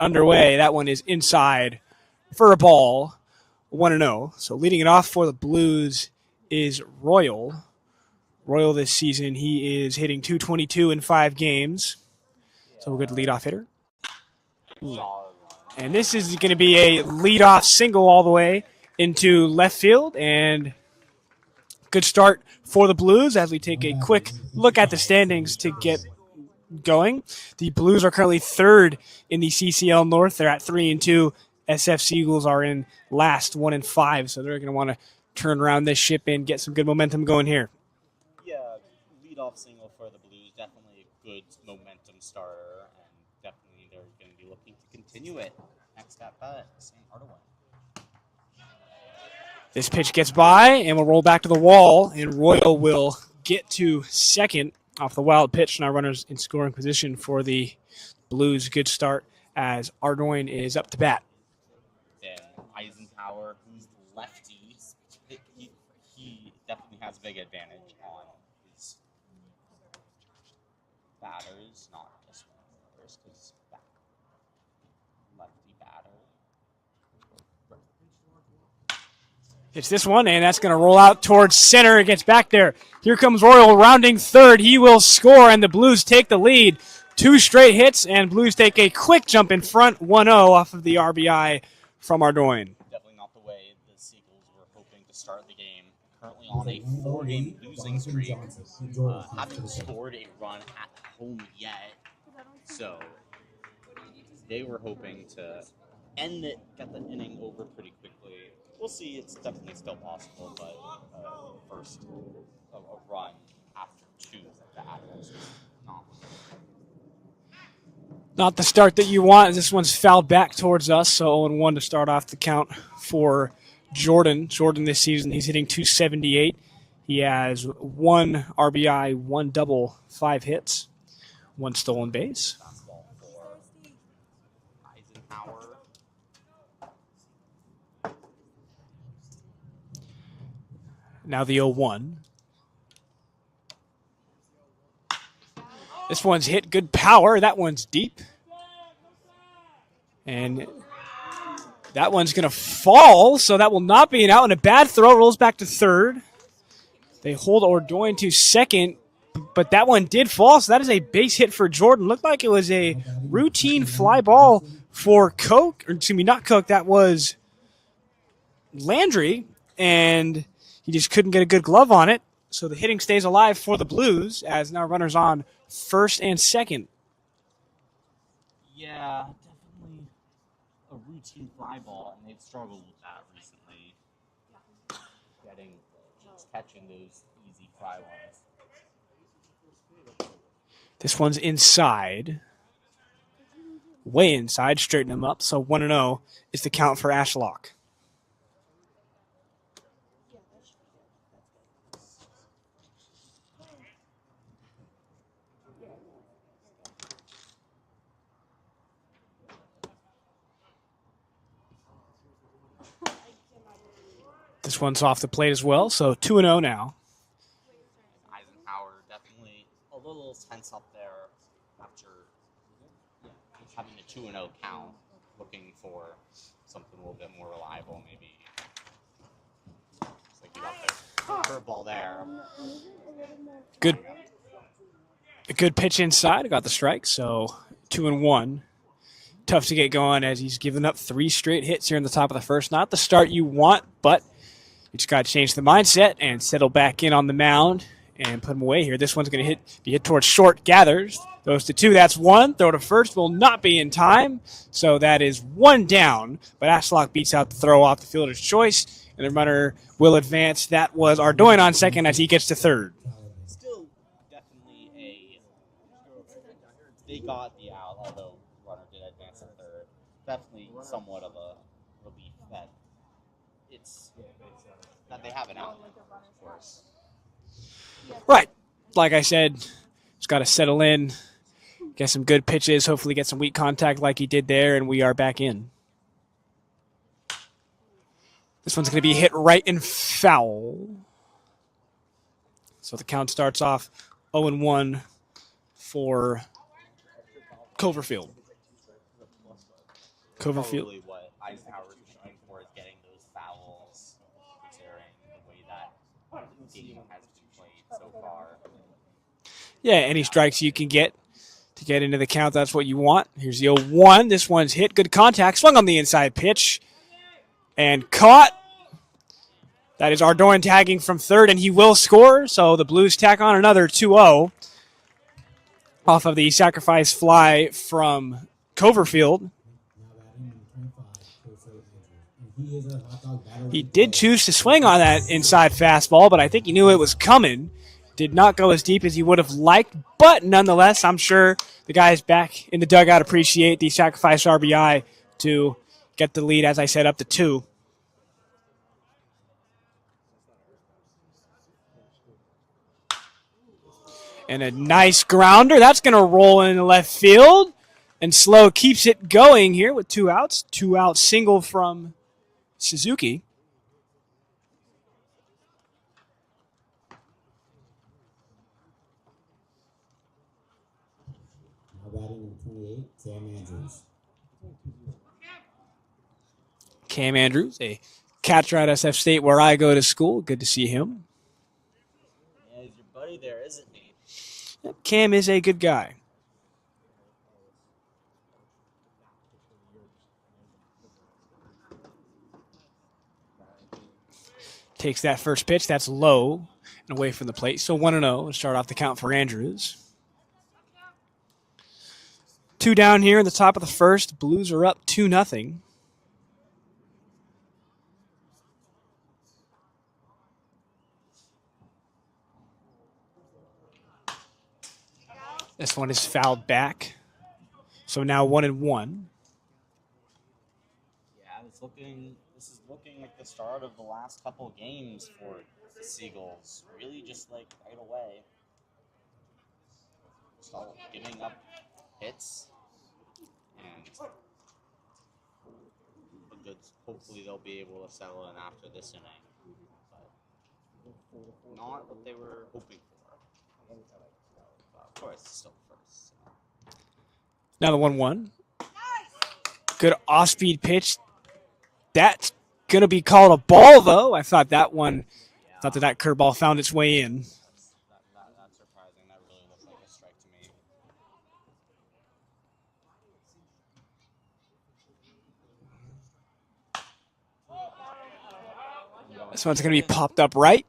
underway. That one is inside for a ball, 1-0. So leading it off for the Blues is Royal. Royal this season, he is hitting .222 in 5 games. So a good leadoff hitter. And this is going to be a leadoff single all the way into left field. And good start for the Blues as we take a quick look at the standings to get going. The Blues are currently third in the CCL North. They're at 3-2. SF Seagulls are in last, 1-5. So they're going to want to turn around this ship and get some good momentum going here. Yeah, leadoff single for the Blues. Definitely a good momentum starter, and definitely they're going to be looking to continue it. Next at bat, St. Artoway. This pitch gets by, and we'll roll back to the wall, and Royal will get to second off the wild pitch. Now runners in scoring position for the Blues. Good start as Ardoin is up to bat. Then Eisenhower, who's lefty, he definitely has a big advantage on his batters, not just runners, because lefty batter. It's this one, and that's going to roll out towards center. It gets back there. Here comes Royal rounding third. He will score, and the Blues take the lead. 2 straight hits, and Blues take a quick jump in front, 1-0 off of the RBI from Ardoin. Definitely not the way the Seagulls were hoping to start the game. Currently on a 4-game losing streak. Haven't scored a run at home yet. So they were hoping to end it, get the inning over pretty quickly. We'll see. It's definitely still possible, but first a run after 2 batters is not the start that you want. This one's fouled back towards us, so 0-1 to start off the count for Jordan. Jordan this season, he's hitting .278. He has 1 RBI, 1 double, 5 hits, 1 stolen base. Eisenhower. Now the 0-1. This one's hit good power. That one's deep. And that one's going to fall, so that will not be an out. And a bad throw rolls back to third. They hold Ardoin to second, but that one did fall, so that is a base hit for Jordan. Looked like it was a routine fly ball for Koch, or excuse me, not Koch, that was Landry, and he just couldn't get a good glove on it. So the hitting stays alive for the Blues as now runners on first and second. Yeah, definitely a routine fly ball, and they've struggled with that recently. Catching those easy fly ones. This one's inside. Way inside, straighten him up. So 1-0 is the count for Ashlock. This one's off the plate as well, so 2-0 now. Eisenhower definitely a little tense up there after having a 2-0 count, looking for something a little bit more reliable, maybe. Looks like you got the curveball there. A good pitch inside. Got the strike, so 2-1. Tough to get going as he's given up 3 straight hits here in the top of the first. Not the start you want, but you just got to change the mindset and settle back in on the mound and put him away here. This one's going to be hit towards short, gathers. Goes to 2, that's 1. Throw to first will not be in time. So that is 1 down. But Ashlock beats out the throw off the fielder's choice. And the runner will advance. That was Ardoin on second as he gets to third. Still definitely they got the out, although the runner did advance to third. Definitely somewhat of a relief that they have an out, of course. Right. Like I said, just got to settle in, get some good pitches, hopefully get some weak contact like he did there, and we are back in. This one's going to be hit right and foul. So the count starts off 0-1 for Cloverfield. Coverfield. Probably what Eisenhower's showing for is getting those fouls, considering the way that the game has been played so far. Yeah, any strikes you can get to get into the count, that's what you want. Here's the 0-1. This one's hit. Good contact. Swung on the inside pitch. And caught. That is Ardoin tagging from third, and he will score. So the Blues tack on another 2-0 off of the sacrifice fly from Coverfield. He did choose to swing on that inside fastball, but I think he knew it was coming. Did not go as deep as he would have liked, but nonetheless, I'm sure the guys back in the dugout appreciate the sacrifice RBI to get the lead, as I said, up to 2. And a nice grounder. That's going to roll in left field. And Slow keeps it going here with 2 outs. 2-out single from Suzuki. Batting number 28, Cam Andrews. Cam Andrews, a catcher at SF State where I go to school. Good to see him. Yeah, he's your buddy there, isn't he? Cam is a good guy. Takes that first pitch. That's low and away from the plate. So 1-0 and start off the count for Andrews. 2 down here in the top of the first. Blues are up 2-0. This one is fouled back. So now 1-1. Yeah, this is looking like the start of the last couple of games for the Seagulls. Really just like right away. Start giving up hits. And hopefully they'll be able to settle in after this inning. But not what they were hoping for. But of course, it's still first. So. Now the 1-1. Good off-speed pitch. That's going to be called a ball, though. I thought that curveball found its way in. That's surprising. That really looks like a strike to me. This one's going to be popped up right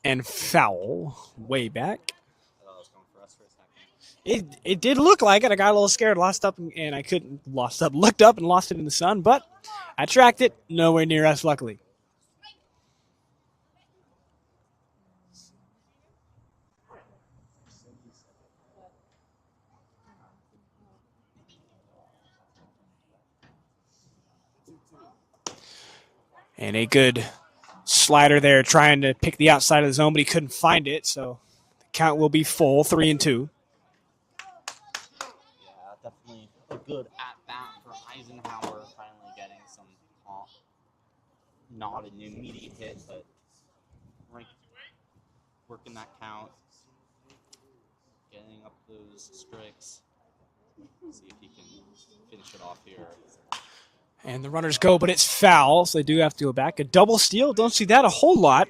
and foul way back. I thought it was going for us for a second. It did look like it. I got a little scared, looked up and lost it in the sun, but I tracked it nowhere near us, luckily. And a good slider there trying to pick the outside of the zone, but he couldn't find it, so the count will be full, 3-2. Yeah, definitely a good at-bat for Eisenhower, finally getting some not an immediate hit, but working that count, getting up those strikes, see if he can finish it off here. And the runners go, but it's foul, so they do have to go back. A double steal, don't see that a whole lot.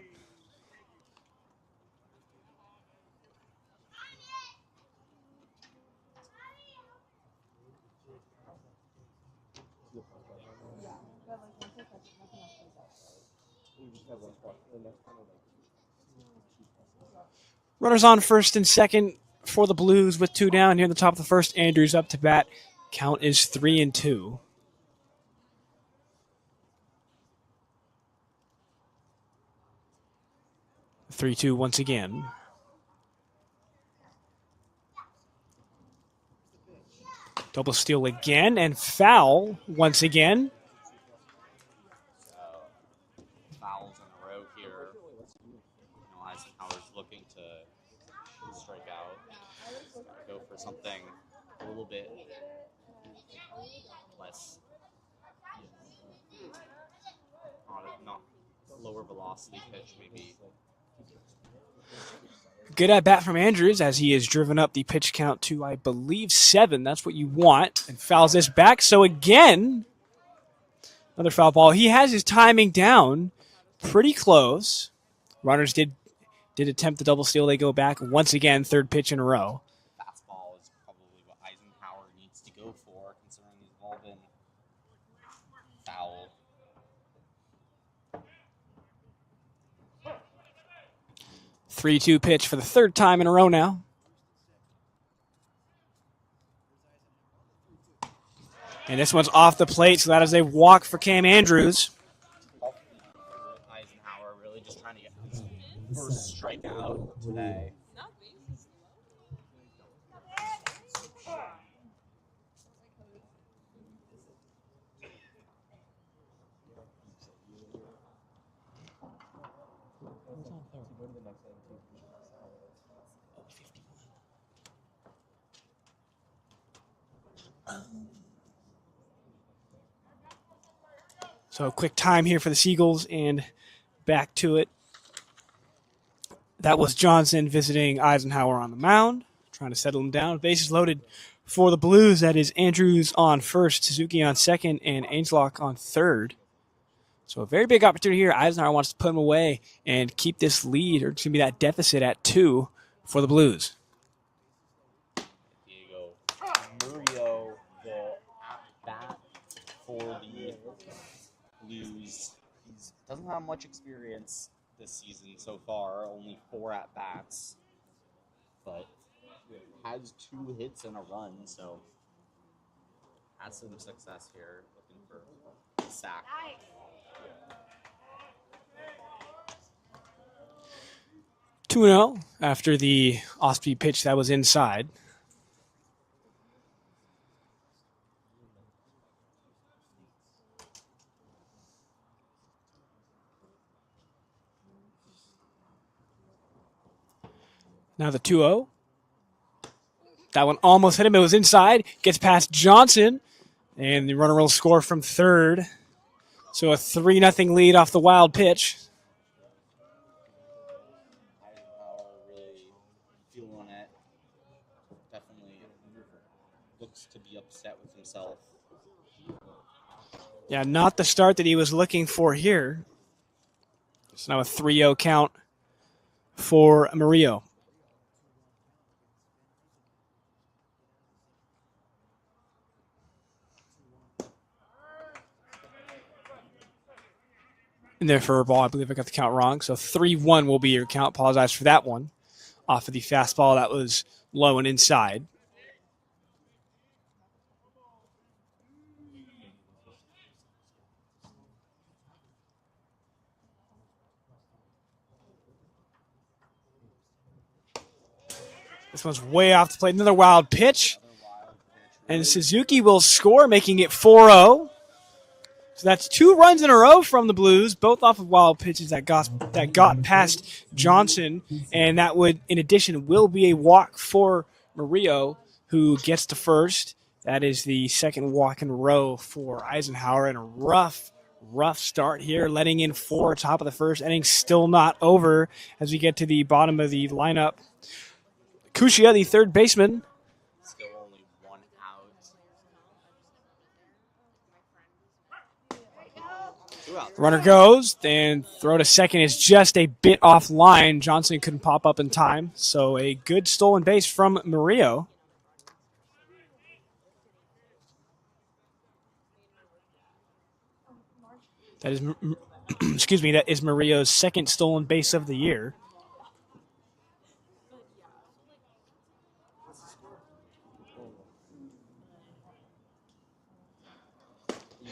Runners on first and second for the Blues with 2 down here in the top of the first. Andrews up to bat. Count is 3-2. 3-2 once again. Double steal again and foul once again. Fouls in a row here. Eisenhower's looking to strike out. Gotta go for something a little bit less, not lower velocity pitch, maybe. Good at bat from Andrews as he has driven up the pitch count to, I believe, 7. That's what you want. And fouls this back. So again, Another foul ball. He has his timing down pretty close. Runners did attempt the double steal. They go back once again, third pitch in a row. Fastball is probably what Eisenhower needs to go for, considering he's all been fouled. 3-2 pitch for the third time in a row now. And this one's off the plate, so that is a walk for Cam Andrews. Eisenhower really just trying to get his first strikeout today. So a quick time here for the Seagulls and back to it. That was Johnson visiting Eisenhower on the mound, trying to settle him down. Bases loaded for the Blues. That is Andrews on first, Suzuki on second, and Ainslock on third. So a very big opportunity here. Eisenhower wants to put him away and keep this lead, or it's going to be that deficit at 2 for the Blues. Diego Murillo will at bat for the Blues. He doesn't have much experience this season so far, only 4 at-bats, but has 2 hits and a run, so has some success here, looking for a sack. Nice. 2-0 after the off-speed pitch that was inside. Now the 2-0. That one almost hit him. It was inside. Gets past Johnson. And the runner will score from third. So a 3-0 lead off the wild pitch. Eisenhower really feeling it. Definitely looks to be upset with himself. Yeah, not the start that he was looking for here. So now a 3-0 count for Murillo. In there for a ball. I believe I got the count wrong. So 3-1 will be your count. Apologize for that one. Off of the fastball that was low and inside. This one's way off the plate. Another wild pitch. And Suzuki will score, making it 4-0. So that's 2 runs in a row from the Blues, both off of wild pitches that got past Johnson. And that would, in addition, will be a walk for Murillo, who gets to first. That is the second walk in a row for Eisenhower. And a rough start here, letting in 4 top of the first inning. Still not over as we get to the bottom of the lineup. Kushia, the third baseman. Still only 1 out. 2 outs. Runner goes, and throw to second is just a bit offline. Johnson couldn't pop up in time, so a good stolen base from Murillo. That is, that is Murillo's second stolen base of the year.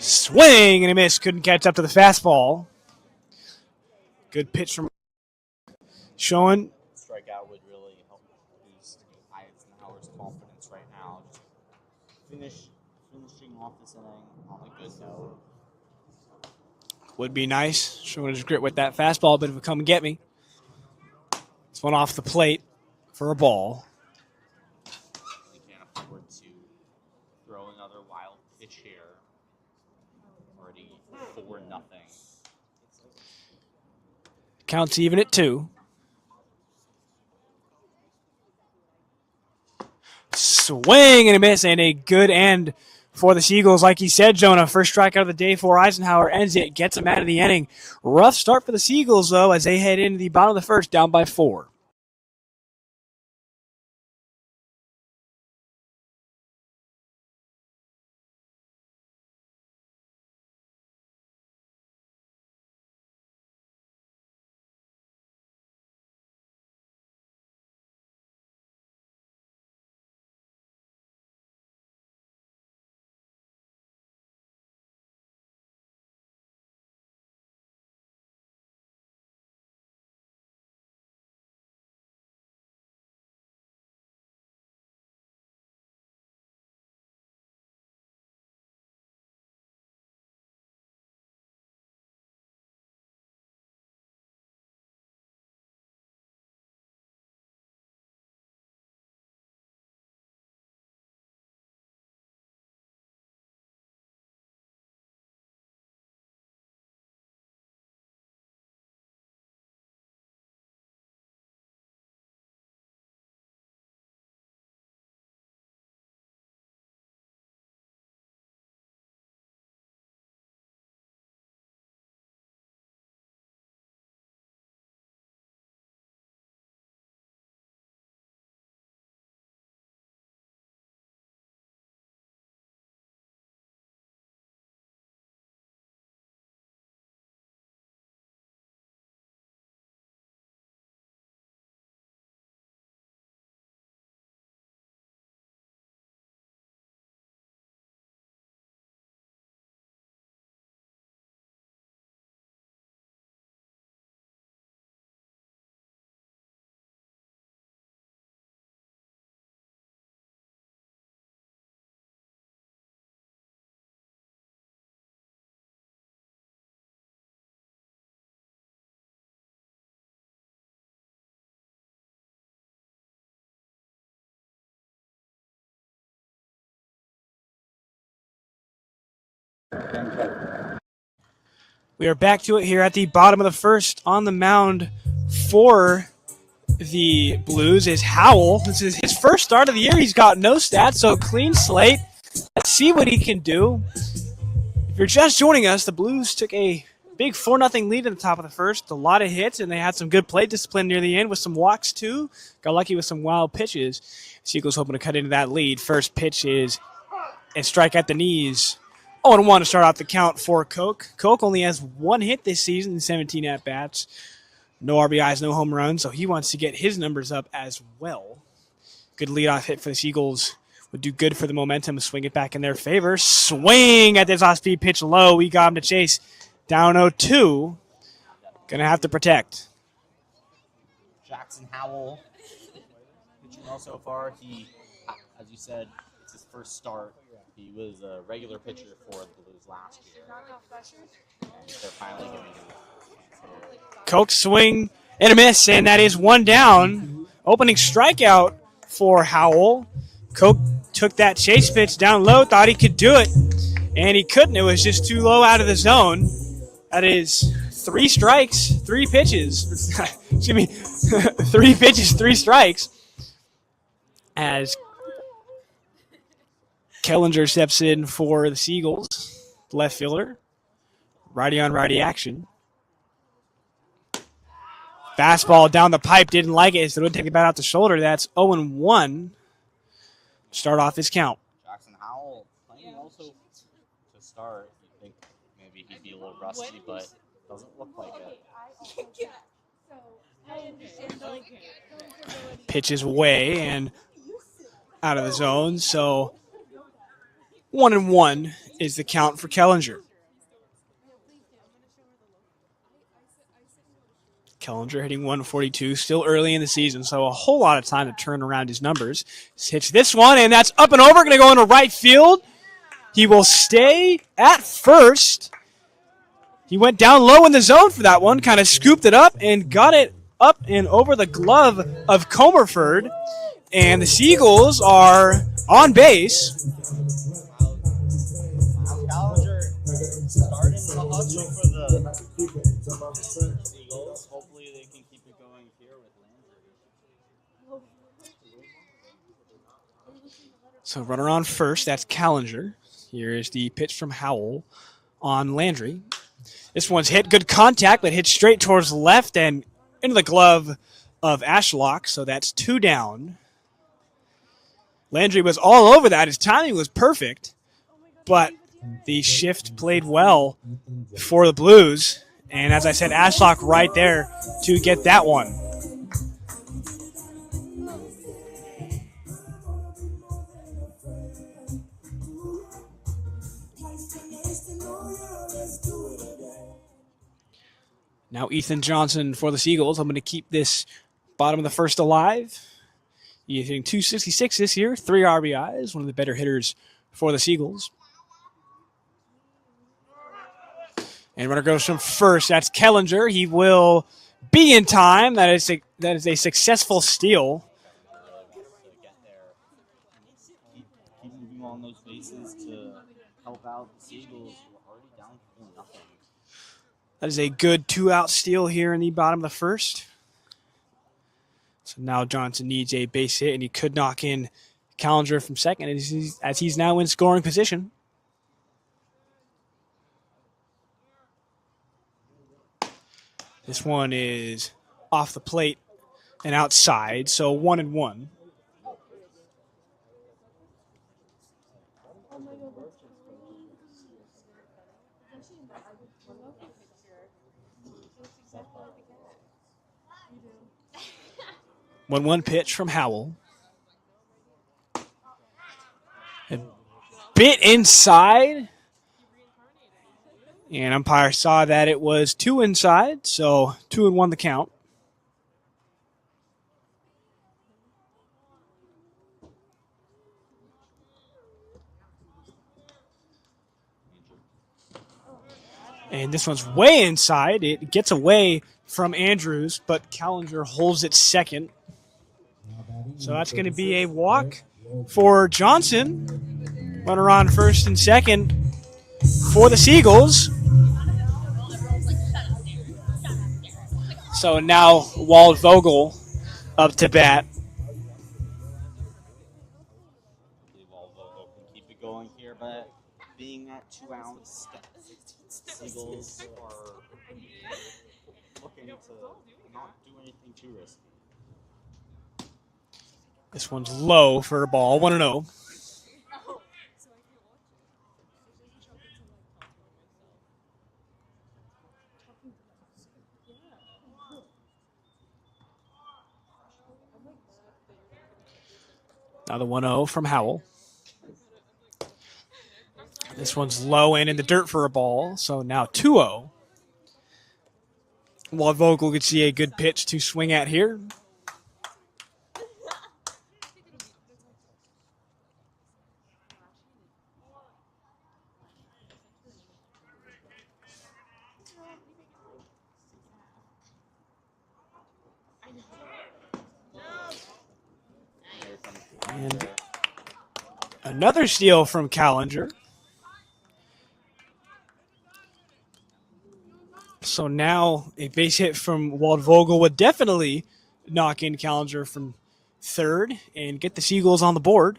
Swing and a miss. Couldn't catch up to the fastball. Good pitch from Showing. Strikeout would really help boost Eisenhower's confidence right now. Just finishing off this inning on a good note. Would be nice. Showing his grit with that fastball. Bit of a come and get me. This one off the plate for a ball. They can't afford to throw another wild pitch here. Already 4-0. Counts even at 2. Swing and a miss, and a good end for the Seagulls. Like you said, Jonah, first strikeout of the day for Eisenhower ends it, gets him out of the inning. Rough start for the Seagulls, though, as they head into the bottom of the first, down by 4. We are back to it here at the bottom of the first. On the mound for the Blues is Howell. This is his first start of the year. He's got no stats, so clean slate. Let's see what he can do. If you're just joining us, the Blues took a big 4-0 lead at the top of the first. A lot of hits, and they had some good plate discipline near the end with some walks, too. Got lucky with some wild pitches. Seagulls hoping to cut into that lead. First pitch is a strike at the knees. 0-1 to start off the count for Koch. Koch only has 1 hit this season in 17 at-bats. No RBIs, no home runs, so he wants to get his numbers up as well. Good leadoff hit for the Seagulls. Would do good for the momentum, swing it back in their favor. Swing at this off-speed pitch low. We got him to chase. Down 0-2. Gonna have to protect. Jackson Howell, pitching well so far. He, as you said, it's his first start. He was a regular pitcher for the Blues last year. And they're finally giving him a chance. Koch swing and a miss, and that is 1 down. Opening strikeout for Howell. Koch took that chase pitch down low, thought he could do it, and he couldn't. It was just too low out of the zone. That is 3 strikes, 3 pitches. Excuse me, 3 pitches, 3 strikes. As Kellinger steps in for the Seagulls, left fielder. Righty on righty action. Fastball down the pipe, didn't like it, so it would take the bat out the shoulder. That's 0-1. Start off his count. Jackson Howell playing also to start. You think maybe he'd be a little rusty, but doesn't look like it. Pitches away and out of the zone, so 1-1 is the count for Kellinger. Kellinger hitting 142, still early in the season, so a whole lot of time to turn around his numbers. Hits this one, and that's up and over, going to go into right field. He will stay at first. He went down low in the zone for that one, kind of scooped it up and got it up and over the glove of Comerford. And the Seagulls are on base. Callinger starting the hustle for the Seagulls. Hopefully they can keep it going here with Landry. So runner on first, that's Callinger. Here is the pitch from Howell on Landry. This one's hit. Good contact, but hit straight towards left and into the glove of Ashlock, so that's 2 down. Landry was all over that. His timing was perfect, but the shift played well for the Blues. And as I said, Ashlock right there to get that one. Now Ethan Johnson for the Seagulls. I'm going to keep this bottom of the first alive. He's hitting .266 this year, 3 RBIs, one of the better hitters for the Seagulls. And runner goes from first. That's Kellinger. He will be in time. That is a successful steal. Keep moving on those bases to help out the Seagulls, who are already down 4-0. That is a good 2-out steal here in the bottom of the first. So now Johnson needs a base hit, and he could knock in Kellinger from second as he's now in scoring position. This one is off the plate and outside, so 1-1. One pitch from Howell. A bit inside. And umpire saw that it was 2 inside, so 2-1 the count. And this one's way inside. It gets away from Andrews, but Kellinger holds it second. So that's going to be a walk for Johnson. Runner on first and second for the Seagulls. So now Waldvogel up to bat. I believe Waldvogel can keep it going here, but being at 2 outs, Seagulls are looking to not do anything too risky. This one's low for a ball, 1-0. Now the 1-0 from Howell. This one's low and in the dirt for a ball, so now 2-0. Waldvogel could see a good pitch to swing at here. And another steal from Kellinger. So now a base hit from Waldvogel would definitely knock in Kellinger from third and get the Seagulls on the board.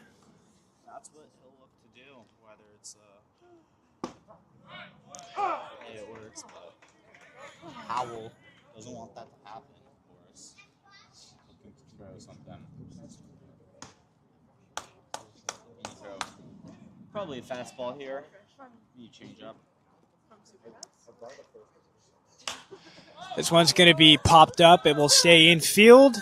That's what he'll look to do, whether it's it works, but Howell doesn't want that to happen, of course. Looking to throw something. Probably a fastball here. You change up. This one's going to be popped up. It will stay in field.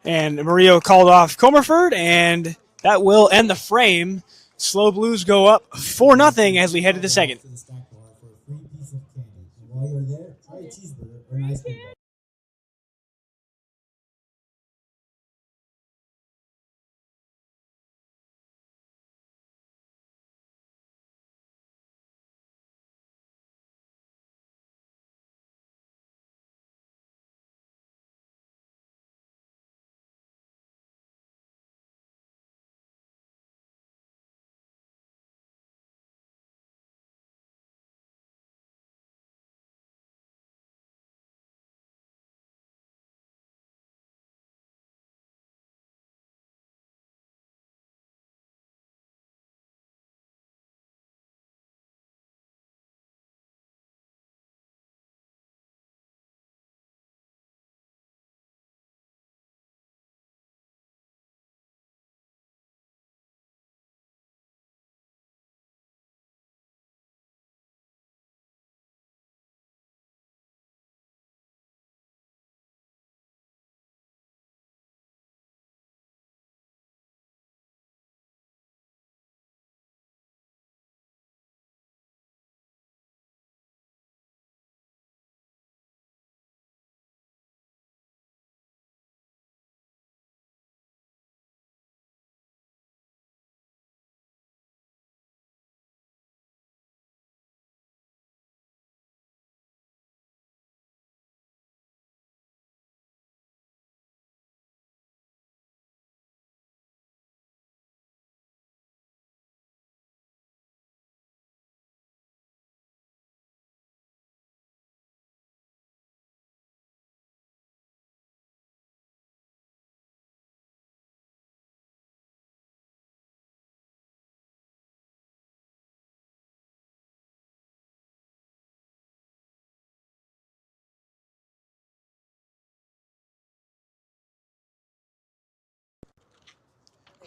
And Murillo called off Comerford, and that will end the frame. Slow Blues go up 4-0 as we head to the second. While you're there, try a cheeseburger or an ice cream.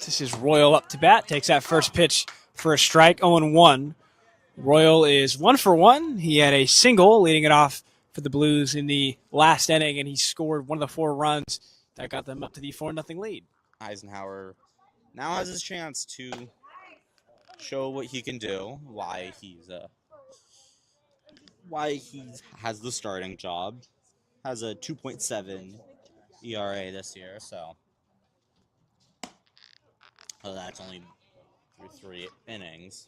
This is Royal up to bat. Takes that first pitch for a strike, 0-1. Royal is 1 for 1. He had a single leading it off for the Blues in the last inning, and he scored one of the 4 runs that got them up to the 4-0 lead. Eisenhower now has his chance to show what he can do, why he has the starting job, has a 2.7 ERA this year, so that's only through 3 innings.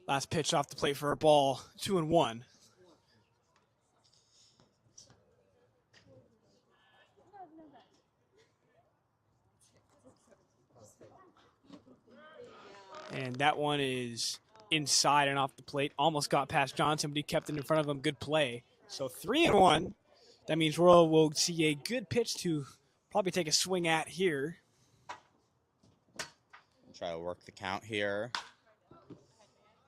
Last pitch off the plate for a ball, 2-1. And that one is inside and off the plate. Almost got past Johnson, but he kept it in front of him. Good play. So 3-1. That means Royal will see a good pitch to probably take a swing at here. Try to work the count here.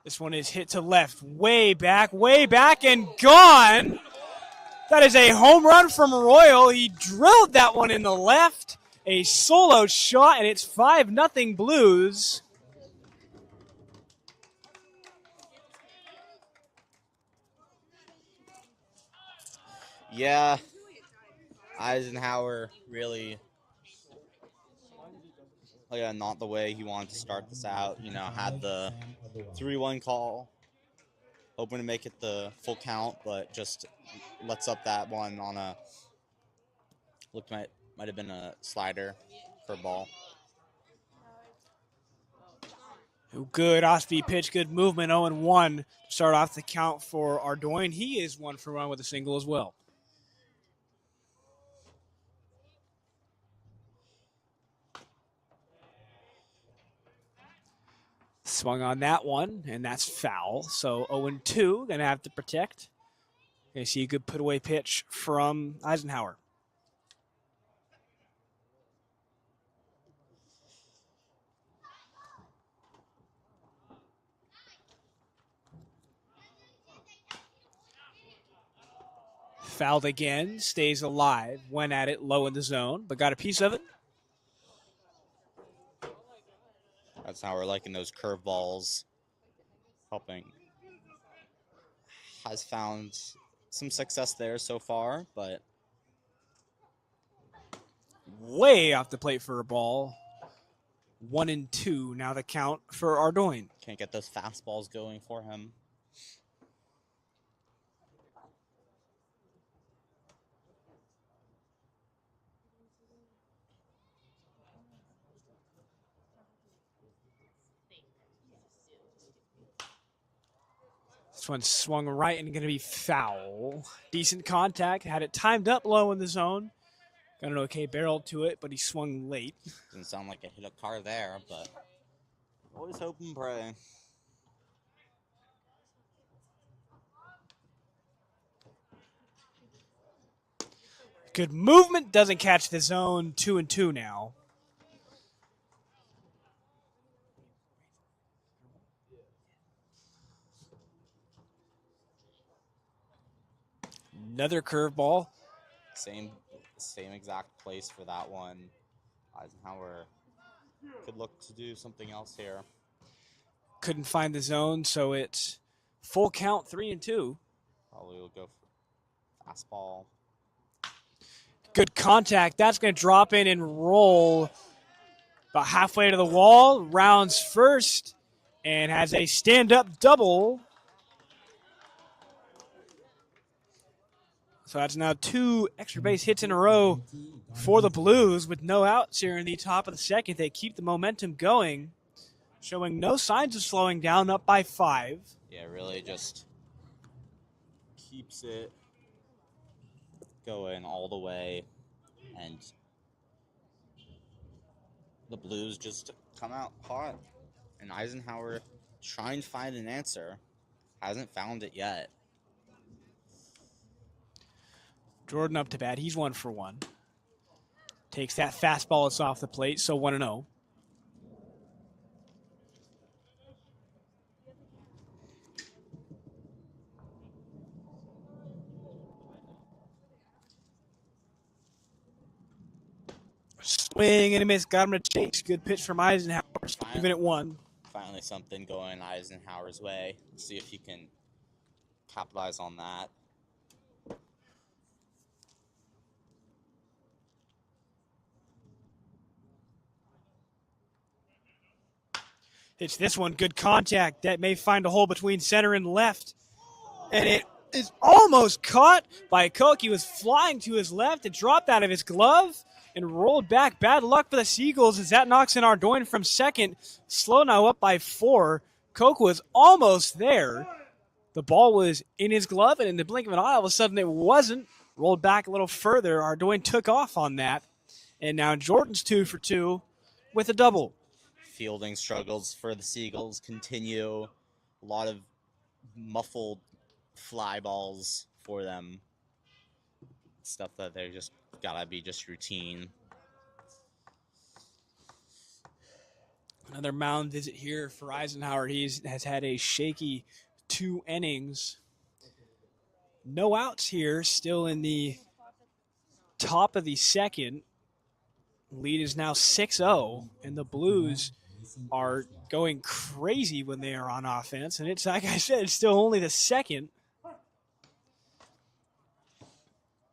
This one is hit to left, way back, and gone. That is a home run from Royal. He drilled that one in the left. A solo shot, and it's 5-0 Blues. Yeah, Eisenhower really, not the way he wanted to start this out. Had the 3-1 call, hoping to make it the full count, but just lets up that one on a might have been a slider for a ball. Good off-speed pitch, good movement, 0-1 to start off the count for Ardoin. He is 1 for 1 with a single as well. Swung on that one, and that's foul. So 0-2, going to have to protect. Going to see a good put-away pitch from Eisenhower. Fouled again, stays alive, went at it low in the zone, but got a piece of it. That's how we're liking those curveballs. Helping. Has found some success there so far, but way off the plate for a ball. 1-2 now the count for Ardoin. Can't get those fastballs going for him. This one swung right and going to be foul. Decent contact. Had it timed up low in the zone. Got an okay barrel to it, but he swung late. Doesn't sound like I hit a car there, but always hope and pray. Good movement. Doesn't catch the zone. 2-2 now. Another curveball. Same exact place for that one. Eisenhower could look to do something else here. Couldn't find the zone, so it's full count, 3-2. Probably will go for fastball. Good contact. That's going to drop in and roll about halfway to the wall. Rounds first and has a stand-up double. So that's now 2 extra base hits in a row for the Blues with no outs here in the top of the second. They keep the momentum going, showing no signs of slowing down, up by 5. Yeah, really just keeps it going all the way, and the Blues just come out hot, and Eisenhower trying to find an answer. Hasn't found it yet. Jordan up to bat. He's 1 for 1. Takes that fastball. It's off the plate, so 1-0. Swing and a miss. Got him to chase. Good pitch from Eisenhower. Even at 1. Finally something going Eisenhower's way. Let's see if he can capitalize on that. Hits this one. Good contact. That may find a hole between center and left. And it is almost caught by Cook. He was flying to his left. It dropped out of his glove and rolled back. Bad luck for the Seagulls as that knocks in Ardoin from second. Slow now up by 4. Cook was almost there. The ball was in his glove, and in the blink of an eye, all of a sudden it wasn't. Rolled back a little further. Ardoin took off on that. And now Jordan's 2 for 2 with a double. Fielding struggles for the Seagulls continue. A lot of muffled fly balls for them. Stuff that they're just gotta be just routine. Another mound visit here for Eisenhower. He has had a shaky 2 innings. No outs here, still in the top of the second. Lead is now 6-0, and the Blues are going crazy when they are on offense. And it's like I said, it's still only the second.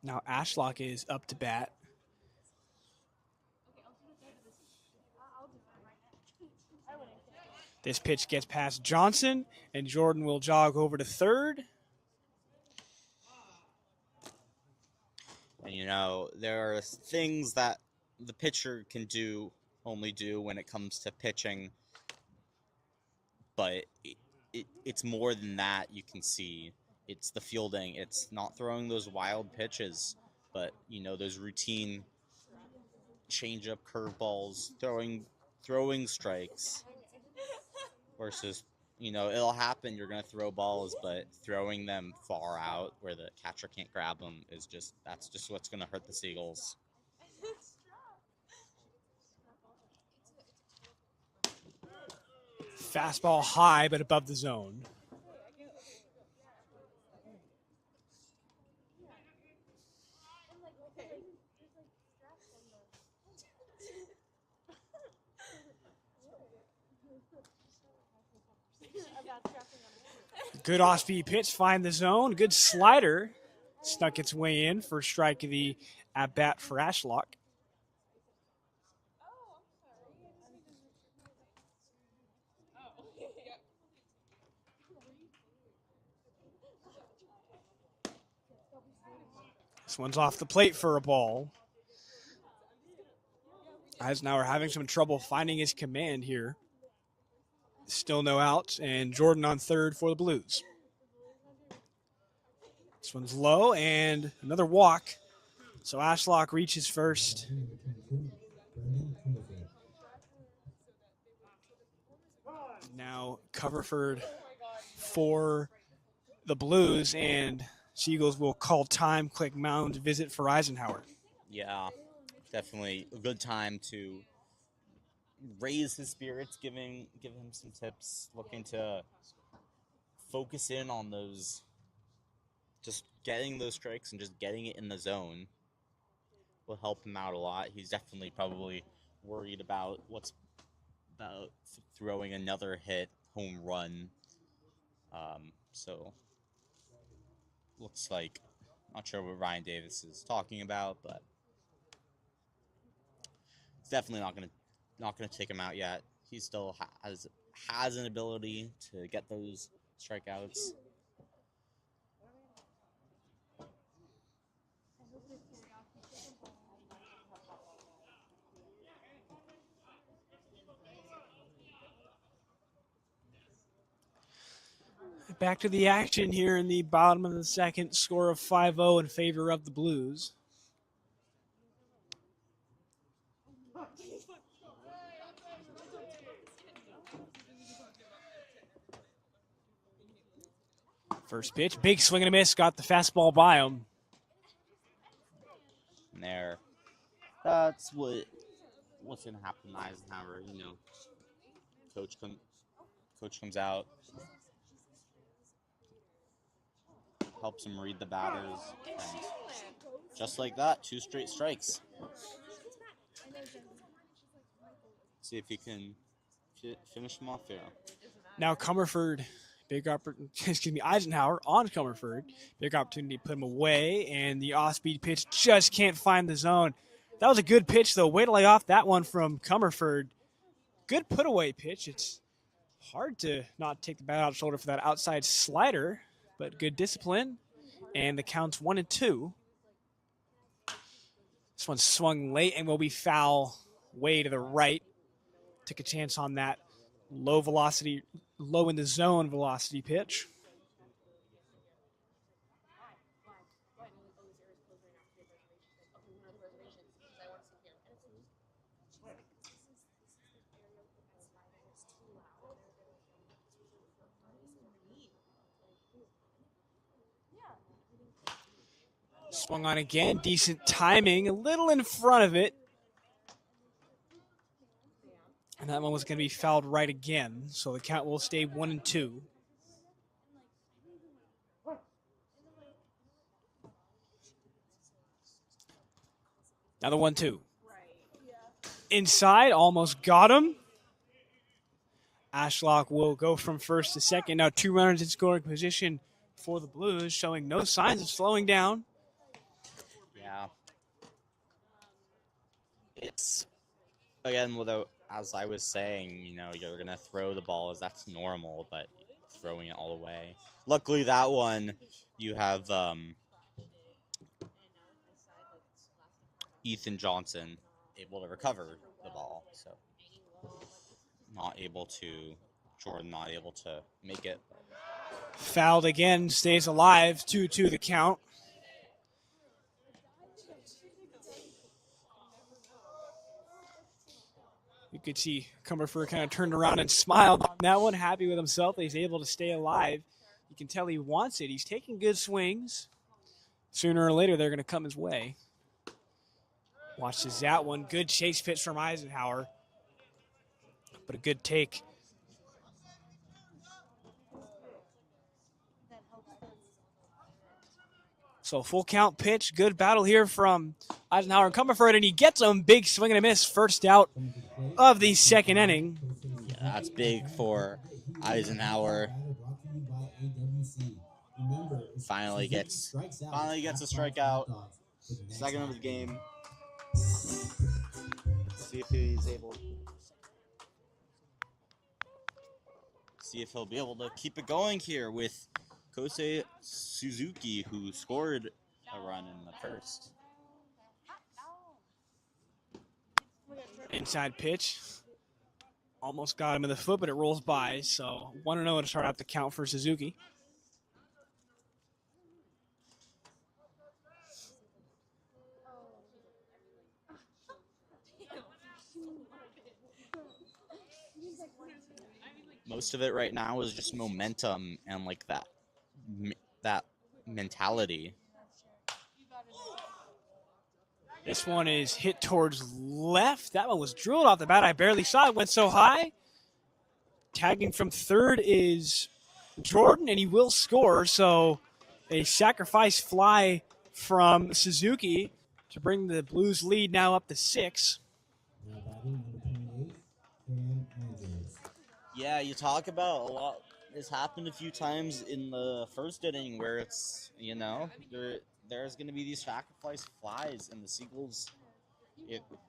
Now Ashlock is up to bat. This pitch gets past Johnson, and Jordan will jog over to third. And, you know, there are things that the pitcher can only do when it comes to pitching. But it's more than that, you can see. It's the fielding. It's not throwing those wild pitches, but, you know, those routine change-up curveballs, throwing strikes. Versus, you know, it'll happen. You're going to throw balls, but throwing them far out where the catcher can't grab them that's just what's going to hurt the Seagulls. Fastball high, but above the zone. Good off-speed pitch, find the zone. Good slider. Snuck its way in for strike of the at-bat for Ashlock. This one's off the plate for a ball. Eisenhower having some trouble finding his command here. Still no outs, and Jordan on third for the Blues. This one's low, and another walk. So Ashlock reaches first. Now Coverford for the Blues, and Seagulls will call time. Quick mound visit for Eisenhower. Yeah, definitely a good time to raise his spirits, give him some tips, looking to focus in on those, just getting those strikes and just getting it in the zone will help him out a lot. He's definitely probably worried about throwing another home run. So looks like, not sure what Ryan Davis is talking about, but it's definitely not gonna take him out yet. He still has an ability to get those strikeouts. Back to the action here in the bottom of the second. Score of 5-0 in favor of the Blues. First pitch, big swing and a miss. Got the fastball by him. And there, that's what's gonna happen to Eisenhower. You know, coach comes out, helps him read the batters, and just like that, 2 straight strikes. See if he can finish them off here. Now Comerford, Eisenhower on Comerford. Big opportunity to put him away, and the off-speed pitch just can't find the zone. That was a good pitch, though. Way to lay off that one from Comerford. Good put-away pitch. It's hard to not take the bat out shoulder for that outside slider, but good discipline. And the count's 1-2. This one swung late and will be foul way to the right. Took a chance on that low velocity, low in the zone velocity pitch. Swung on again, decent timing, a little in front of it. And that one was going to be fouled right again, so the count will stay 1-2. Now the 1-2. Inside, almost got him. Ashlock will go from first to second. Now 2 runners in scoring position for the Blues, showing no signs of slowing down. Yeah. It's, again, without, as I was saying, you're going to throw the ball as that's normal, but throwing it all away. Luckily, that one, you have Ethan Johnson able to recover the ball, so Jordan not able to make it. Fouled again, stays alive, 2-2 the count. You could see Comerford kind of turned around and smiled on that one, happy with himself that he's able to stay alive. You can tell he wants it. He's taking good swings. Sooner or later, they're going to come his way. Watches that one. Good chase pitch from Eisenhower, but a good take. So full count pitch. Good battle here from Eisenhower and Comerford, and he gets him. Big swing and a miss. First out of the second inning. Yeah, that's big for Eisenhower. Finally gets a strikeout. Second of the game. See if he'll be able to keep it going here with Kosei Suzuki, who scored a run in the first. Inside pitch. Almost got him in the foot, but it rolls by. So 1-0 to start out the count for Suzuki. Most of it right now is just momentum and like that mentality. This one is hit towards left. That one was drilled off the bat. I barely saw it. Went so high. Tagging from third is Jordan, and he will score. So a sacrifice fly from Suzuki to bring the Blues lead now up to 6. Yeah, you talk about a lot. It's happened a few times in the first inning where it's, there's going to be these sacrifice flies, and the Seagulls,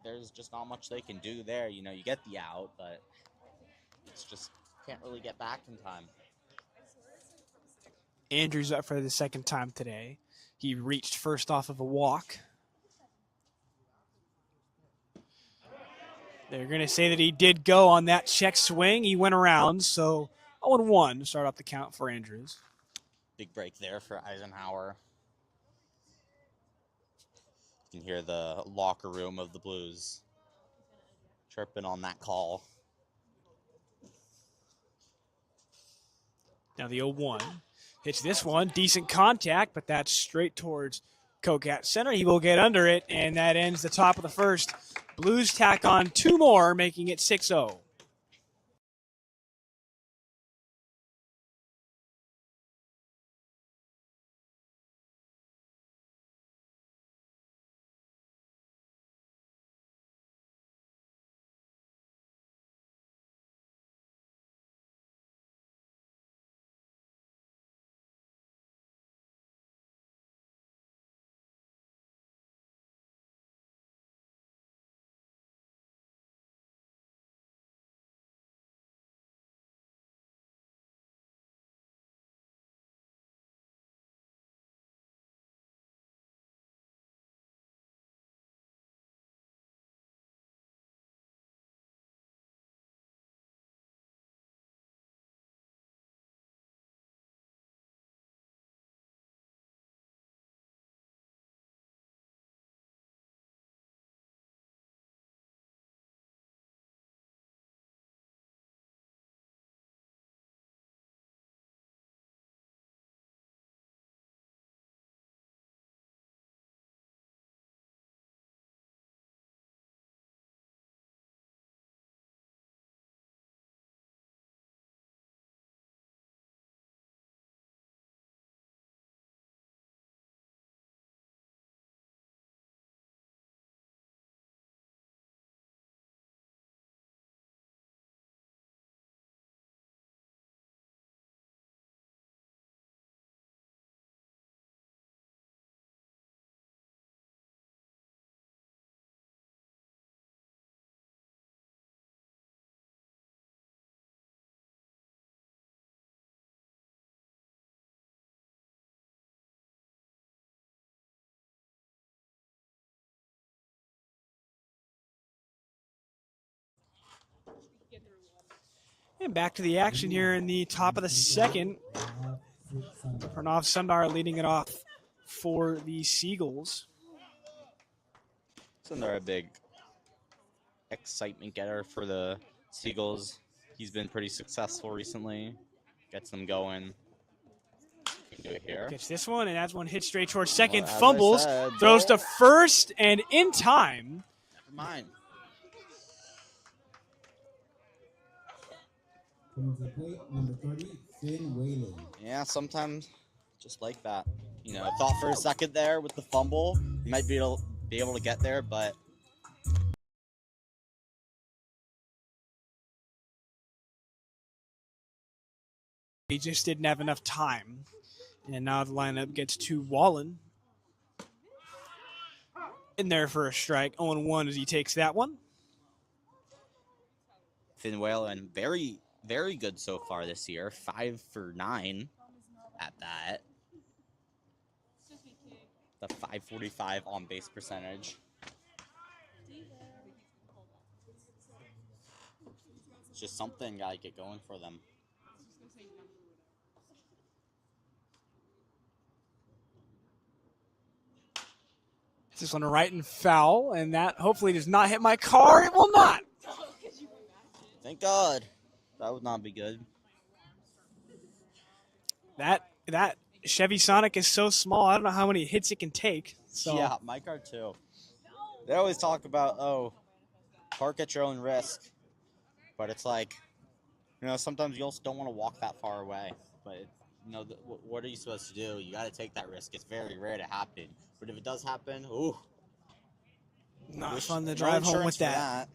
there's just not much they can do there. You get the out, but it's just can't really get back in time. Andrews up for the second time today. He reached first off of a walk. They're going to say that he did go on that check swing. He went around, so 0-1 to start off the count for Andrews. Big break there for Eisenhower. You can hear the locker room of the Blues chirping on that call. Now the 0-1. Hits this one. Decent contact, but that's straight towards Kogat center. He will get under it, and that ends the top of the first. Blues tack on 2 more, making it 6-0. And back to the action here in the top of the second. Pranav Sundar leading it off for the Seagulls. Sundar, a big excitement getter for the Seagulls. He's been pretty successful recently. Gets them going. Can do it here. Gets this one, and that's one hit straight towards second. Well, as I Fumbles, said, throws goal. to first, and in time. Never mind. Coming to the plate, number 30, Finn Whalen. Yeah, sometimes just like that. You know, thought for a second there with the fumble, you might be able to get there, but He just didn't have enough time. And now the lineup gets to Wallen in there for a strike. 0-1 as he takes that one. Finn Whalen, very, very good so far this year. 5 for 9 at that. The 545 on base percentage. It's just something gotta get going for them. This one right and foul, and that hopefully does not hit my car. It will not. Thank God. That would not be good. That Chevy Sonic is so small. I don't know how many hits it can take. So Yeah, my car too. They always talk about, oh, park at your own risk. But it's like, you know, sometimes you also don't want to walk that far away. But, you know, what are you supposed to do? You got to take that risk. It's very rare to happen. But if it does happen, ooh. not Wish- fun to no drive home insurance with for that.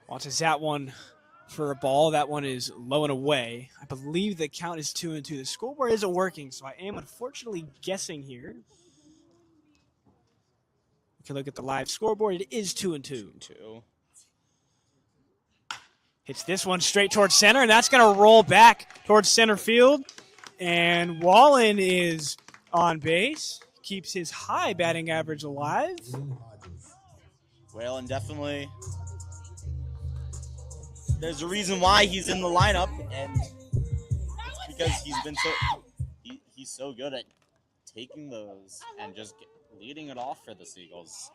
Watches that one for a ball. That one is low and away. I believe the count is 2-2. The scoreboard isn't working, so I am unfortunately guessing here. You can look at the live scoreboard. It is 2-2. 2. Hits this one straight towards center, and that's going to roll back towards center field. And Wallen is on base. Keeps his high batting average alive. Whalen definitely. There's a reason why he's in the lineup, and it's because he's so good at taking those and just leading it off for the Seagulls.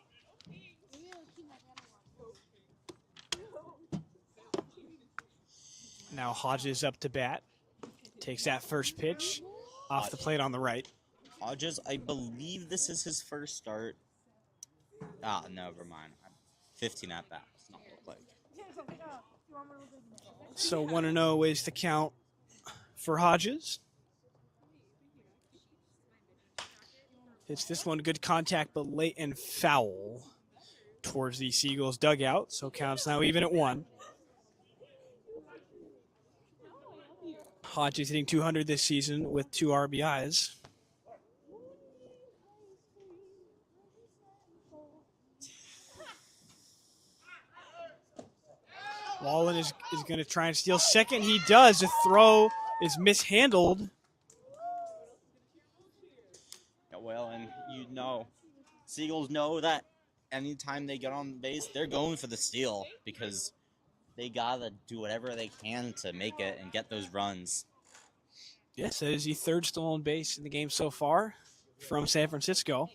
Now Hodges up to bat. Takes that first pitch off the plate on the right. Hodges, I believe this is his first start. Ah, never mind. 15 at bats. Not look like. So 1-0 is the count for Hodges. It's this one, good contact, but late and foul towards the Seagulls dugout. So counts now even at 1. Hodges hitting 200 this season with 2 RBIs. Wallen is going to try and steal second. He does. The throw is mishandled. Yeah, well, and you know, Seagulls know that anytime they get on base, they're going for the steal because they gotta do whatever they can to make it and get those runs. Yes, that is the third stolen base in the game so far from San Francisco.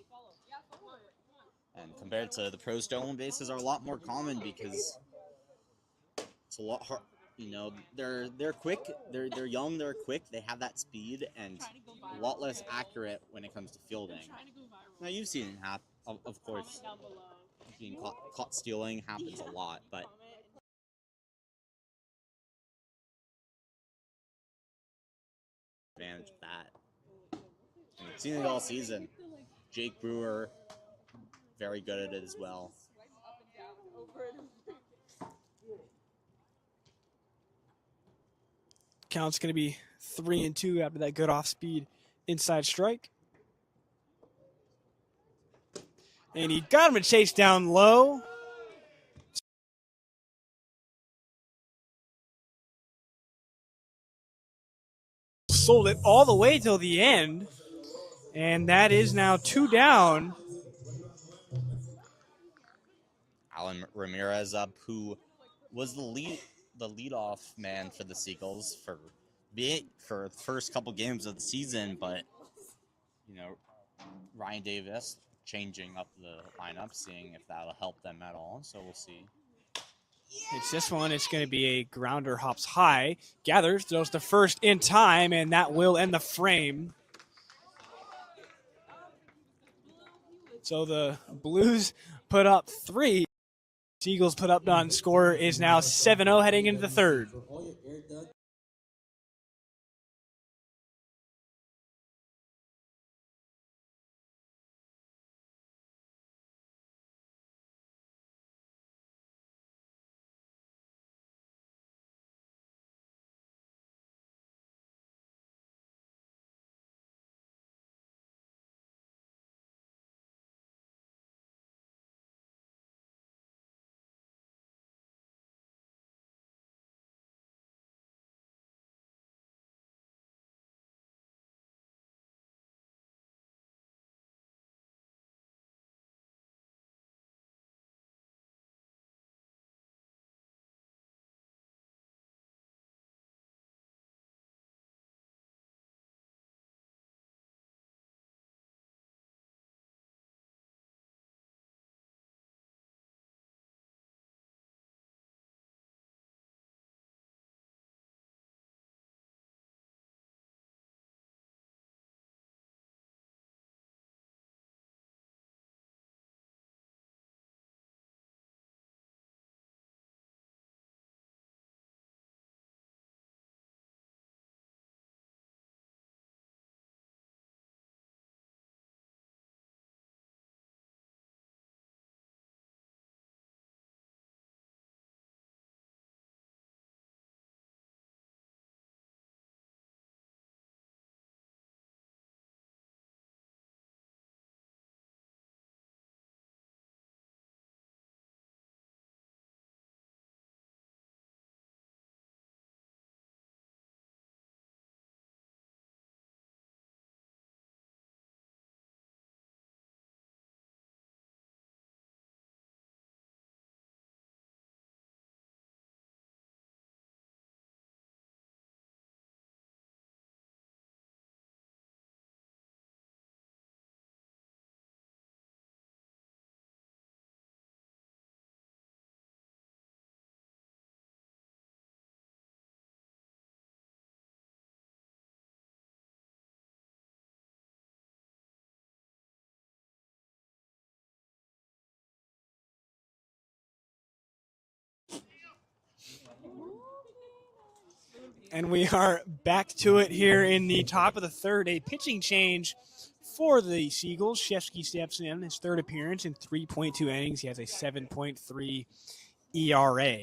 And compared to the pro stolen bases are a lot more common because it's a lot hard. You know, they're quick, they're young, they're quick, they have that speed, and a lot less accurate when it comes to fielding. Now you've seen it happen, of course. Being caught stealing happens a lot, but advantage of that. And we've seen it all season. Jake Brewer, very good at it as well. Count's going to be 3-2 after that good off-speed inside strike. And he got him to chase down low. Sold it all the way till the end. And that is now 2 down. Alan Ramirez up, who was the leadoff man for the Seagulls for the first couple games of the season, but Ryan Davis changing up the lineup, seeing if that'll help them at all. So we'll see. It's this one. It's going to be a grounder, hops high, gathers, throws the first in time, and that will end the frame. So the Blues put up 3. Seagulls put up none. Score is now 7-0 heading into the third. And we are back to it here in the top of the third. A pitching change for the Seagulls. Shefsky steps in his third appearance in 3.2 innings. He has a 7.3 ERA.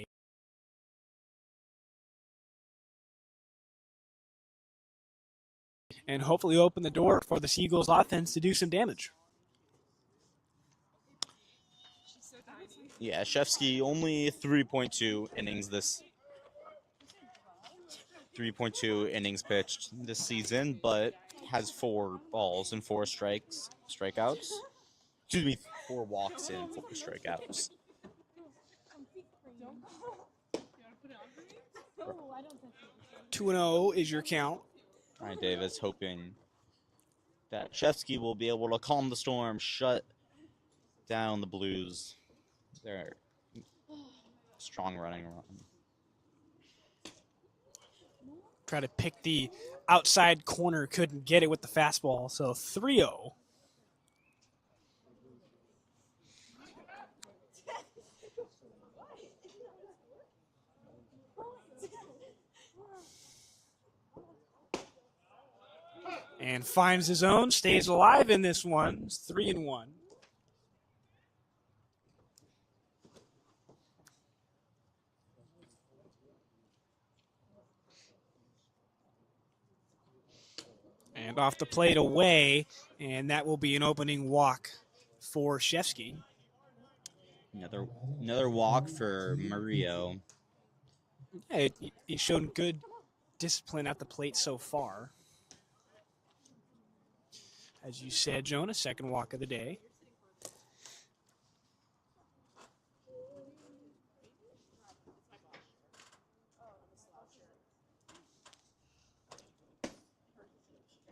And hopefully open the door for the Seagulls offense to do some damage. Yeah, Shefsky only 3.2 innings pitched this season, but has 4 balls and 4 strikeouts. Excuse me, 4 walks and 4 strikeouts. 2-0 is your count. Ryan Davis hoping that Shefsky will be able to calm the storm, shut down the Blues. They're strong running run. Try to pick the outside corner, couldn't get it with the fastball. So 3-0. And finds his own, stays alive in this one. It's 3-1. And off the plate away, and that will be an opening walk for Shefsky. Another walk for Murillo. Yeah, he's shown good discipline at the plate so far. As you said, Jonah, second walk of the day.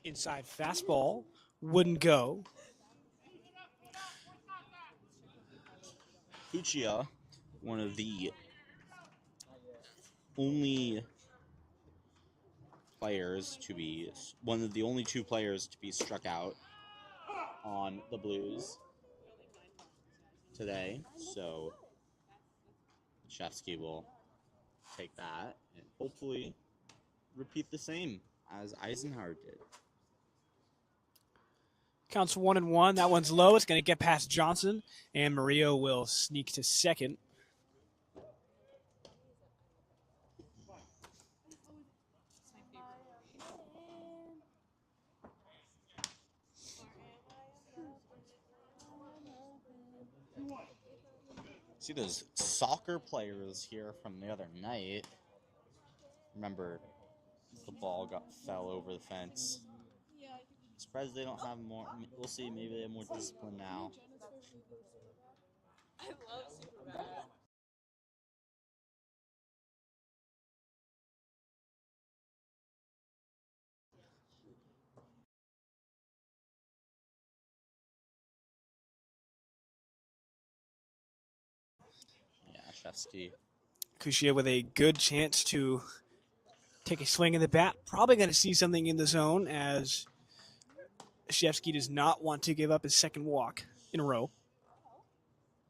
Inside fastball wouldn't go. Fuchsia, one of the only two players to be struck out on the Blues today. So Shefsky will take that and hopefully repeat the same as Eisenhower did. Counts 1-1. That one's low. It's going to get past Johnson, and Murillo will sneak to second. See those soccer players here from the other night. Remember, the ball fell over the fence. Surprised they don't have more. We'll see. Maybe they have more discipline now. I love Superbad. Yeah, Shefsky. Kushia with a good chance to take a swing of the bat. Probably going to see something in the zone as Shefsky does not want to give up his second walk in a row.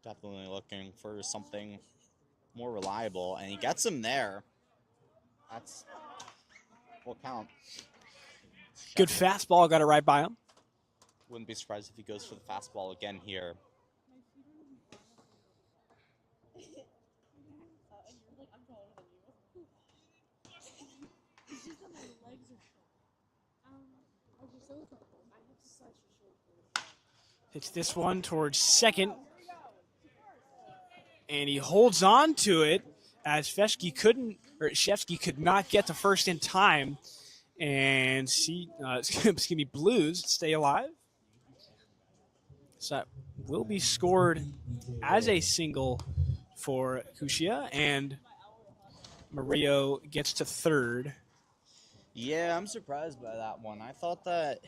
Definitely looking for something more reliable, and he gets him there. That's will count. Good fastball, got it right by him. Wouldn't be surprised if he goes for the fastball again here. Hits this one towards second, and he holds on to it as Shefsky could not get to first in time, and Blues stay alive. So that will be scored as a single for Kushia, and Murillo gets to third. Yeah, I'm surprised by that one. I thought that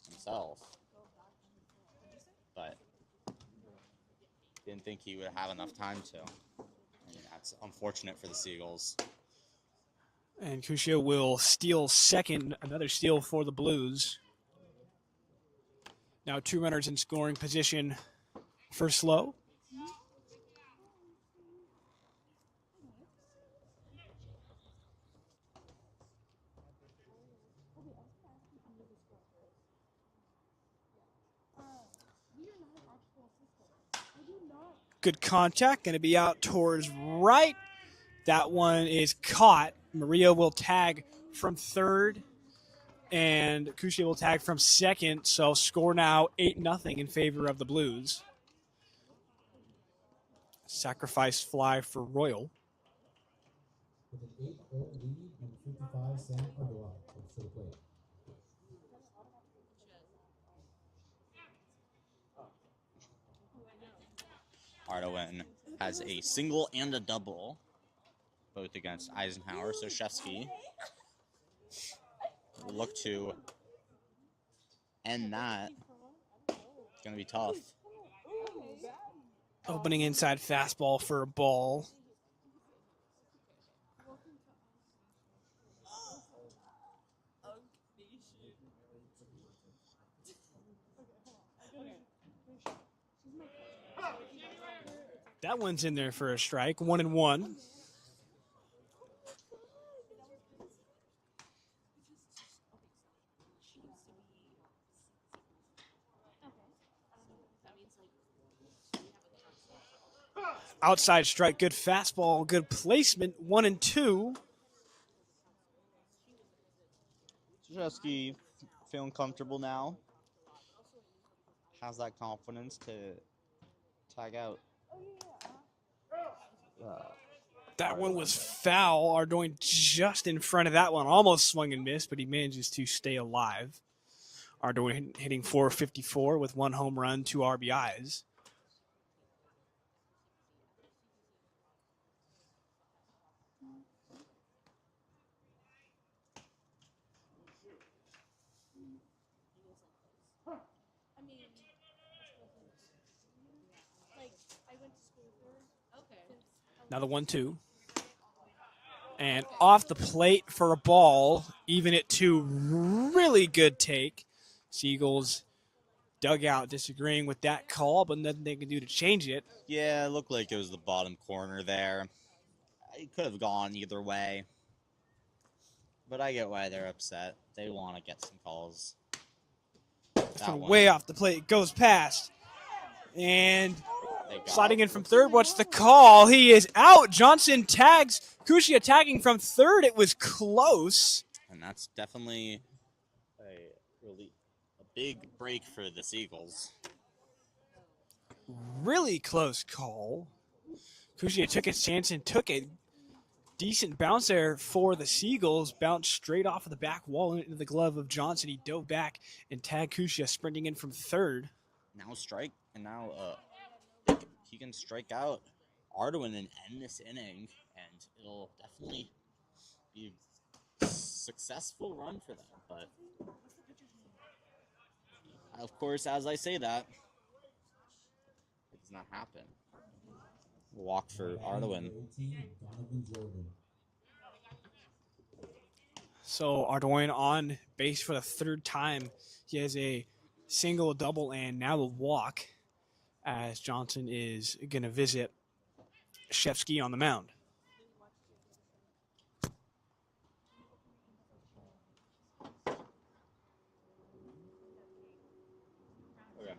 himself, but didn't think he would have enough time to. I mean, that's unfortunate for the Seagulls. And Kushia will steal second, another steal for the Blues. Now 2 runners in scoring position for Slow. Good contact, going to be out towards right. That one is caught. Murillo will tag from third, and Kushia will tag from second. So score now 8-0 in favor of the Blues. Sacrifice fly for Royal. With an 8-0 lead, number 55, Sam Ardoa, to the plate. Ardoin has a single and a double, both against Eisenhower. So Shefsky will look to end that. It's going to be tough. Opening inside fastball for a ball. That one's in there for a strike. 1-1. Outside strike, good fastball, good placement. 1-2. Shefsky feeling comfortable now. Has that confidence to tag out That one was foul. Ardoin just in front of that one. Almost swung and missed, but he manages to stay alive. Ardoin hitting .454 with 1 home run, 2 RBIs. Now the 1-2. And off the plate for a ball, even at 2. Really good take. Seagulls dugout disagreeing with that call, but nothing they can do to change it. Yeah, it looked like it was the bottom corner there. It could have gone either way. But I get why they're upset. They want to get some calls. Way off the plate. Goes past. And sliding in from third. What's the call? He is out. Johnson tags. Kushia tagging from third. It was close. And that's definitely a big break for the Seagulls. Really close call. Kushia took his chance and took a decent bounce there for the Seagulls. Bounced straight off of the back wall into the glove of Johnson. He dove back and tagged Kushia sprinting in from third. Now strike, and now he can strike out Ardoin and end this inning, and it'll definitely be a successful run for them. But of course, as I say that, it does not happen. Walk for Ardoin. So Ardoin on base for the third time. He has a single, double, and now a walk as Johnson is going to visit Shevsky on the mound. Okay.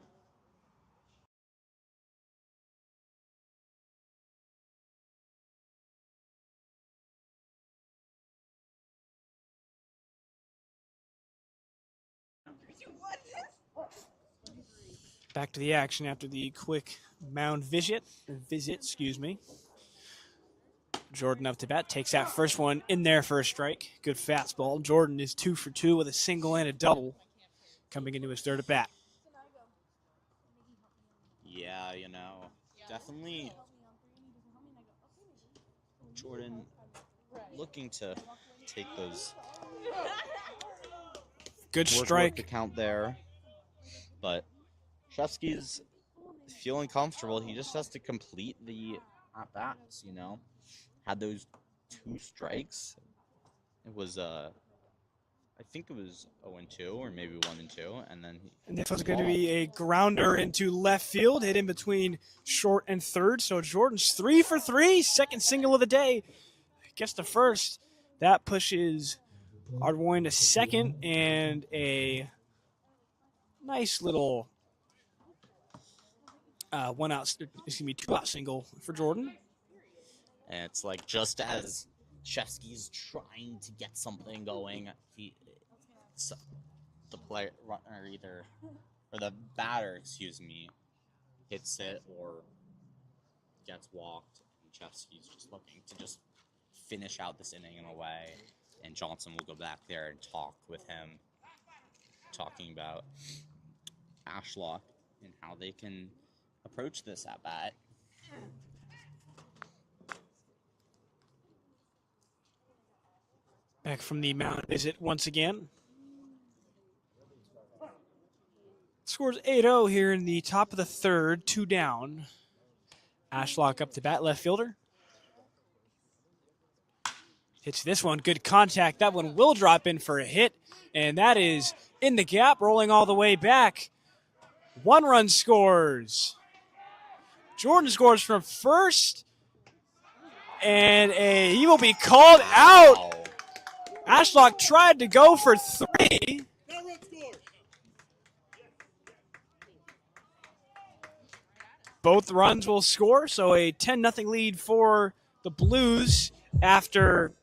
Back to the action after the quick mound visit. Jordan up to bat, takes that first one in there for a strike. Good fastball. Jordan is 2 for 2 with a single and a double coming into his third at bat. Yeah, definitely Jordan looking to take those. Good strike. The count there, but Shevsky's feeling comfortable. He just has to complete the at-bats, Had those 2 strikes. It was, I think it was 0-2 or maybe 1-2, and then and this was going to be a grounder into left field, hit in between short and third. So Jordan's 3 for 3, second single of the day. Gets to first. That pushes Ardoin to second, and a nice little 2-out single for Jordan. And it's like just as Shevsky's trying to get something going, the player or the batter, hits it or gets walked, and Shevsky's just looking to just finish out this inning in a way, and Johnson will go back there and talk with him, talking about Ashlock and how they can approach this at bat. Back from the mound visit once again. Scores 8-0 here in the top of the third, 2 down. Ashlock up to bat, left fielder. Hits this one, good contact. That one will drop in for a hit, and that is in the gap, rolling all the way back. 1 run scores. Jordan scores from first, and he will be called out. Ashlock tried to go for 3. Both runs will score, so a 10-0 lead for the Blues after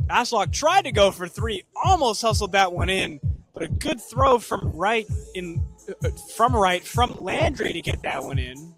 Ashlock tried to go for 3, almost hustled that one in, but a good throw from Landry to get that one in.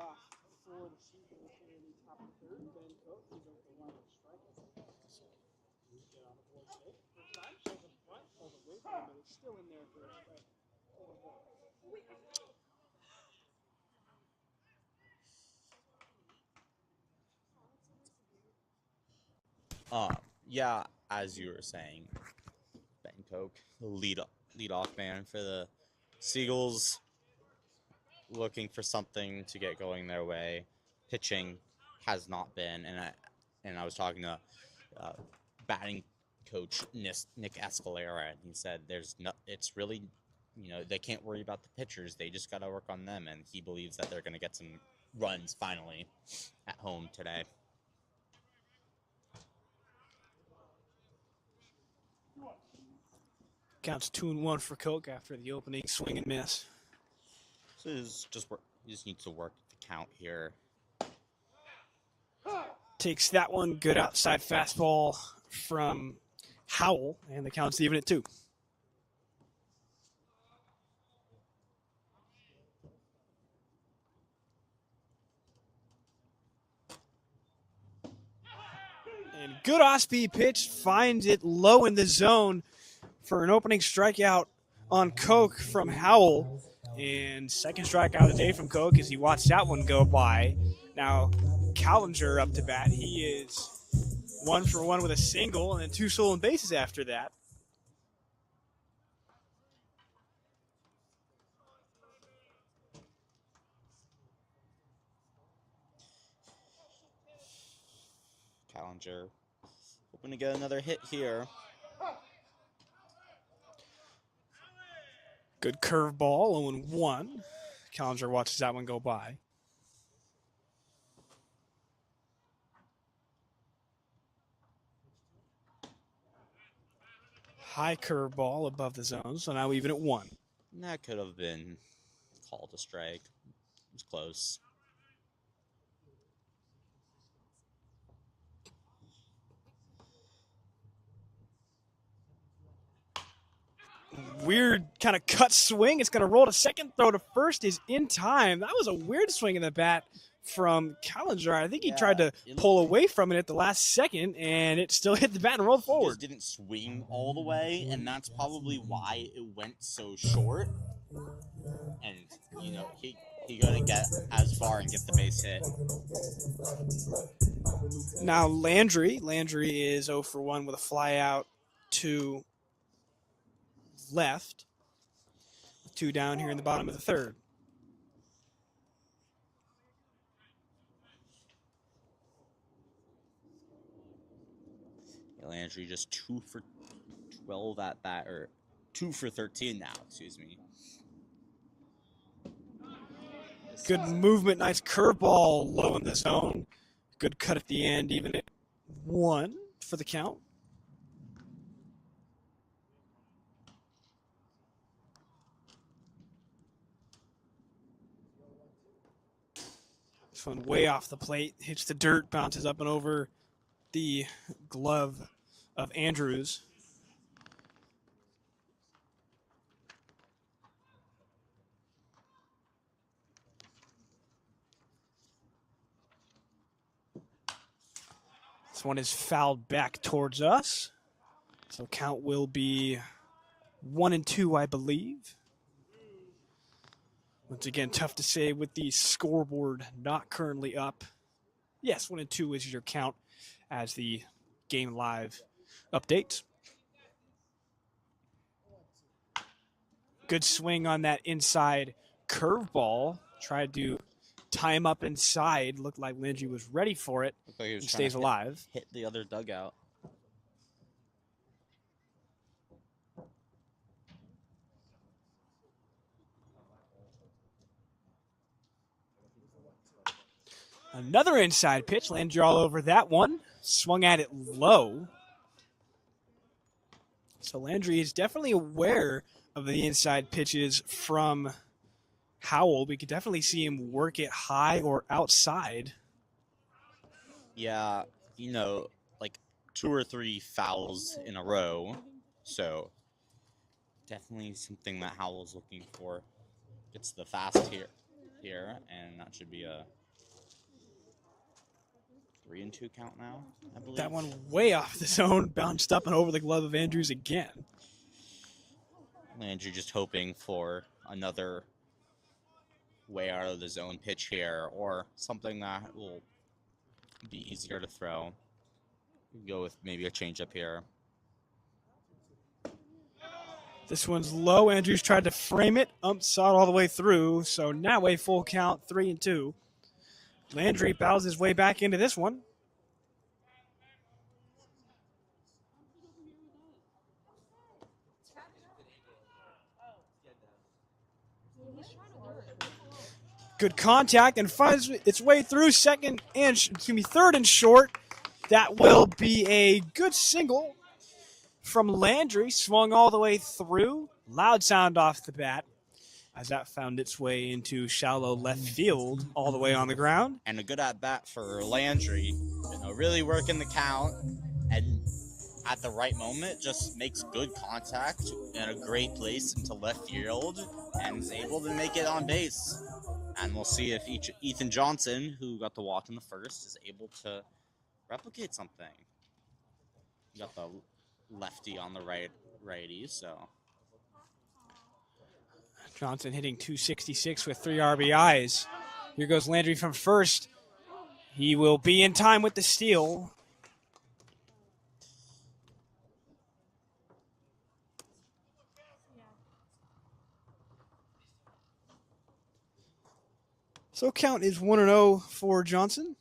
off for the Seagulls here in the top of the third. Ben Cook is over the line of strike. So get on the board today. First time, shows a butt, pulls away from him, but it's still in there for a strike. Yeah, as you were saying, Ben Koch, the lead off man for the Seagulls, looking for something to get going their way. Pitching has not been, and I was talking to batting coach Nick Escalera, and he said it's really, they can't worry about the pitchers. They just got to work on them, and he believes that they're going to get some runs finally at home today. Counts 2-1 for Coke after the opening swing and miss. So you just need to work the count here. Takes that one. Good outside fastball from Howell, and the count's even at 2. And good off-speed pitch, finds it low in the zone for an opening strikeout on Coke from Howell. And second strikeout of the day from Coke as he watched that one go by. Now, Callinger up to bat. He is 1 for 1 with a single and then 2 stolen bases after that. Callinger hoping to get another hit here. Good curveball, 0-1. Callinger watches that one go by. High curveball above the zone, so now even at 1. And that could have been called a strike. It was close. Weird kind of cut swing. It's going to roll to second. Throw to first is in time. That was a weird swing in the bat from Callinger. I think he tried to pull away from it at the last second, and it still hit the bat and rolled forward. He just didn't swing all the way, and that's probably why it went so short. And, he gonna get as far and get the base hit. Now Landry is 0 for 1 with a fly out to left. 2 down here in the bottom of the third. Landry just 2 for 12 at bat, or 2 for 13 now, excuse me. Good movement, nice curveball low in the zone. Good cut at the end, even at 1 for the count. This one way off the plate, hits the dirt, bounces up and over the glove of Andrews. This one is fouled back towards us. So count will be 1-2, I believe. Once again, tough to say with the scoreboard not currently up. Yes, 1-2 is your count as the game live updates. Good swing on that inside curveball. Tried to tie him up inside. Looked like Landry was ready for it. Looked like he was and trying stays to alive. Hit the other dugout. Another inside pitch. Landry all over that one. Swung at it low. So Landry is definitely aware of the inside pitches from Howell. We could definitely see him work it high or outside. Yeah, like 2 or 3 fouls in a row. So definitely something that Howell's looking for. Gets the fast here. here, and that should be a 3-2 count now, I believe. That one way off the zone, bounced up and over the glove of Andrews again. Landry just hoping for another way out of the zone pitch here, or something that will be easier to throw. Go with maybe a changeup here. This one's low. Andrews tried to frame it. Ump saw it all the way through. So now a full count, 3-2. Landry bows his way back into this one. Good contact and finds its way through second and third and short. That will be a good single from Landry. Swung all the way through. Loud sound off the bat as that found its way into shallow left field all the way on the ground. And a good at-bat for Landry. Really working the count, and at the right moment just makes good contact in a great place into left field and is able to make it on base. And we'll see if Ethan Johnson, who got the walk in the first, is able to replicate something. You got the lefty on the righty, so. Johnson hitting 266 with 3 RBIs. Here goes Landry from first. He will be in time with the steal. So count is 1-0 for Johnson.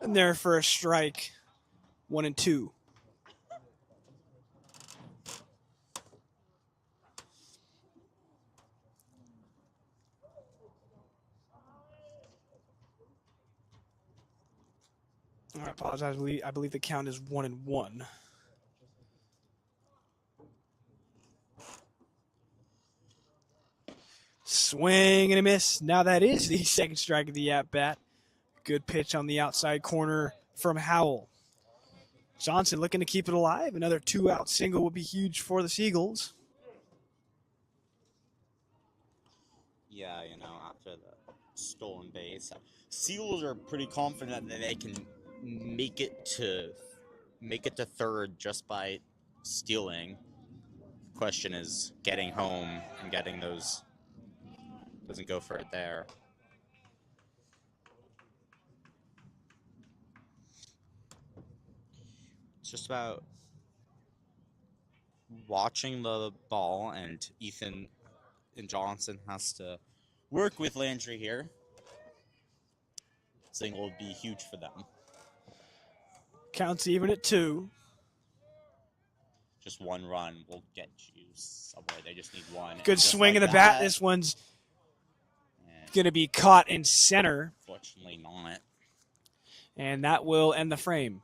And there for a strike, 1-2. I apologize. I believe the count is 1-1. Swing and a miss. Now that is the second strike of the at-bat. Good pitch on the outside corner from Howell. Johnson looking to keep it alive. Another 2-out single would be huge for the Seagulls. Yeah, after the stolen base, Seagulls are pretty confident that they can make it to third just by stealing. Question is getting home and getting those. Doesn't go for it there. It's just about watching the ball, and Ethan and Johnson has to work with Landry here. Single will be huge for them. Counts even at 2. Just one run will get you somewhere. They just need one. Good swing of the bat. This one's going to be caught in center. Fortunately not. And that will end the frame.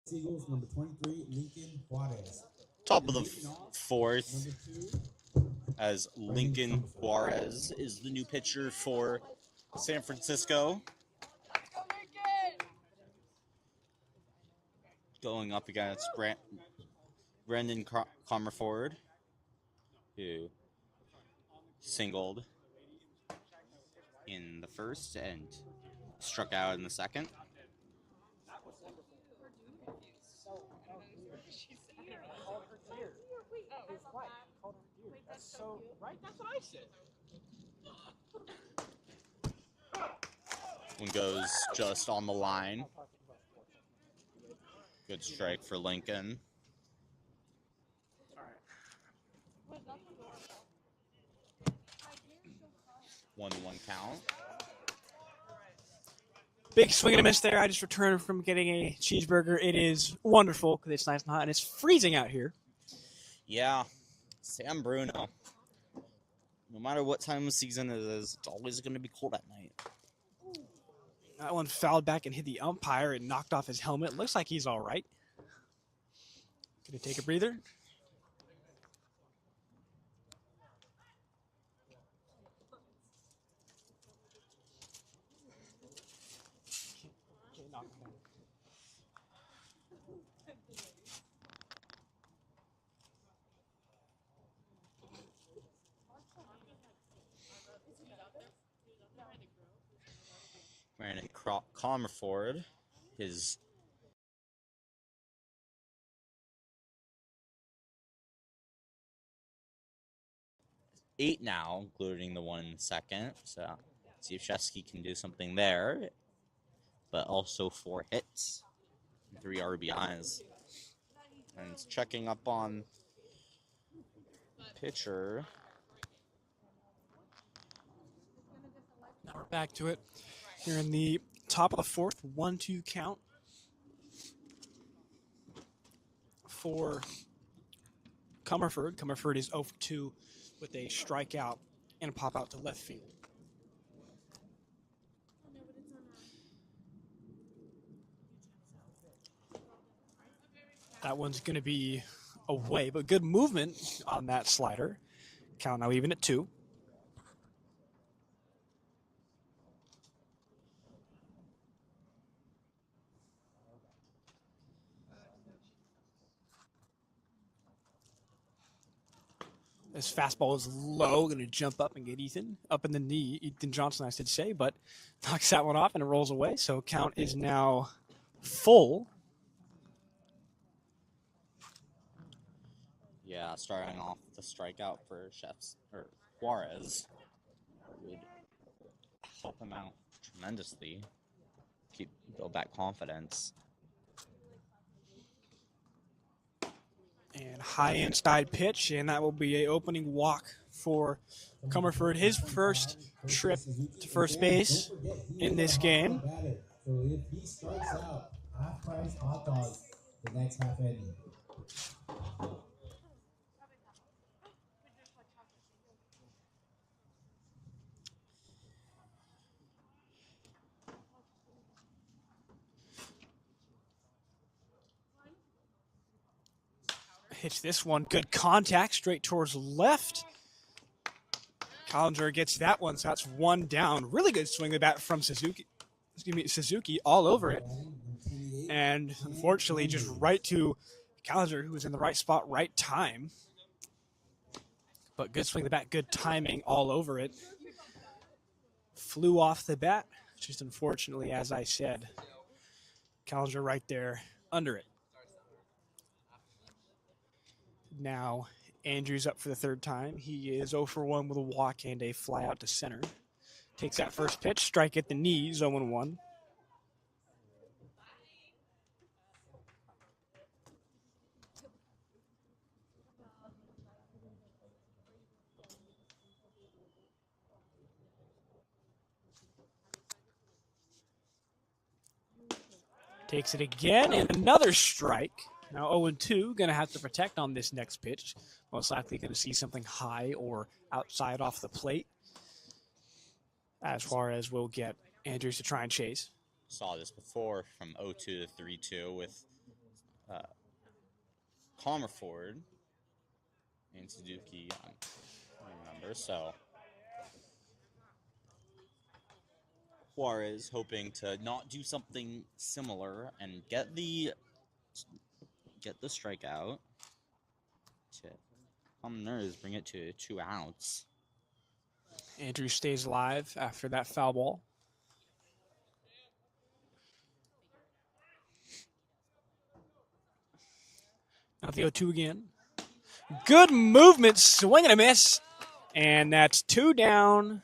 Seagulls, number 23, Lincoln Juarez. Top of And the leading off, fourth, number 2, as Lincoln Juarez is the new pitcher for San Francisco. Going up against Brendan Comerford, who singled in the first and struck out in the second. One goes just on the line. Good strike for Lincoln. 1-1 count. Big swing and a miss there. I just returned from getting a cheeseburger. It is wonderful because it's nice and hot, and it's freezing out here. Yeah, San Bruno. No matter what time of season it is, it's always going to be cold at night. That one fouled back and hit the umpire and knocked off his helmet. Looks like he's all right. Gonna take a breather. Brandon Comerford, his eight now, including the one in the second. So see if Shesky can do something there. But also 4 hits, 3 RBIs. And it's checking up on pitcher. Now we're back to it. Here in the top of the fourth, 1-2 count for Comerford. Comerford is 0 for 2 with a strikeout and a pop out to left field. That one's going to be away, but good movement on that slider. Count now even at 2. This fastball is low, going to jump up and get Ethan up in the knee. Ethan Johnson, I should say, but knocks that one off and it rolls away. So count is now full. Yeah, starting off with a strikeout for Juarez would help him out tremendously. Build that confidence. And high inside pitch, and that will be an opening walk for Comerford. His first trip to first base in this game. So if he strikes out, half price hot dogs the next half inning. Hits this one. Good contact straight towards left. Collinger gets that one, so that's 1 down. Really good swing of the bat from Suzuki. Suzuki all over it. And unfortunately, just right to Collinger, who was in the right spot, right time. But good swing of the bat, good timing all over it. Flew off the bat. Just unfortunately, as I said, Collinger right there under it. Now, Andrews up for the third time. He is 0 for 1 with a walk and a fly out to center. Takes that first pitch, strike at the knees, 0-1. Takes it again, and another strike. Now 0-2, going to have to protect on this next pitch. Most likely going to see something high or outside off the plate. As far as we'll get Andrews to try and chase. Saw this before from 0-2 to 3-2 with Comerford and Suzuki, I remember. So Juarez hoping to not do something similar and get the strikeout. Nerds bring it to 2 outs. Andrew stays alive after that foul ball. Now the 0-2 again. Good movement, swing and a miss. And that's 2 down.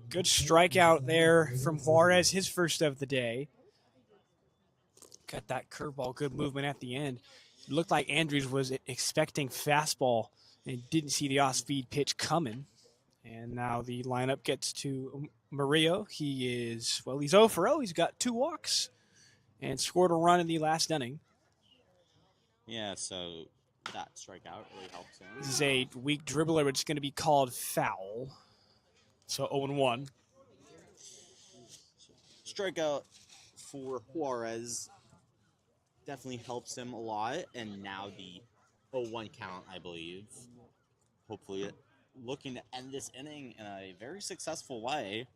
Good strikeout there from Juarez, his first of the day. Got that curveball, good movement at the end. It looked like Andrews was expecting fastball and didn't see the off-speed pitch coming. And now the lineup gets to Murillo. He's 0 for 0. He's got 2 walks and scored a run in the last inning. Yeah, so that strikeout really helps him. This is a weak dribbler, which is going to be called foul. So 0-1. Strikeout for Juarez definitely helps him a lot. And now the 0-1 count, I believe. Hopefully looking to end this inning in a very successful way.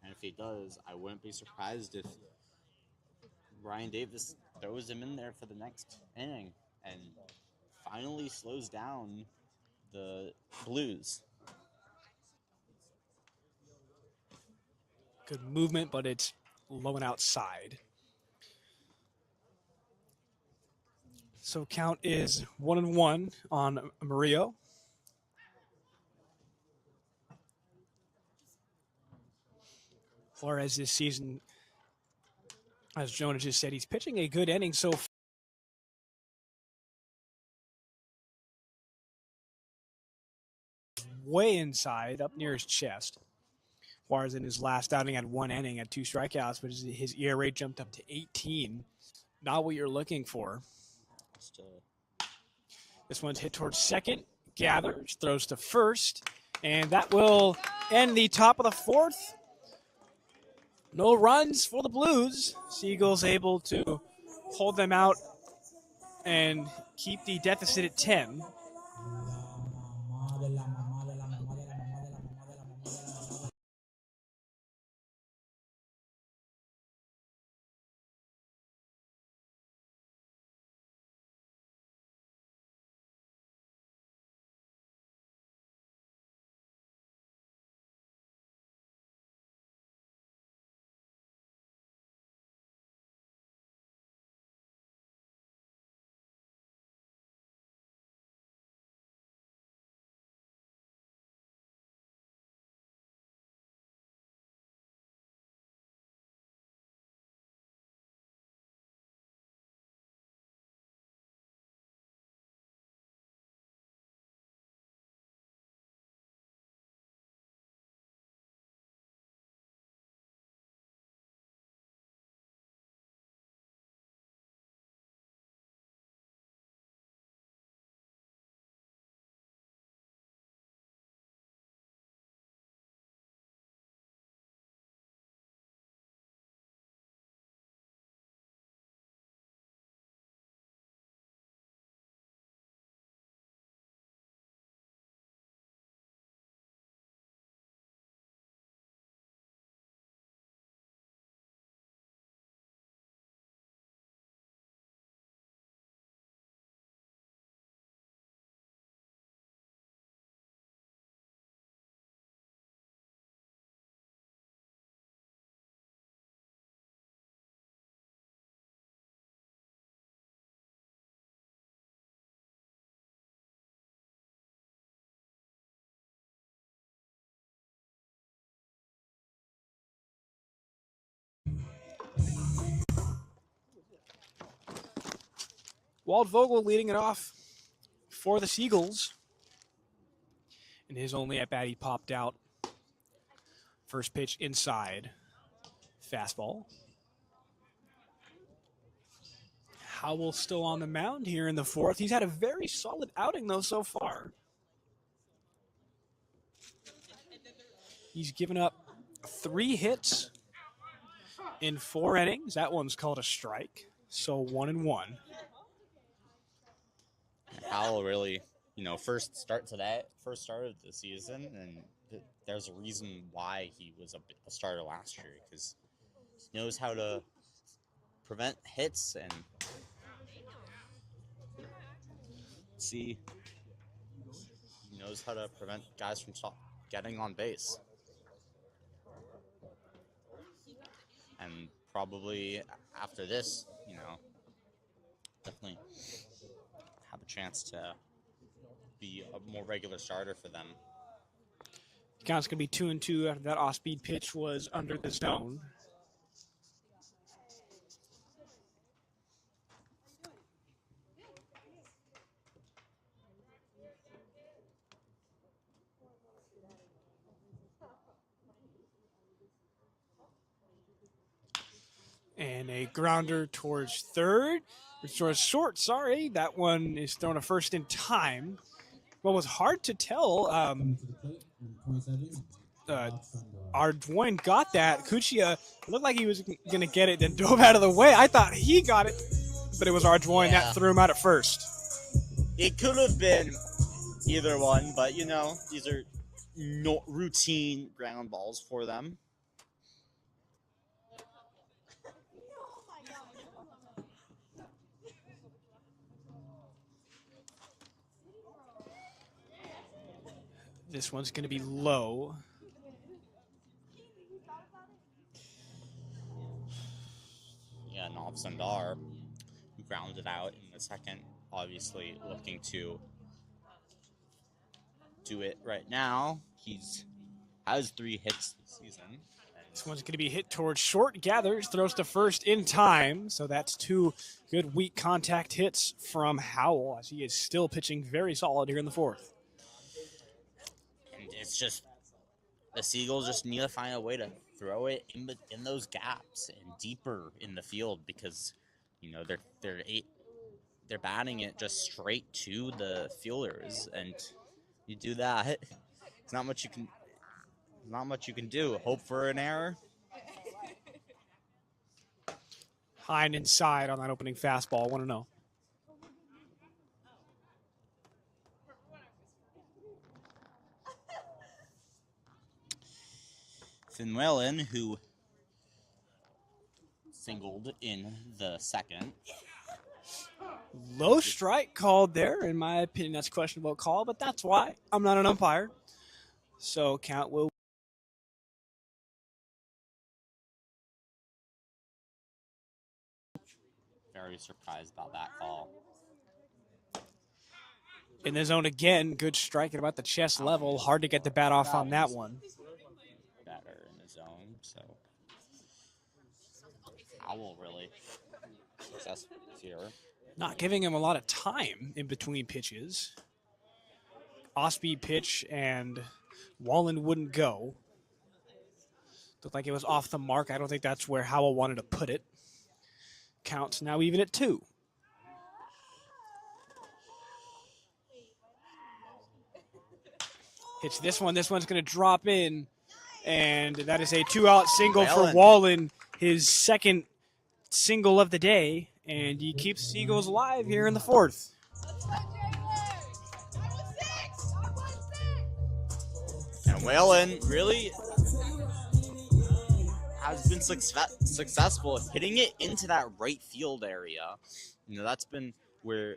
And if he does, I wouldn't be surprised if Ryan Davis throws him in there for the next inning and finally slows down the Blues. Good movement, but it's low and outside. So count is 1-1 on Murillo. Flores this season, as Jonah just said, he's pitching a good inning so far. Way inside, up near his chest. Juarez in his last outing had 1 inning, had 2 strikeouts, but his ERA jumped up to 18. Not what you're looking for. This one's hit towards second, gathers, throws to first, and that will end the top of the 4th. No runs for the Blues. Seagulls able to hold them out and keep the deficit at 10. Walt Vogel leading it off for the Seagulls. In his only at bat, he popped out. First pitch inside. Fastball. Howell still on the mound here in the 4th. He's had a very solid outing, though, so far. He's given up 3 hits in 4 innings. That one's called a strike. So 1-1. Howell really, first start of the season, and there's a reason why he was a starter last year, because he knows how to prevent hits and he knows how to prevent guys from getting on base. And probably after this, definitely have a chance to be a more regular starter for them. Count's going to be 2-2 after that off-speed pitch was under the zone. And a grounder towards third. Towards short, sorry. That one is thrown a first in time. What was hard to tell, Coming to the plate, number 27, Ardwoin got that. Kuchia looked like he was going to get it, then dove out of the way. I thought he got it, but it was Ardwoin that threw him out at first. It could have been either one, but these are no routine ground balls for them. This one's going to be low. Yeah, Nav Sundar grounded out in the second, obviously looking to do it right now. Has 3 hits this season. This one's going to be hit towards short, gathers, throws to first in time. So that's 2 good weak contact hits from Howell, as he is still pitching very solid here in the fourth. And it's just the Seagulls just need to find a way to throw it in those gaps and deeper in the field, because they're batting it just straight to the fielders, and you do that, it's not much you can do. Hope for an error. High and inside on that opening fastball, 1-0. Finwellen, who singled in the second. Low strike called there. In my opinion, that's a questionable call, but that's why I'm not an umpire. So count will. Very surprised about that call. In the zone again, good strike at about the chest level. Hard to get the bat off on that one. Better in the zone, so Howell really successful here. Not giving him a lot of time in between pitches. Off-speed pitch, and Wallen wouldn't go. Looked like it was off the mark. I don't think that's where Howell wanted to put it. Counts now even at 2. Hits this one. This one's going to drop in. And that is a 2-out single for Wallen, his second single of the day. And he keeps Seagulls alive here in the fourth. And Whalen really has been successful hitting it into that right field area. That's been where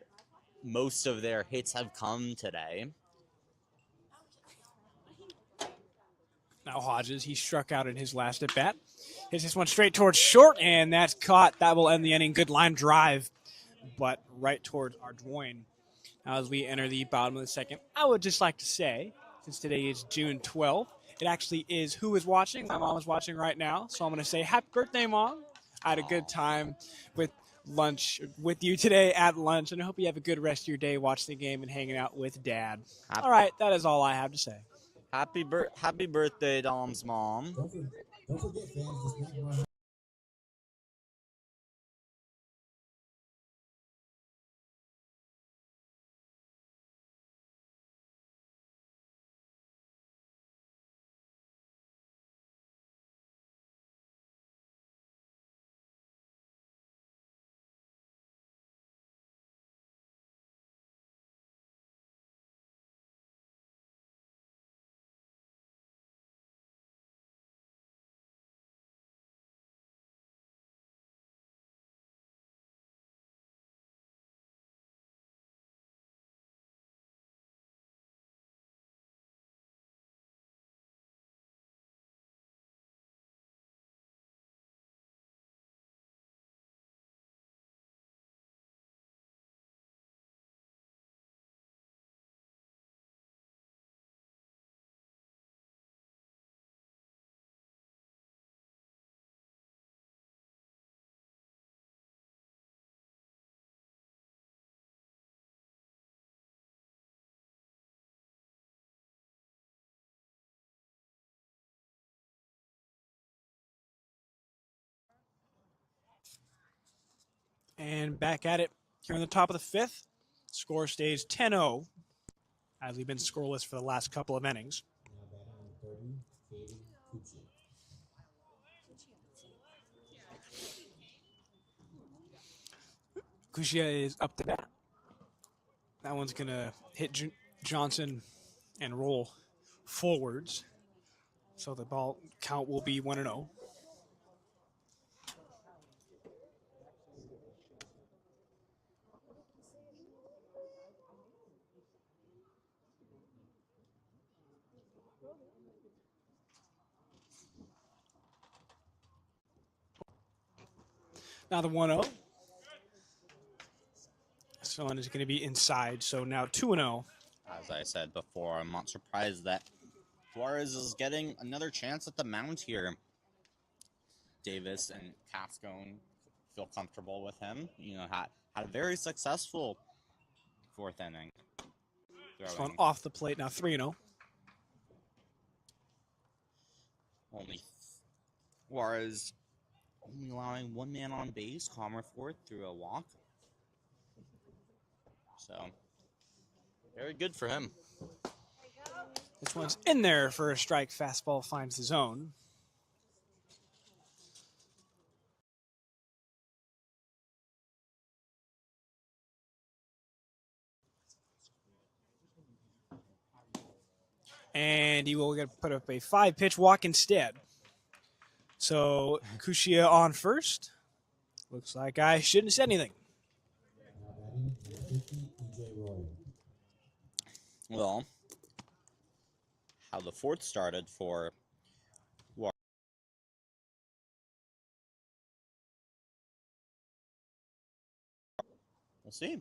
most of their hits have come today. Now Hodges, he struck out in his last at bat. Hits this one straight towards short, and that's caught. That will end the inning. Good line drive, but right towards Ardwoin. Now as we enter the bottom of the second, I would just like to say, since today is June 12th, it actually is who is watching. My mom is watching right now, so I'm going to say happy birthday, Mom. I had a good time with lunch with you today at lunch, and I hope you have a good rest of your day watching the game and hanging out with Dad. All right, that is all I have to say. Happy birthday, Dom's mom. Don't forget, fans, this week we're And back at it here in the top of the fifth. Score stays 10-0, as we've been scoreless for the last couple of innings. Now batting on 30, Katie Cucci. Kushia is up to bat. That one's going to hit Johnson and roll forwards. So the ball count will be 1-0. Now the 1-0. This one is going to be inside, so now 2-0. As I said before, I'm not surprised that Juarez is getting another chance at the mound here. Davis and Cascone feel comfortable with him. You know, had a very successful fourth inning. This one off the plate, now 3-0. Only Juarez only allowing one man on base, Comerford through a walk. So, very good for him. This one's in there for a strike. Fastball finds the zone. And he will put up a 5-pitch walk instead. So Kushia on first. Looks like I shouldn't have said anything. Now batting on 50, EJ Royal. Well, how the fourth started for Juarez. We'll see.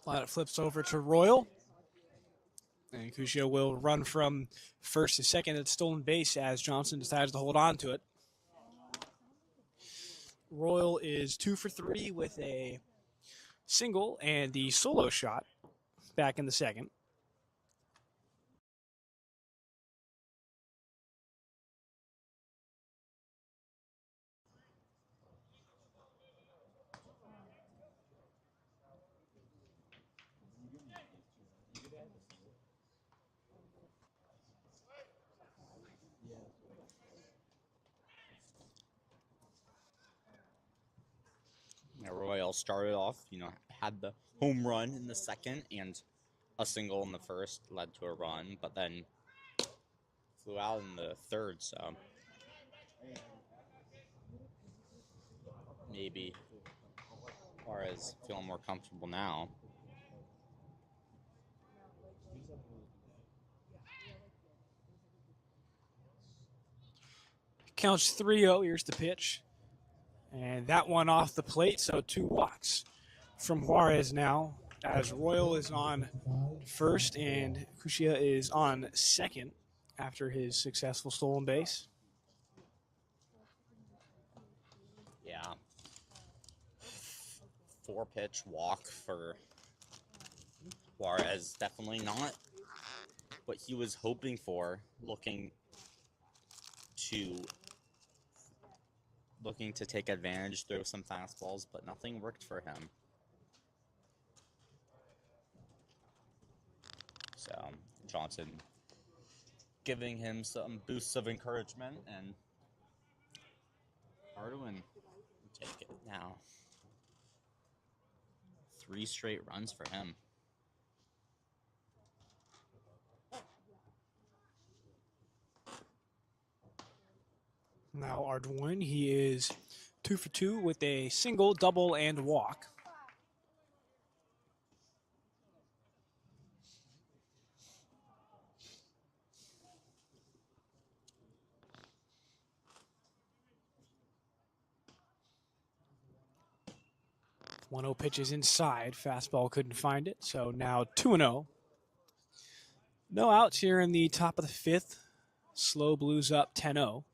It flips over to Royal. And Kushia will run from first to second at stolen base as Johnson decides to hold on to it. Royal is 2 for 3 with a single and the solo shot back in the second. Royal started off, had the home run in the second and a single in the first led to a run, but then flew out in the third, so maybe Juarez feeling more comfortable now. Counts 3-0. Here's the pitch. And that one off the plate, so 2 walks from Juarez now, as Royal is on first and Kushia is on second after his successful stolen base. Yeah. 4-pitch walk for Juarez. Definitely not what he was hoping for, looking to take advantage, throw some fastballs, but nothing worked for him. So Johnson giving him some boosts of encouragement, and Hardwin take it now. 3 straight runs for him. Now Arduin, he is 2 for 2 with a single, double, and walk. One 0 pitches inside. Fastball couldn't find it, so now 2-0. No outs here in the top of the fifth. Slow Blues up 10-0.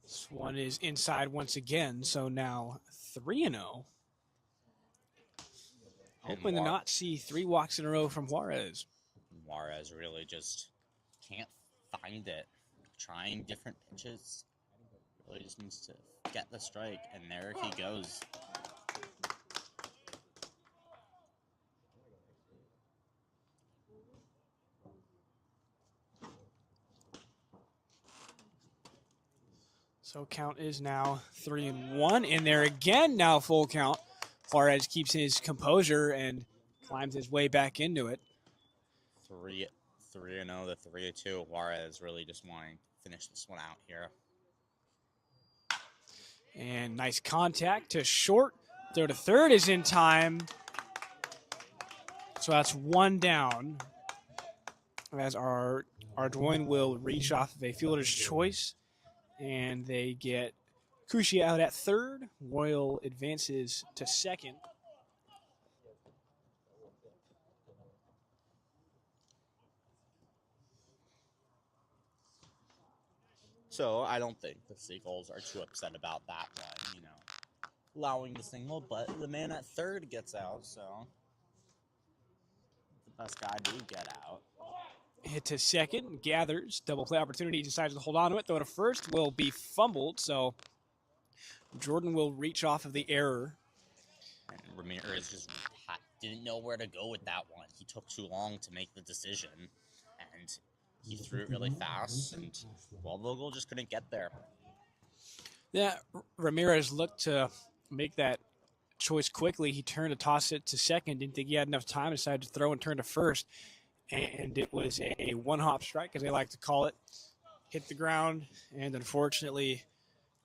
This one is inside once again, so now 3-0. Hoping to not see 3 walks in a row from Juarez. Juarez really just can't find it. Trying different pitches. Really just needs to get the strike, and there he goes. So count is now 3-1. In there again, now full count. Juarez keeps his composure and climbs his way back into it. 3-0 to 3-2. Juarez really just wanting to finish this one out here. And nice contact to short. Throw to third is in time. So that's 1 down. As our Ardoin will reach off of a fielder's choice. And they get Kushi out at third. Royal advances to second. So I don't think the Seagulls are too upset about that one, allowing the single, but the man at third gets out, so the best guy did get out. Hit to second, gathers, double play opportunity, decides to hold on to it. Throw to first will be fumbled, so Jordan will reach off of the error. And Ramirez just didn't know where to go with that one. He took too long to make the decision, and he threw it really fast, and Vogel just couldn't get there. Yeah, Ramirez looked to make that choice quickly. He turned to toss it to second, didn't think he had enough time, decided to throw and turn to first. And it was a one-hop strike, as they like to call it. Hit the ground, and unfortunately,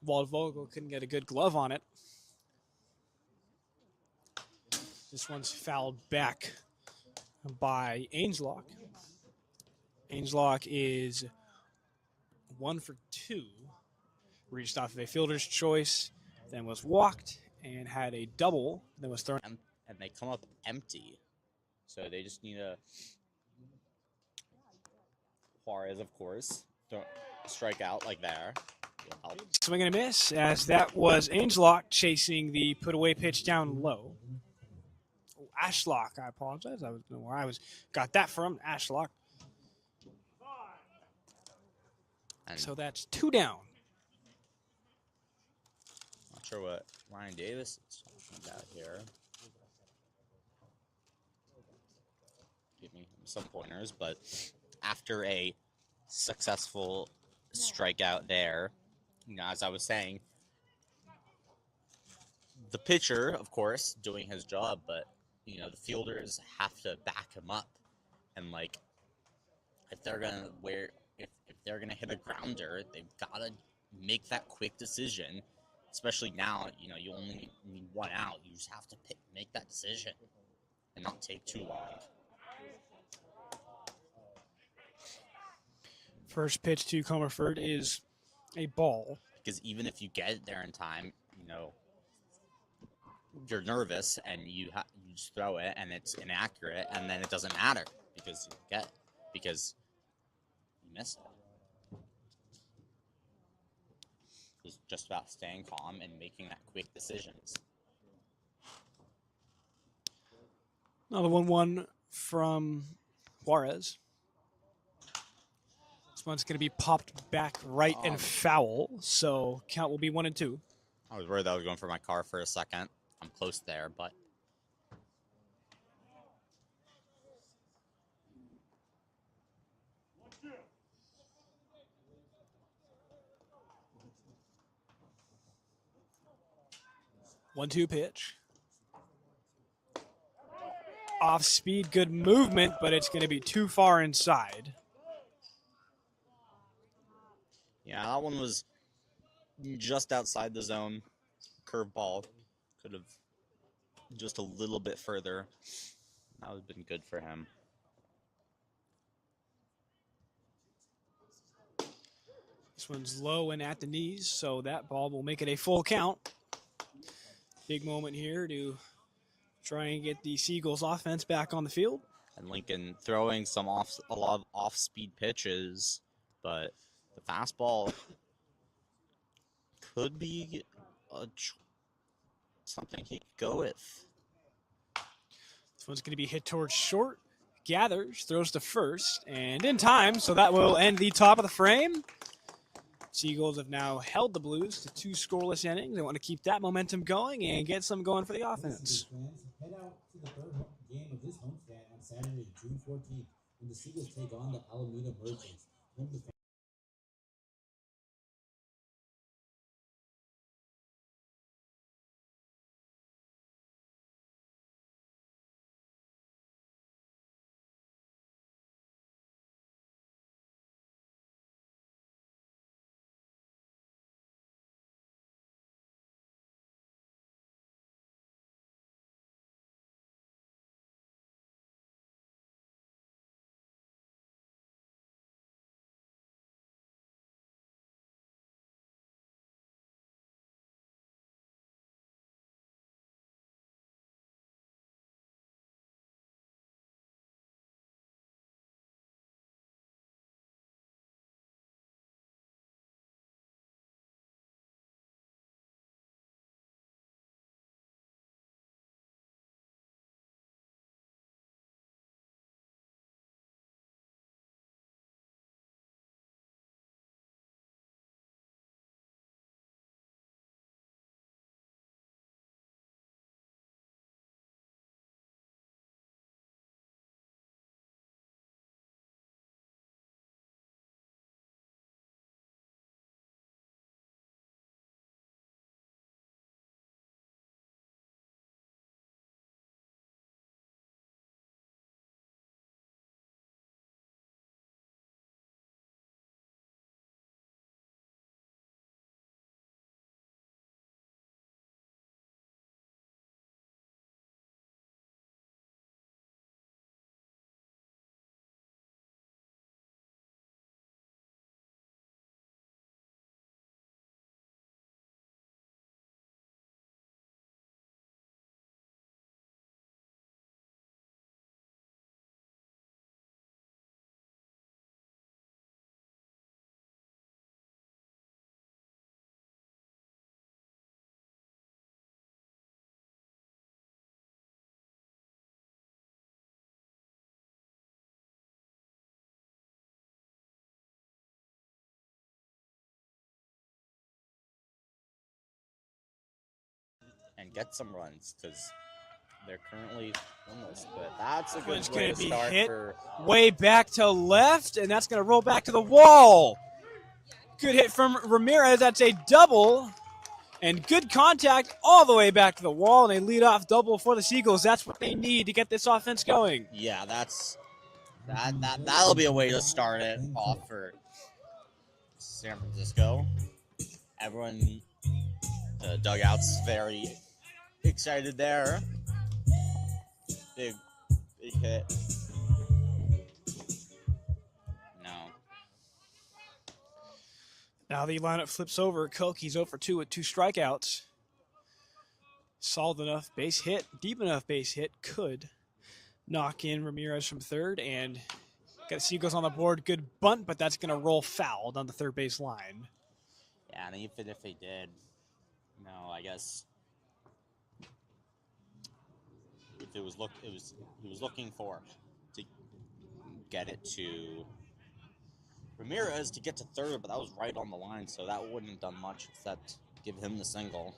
Wald Vogel couldn't get a good glove on it. This one's fouled back by Ainslock. Ainslock is 1 for 2. Reached off of a fielder's choice, then was walked and had a double, then was thrown. And they come up empty. So they just need a Juarez, of course, don't strike out like there. Swing and a miss, as that was Ainslock chasing the put-away pitch down low. Oh, Ashlock, I apologize. I was know where I got that from. Ashlock. And so that's 2 down. Not sure what Ryan Davis is talking about here. Give me some pointers, but after a successful strikeout there, as I was saying, the pitcher, of course, doing his job, but the fielders have to back him up, and if they're gonna hit a grounder, they've got to make that quick decision. Especially now, you only need 1 out. You just have to make that decision and not take too long. First pitch to Comerford is a ball. Because even if you get it there in time, you're nervous and you just throw it and it's inaccurate, and then it doesn't matter because you miss it. It's just about staying calm and making that quick decisions. Another 1-1 from Juarez. This one's going to be popped back right and foul, so count will be 1-2. I was worried that I was going for my car for a second. I'm close there, but... One-two pitch. Off speed, good movement, but it's going to be too far inside. Yeah, that one was just outside the zone. Curveball. Could have just a little bit further. That would have been good for him. This one's low and at the knees, so that ball will make it a full count. Big moment here to try and get the Seagulls offense back on the field. And Lincoln throwing a lot of off-speed pitches, but the fastball could be something he could go with. one's going to be hit towards short. Gathers, throws to first, and in time, so that will end the top of the frame. Seagulls have now held the Blues to 2 scoreless innings. They want to keep that momentum going and get some going for the offense. Fans, head out to the third game of this homestand on Saturday, June 14th, when the Seagulls take on the Alameda Merchants. Home defense. And get some runs because they're currently winless. But that's a good One's way going to to be start hit for. way back to left, and that's going to roll back to the wall. Good hit from Ramirez. That's a double. And good contact all the way back to the wall, and a leadoff double for the Seagulls. That's what they need to get this offense going. Yeah, that'll be a way to start it off for San Francisco. Everyone, the dugout's very excited there. Big hit. No. Now the lineup flips over. Koch, he's 0 for 2 with 2 strikeouts. Solid enough base hit, deep enough base hit, could knock in Ramirez from third, and got Seagulls on the board. Good bunt, but that's going to roll foul down the third base line. Yeah, and even if they did, I guess if he was looking for to get it to Ramirez to get to third, but that was right on the line, so that wouldn't have done much except give him the single.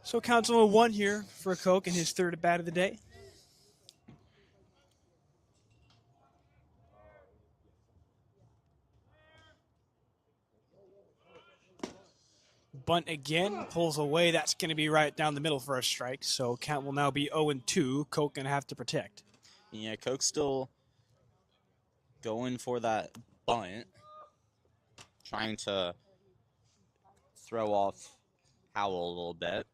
So counts 0-1 here for Koch in his third at bat of the day. Bunt again, pulls away. That's going to be right down the middle for a strike. So count will now be 0-2. Koch going to have to protect. Yeah, Koch's still going for that bunt, trying to throw off Howell a little bit,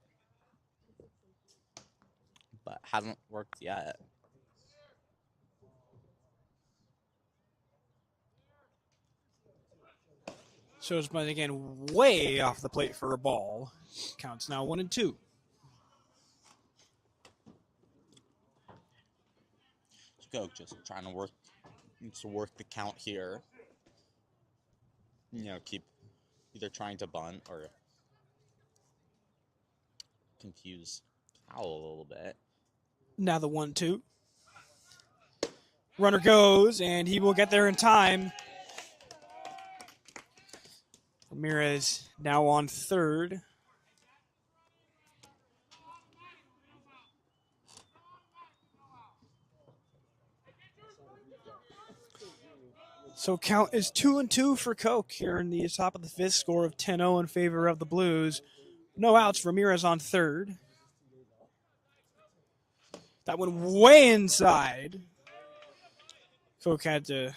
but hasn't worked yet. So his bunt again way off the plate for a ball. Counts now 1-2. Koch just trying to work the count here. keep either trying to bunt or confuse Howell a little bit. Now the 1-2. Runner goes, and he will get there in time. Ramirez now on third. So count is 2-2 for Koch here in the top of the fifth. Score of 10-0 in favor of the Blues. No outs. Ramirez on third. That went way inside. Koch had to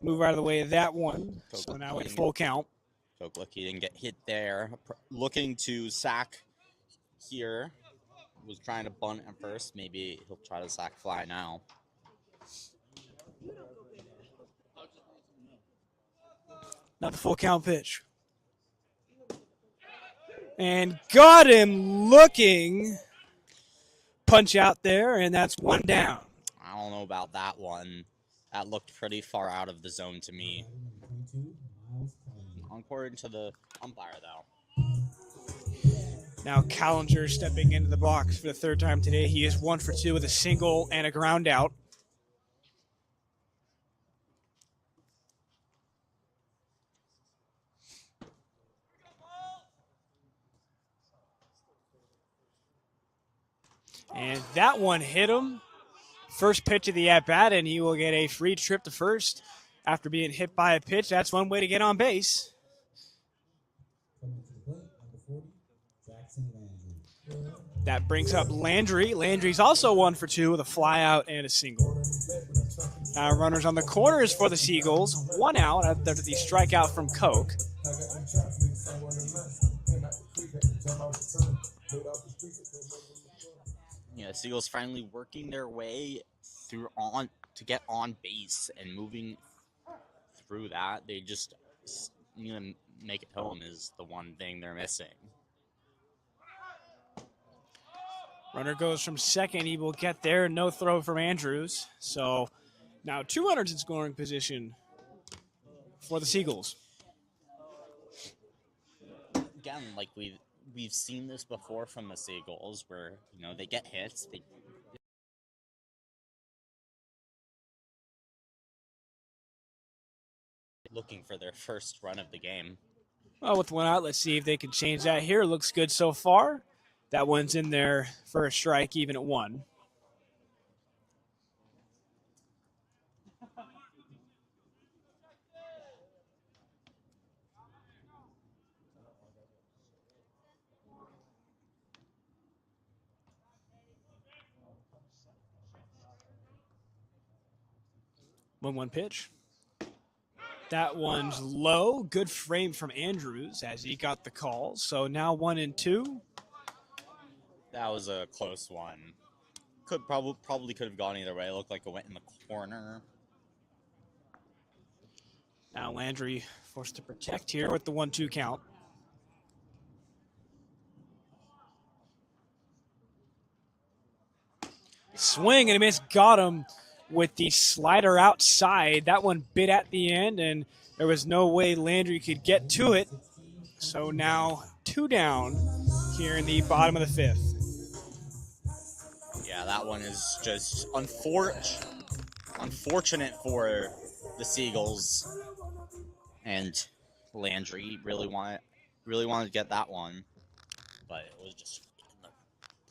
move out of the way of that one. So now at full count. Koch lucky didn't get hit there. Looking to sack here. Was trying to bunt at first. Maybe he'll try to sack fly now. Not the full count pitch. And got him looking. Punch out there, and that's one down. I don't know about that one. That looked pretty far out of the zone to me. According to the umpire, though. Now Callinger stepping into the box for the third time today. He is 1 for 2 with a single and a ground out. And that one hit him. First pitch of the at-bat, and he will get a free trip to first after being hit by a pitch. That's one way to get on base. That brings up Landry. Landry's also 1 for 2 with a fly out and a single. Now runners on the corners for the Seagulls. 1 out after the strikeout from Koch. Yeah, Seagulls finally working their way through to get on base and moving through that. They just need to make it home is the one thing they're missing. Runner goes from second. He will get there. No throw from Andrews. So now 2 runners in scoring position for the Seagulls. Again, like we've seen this before from the Seagulls, where they get hits, they looking for their first run of the game. Well, with 1 out, let's see if they can change that here. Looks good so far. That one's in there for a strike, even at 1. One pitch. That one's low. Good frame from Andrews as he got the call. So now 1-2. That was a close one. Probably could have gone either way. It looked like it went in the corner. Now Landry forced to protect here with the 1-2 count. Swing and a miss. Got him with the slider outside. That one bit at the end, and there was no way Landry could get to it. So now 2 down here in the bottom of the 5th. Yeah, that one is just unfortunate for the Seagulls. And Landry really wanted to get that one, but it was just in the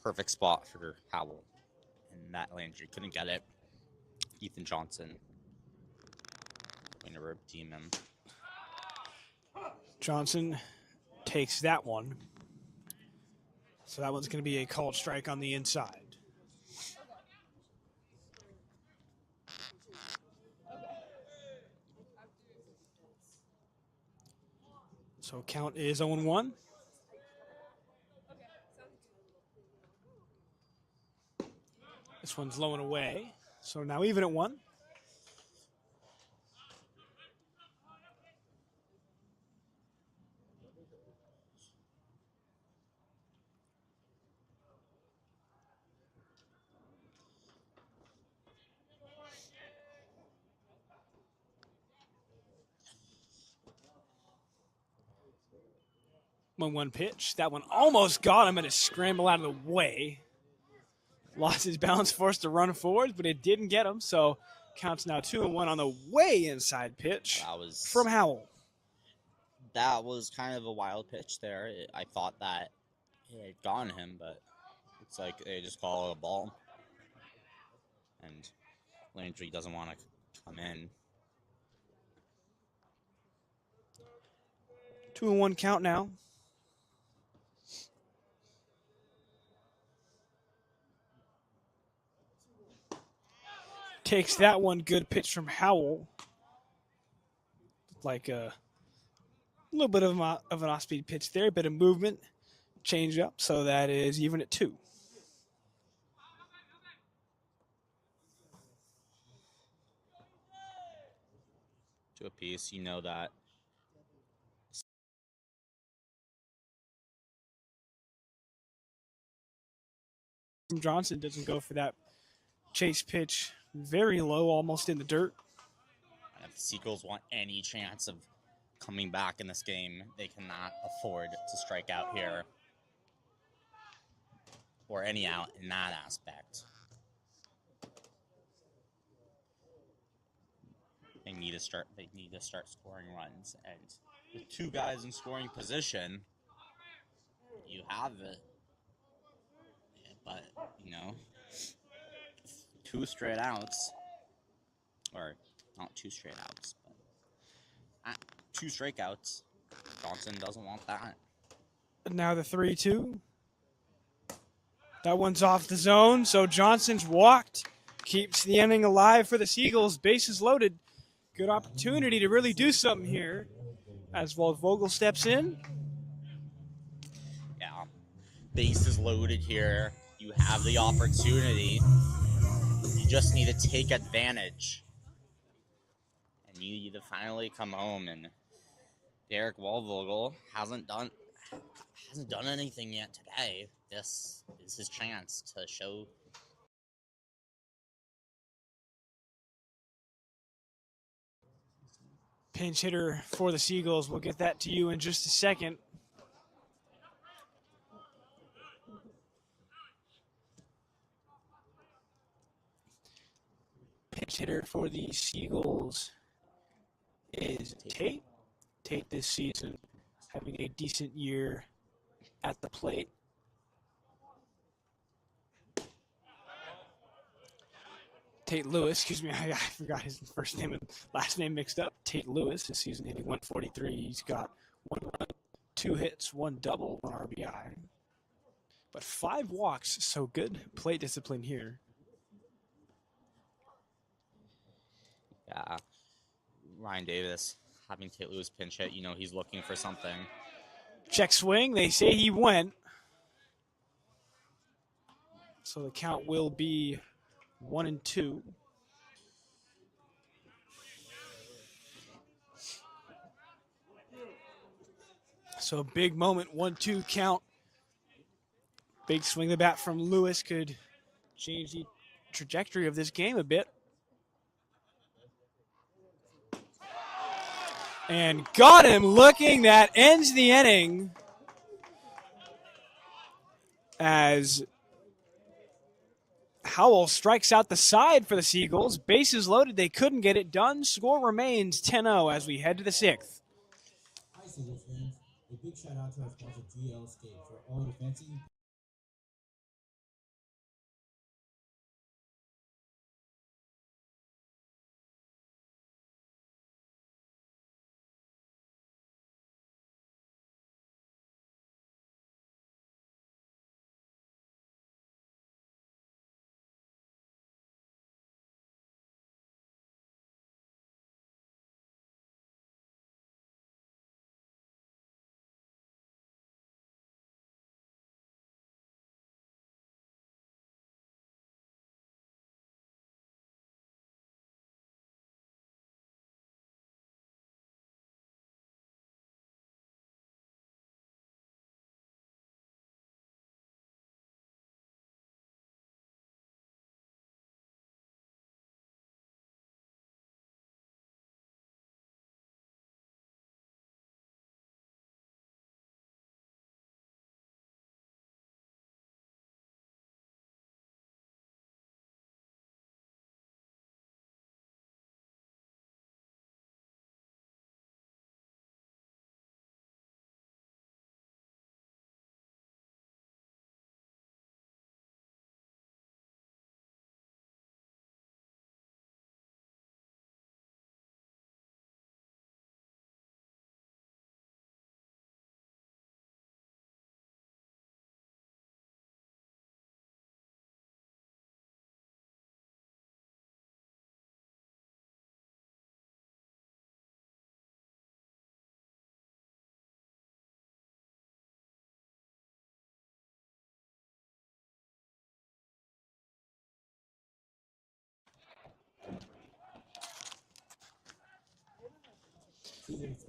perfect spot for Howell. And that Landry couldn't get it. Ethan Johnson going to redeem him. Johnson takes that one. So that one's going to be a called strike on the inside. So count is 0-1. This one's low and away. So now even at 1. 1-1 pitch. That one almost got him, and a scramble out of the way. Lost his balance, forced to run forward, but it didn't get him. So counts now 2-1 on the way inside pitch from Howell. That was kind of a wild pitch there. I thought that it had gone him, but it's like they just call it a ball. And Landry doesn't want to come in. 2-1 count now. Takes that one. Good pitch from Howell. Like a little bit of an off-speed pitch there. A bit of movement. Change up. So that is even at 2. To a piece, you know that. Johnson doesn't go for that chase pitch. Very low, almost in the dirt. If the Seagulls want any chance of coming back in this game, they cannot afford to strike out here. Or any out in that aspect. They need to start scoring runs. And with 2 guys in scoring position, you have it. Yeah, but, 2 straight outs. Or not 2 straight outs, but 2 strikeouts. Johnson doesn't want that. Now the 3-2. That one's off the zone, so Johnson's walked. Keeps the inning alive for the Seagulls. Bases loaded. Good opportunity to really do something here as Walt Vogel steps in. Yeah. Bases loaded here. You have the opportunity. You just need to take advantage. And you need to finally come home. And Derek Waldvogel hasn't done anything yet today. This is his chance to show. Pinch hitter for the Seagulls. We'll get that to you in just a second. Pinch hitter for the Seagulls is Tate. Tate this season having a decent year at the plate. Tate Lewis, excuse me, I forgot his first name and last name mixed up. Tate Lewis this season hitting 143. He's got 1 run, 2 hits, 1 double, 1 RBI. But 5 walks, so good plate discipline here. Yeah. Ryan Davis having Tate Lewis pinch hit, he's looking for something. Check swing, they say he went. So the count will be 1-2. So a big moment, 1-2 count. Big swing of the bat from Lewis could change the trajectory of this game a bit. And got him looking. That ends the inning as Howell strikes out the side for the Seagulls. Bases loaded. They couldn't get it done. Score remains 10-0 as we head to the 6th. Hi, Seagulls fans. A big shout out to our sponsor, GL Skate, for all your fancy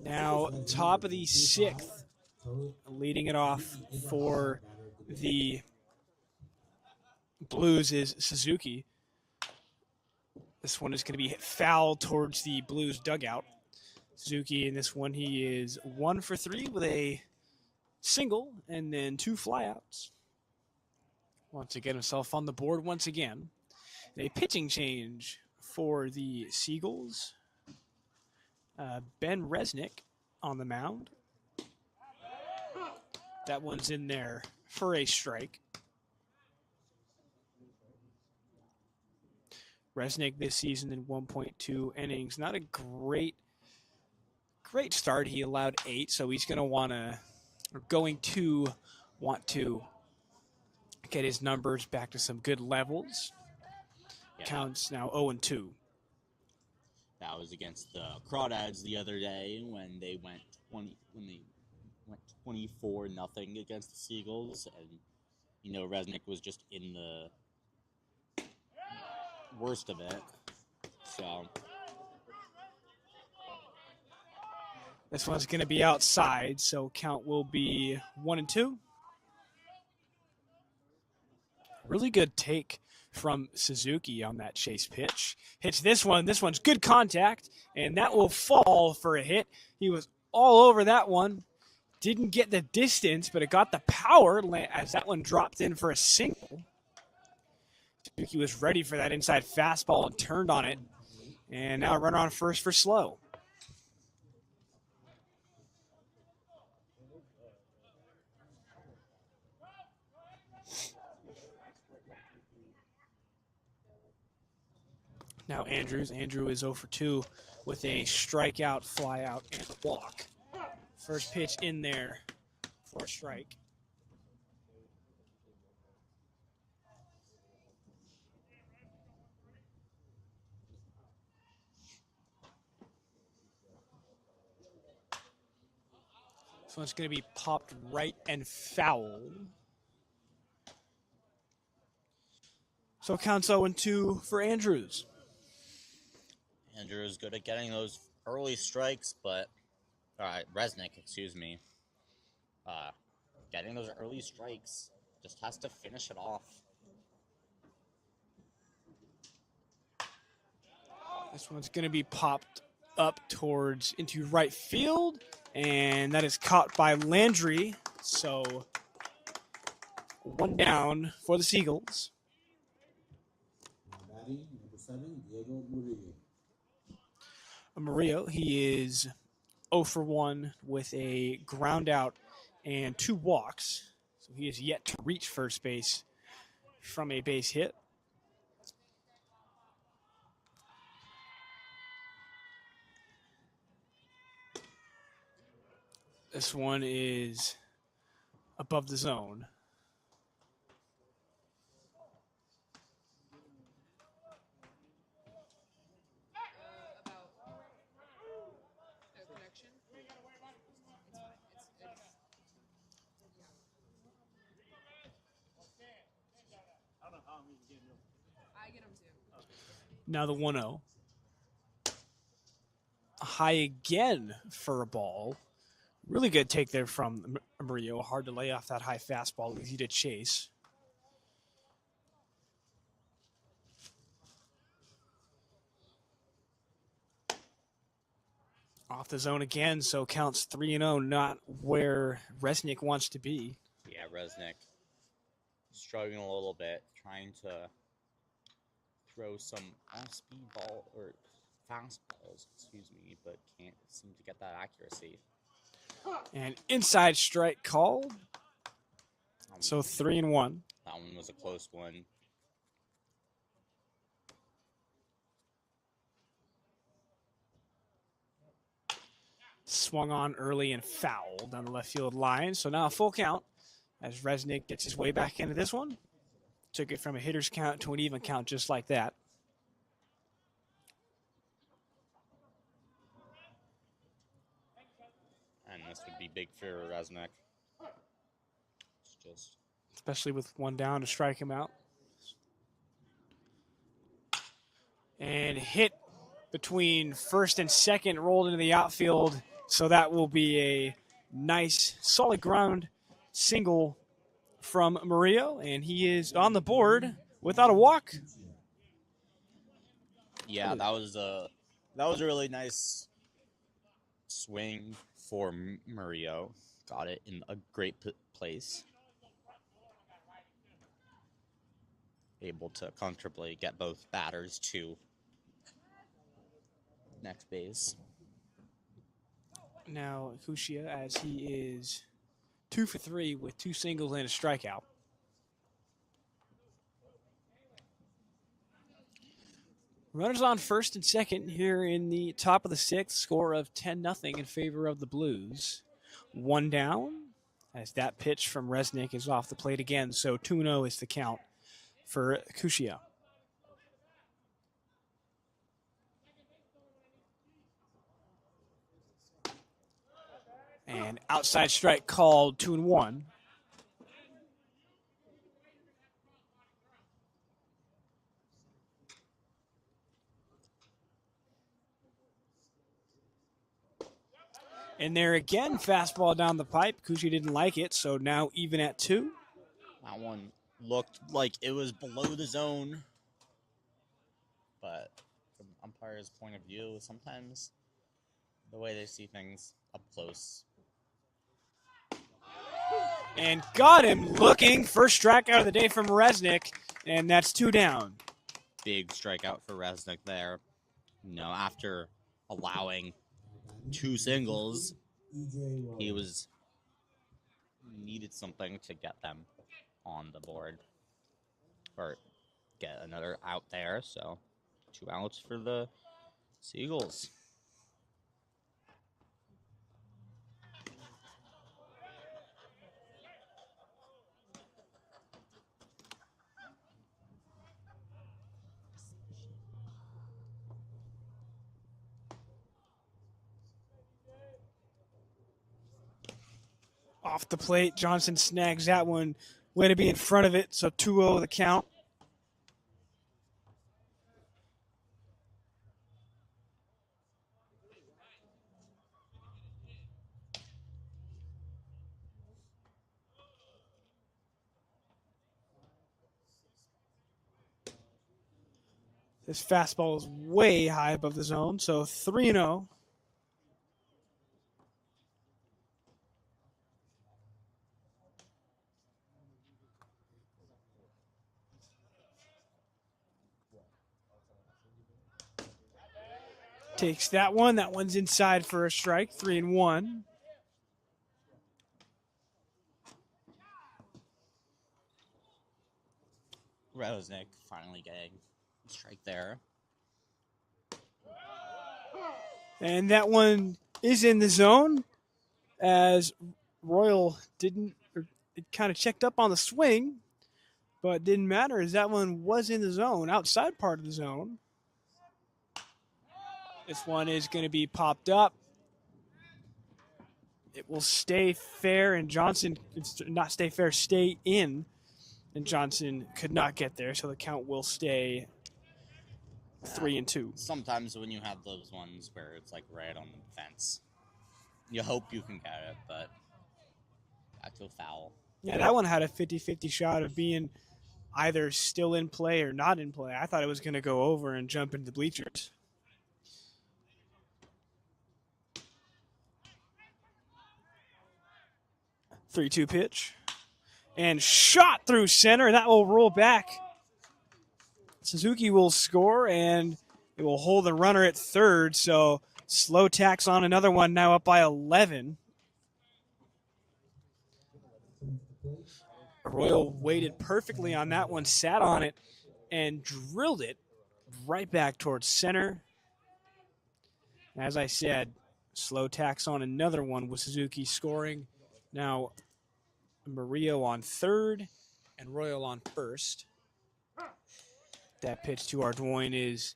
Now, top of the sixth, leading it off for the Blues is Suzuki. This one is going to be hit foul towards the Blues dugout. Suzuki in this one, he is 1 for 3 with a single and then 2 flyouts. Wants to get himself on the board once again. A pitching change for the Seagulls. Ben Resnick on the mound. That one's in there for a strike. Resnick this season in 1.2 innings. Not a great start. He allowed 8, so he's going to want to get his numbers back to some good levels. Yeah. Counts now 0-2. That was against the Crawdads the other day when they went 24-0 against the Seagulls, and Resnick was just in the worst of it. So this one's going to be outside, so count will be 1-2. Really good take from Suzuki on that chase pitch. Hits this one. This one's good contact, and that will fall for a hit. He was all over that one. Didn't get the distance, but it got the power as that one dropped in for a single. Suzuki was ready for that inside fastball and turned on it. And now a runner on first for Slow. Now Andrews. Andrew is 0 for 2 with a strikeout, flyout, and walk. First pitch in there for a strike. This one's going to be popped right and foul. So counts 0-2 for Andrews. Andrew is good at getting those early strikes, but Resnick, getting those early strikes, just has to finish it off. This one's going to be popped up into right field, and that is caught by Landry. So 1 down for the Seagulls. Batting, number 7, Diego Murillo. Murillo, he is 0 for 1 with a ground out and 2 walks. So he is yet to reach first base from a base hit. This one is above the zone. Now the 1-0. High again for a ball. Really good take there from Murillo. Hard to lay off that high fastball. Easy to chase. Off the zone again, so counts 3-0, not where Resnick wants to be. Yeah, Resnick struggling a little bit, trying to throw some off-speed ball or fastballs, but can't seem to get that accuracy. And inside strike called. So 3-1. That one was a close one. Swung on early and foul down the left field line. So now a full count as Resnick gets his way back into this one. Took it from a hitter's count to an even count just like that. And this would be big for Resnick. Especially with 1 down to strike him out. And hit between first and second rolled into the outfield. So that will be a nice solid ground single from Murillo, and he is on the board without a walk. Yeah, that was a really nice swing for Murillo. Got it in a great place. Able to comfortably get both batters to next base. Now Kushia, as he is 2 for 3 with 2 singles and a strikeout. Runners on first and second here in the top of the 6th, score of 10-0 in favor of the Blues. 1 down as that pitch from Resnick is off the plate again, so 2-0 is the count for Kushia. And outside strike called, 2-1. And there again, fastball down the pipe. Kushia didn't like it, so now even at 2. That one looked like it was below the zone, but from the umpire's point of view, sometimes the way they see things up close. And got him looking. First strikeout of the day from Resnick, and that's 2 down. Big strikeout for Resnick there. After allowing 2 singles, he needed something to get them on the board or get another out there. So 2 outs for the Seagulls. Off the plate, Johnson snags that one. Way to be in front of it, so 2-0 the count. This fastball is way high above the zone, so 3-0. Takes that one. That one's inside for a strike. 3-1. Resnick finally getting a strike there. And that one is in the zone as Royal didn't, it kind of checked up on the swing, but didn't matter as that one was in the zone, outside part of the zone. This one is going to be popped up. It will stay fair, and Johnson, not stay fair, stay in. And Johnson could not get there, so the count will stay 3-2. Sometimes when you have those ones where it's like right on the fence, you hope you can get it, but back to a foul. Yeah, that one had a 50-50 shot of being either still in play or not in play. I thought it was going to go over and jump into the bleachers. Three-two pitch. And shot through center. That will roll back. Suzuki will score, and it will hold the runner at third. So slow tacks on another one, now up by 11. Royal waited perfectly on that one, sat on it, and drilled it right back towards center. As I said, slow tacks on another one with Suzuki scoring. Now Murillo on third and Royal on first. That pitch to Ardoin is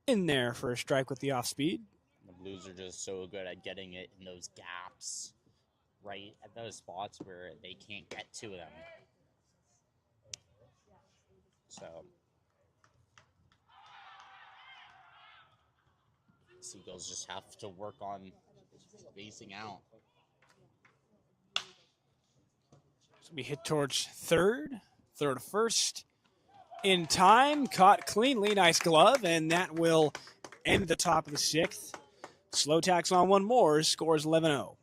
in there for a strike with the off speed. The Blues are just so good at getting it in those gaps, right at those spots where they can't get to them. So Seagulls just have to work on spacing out. So we hit towards third, throw to first. In time, caught cleanly, nice glove, and that will end the top of the sixth. Slow tacks on one more, scores 11-0.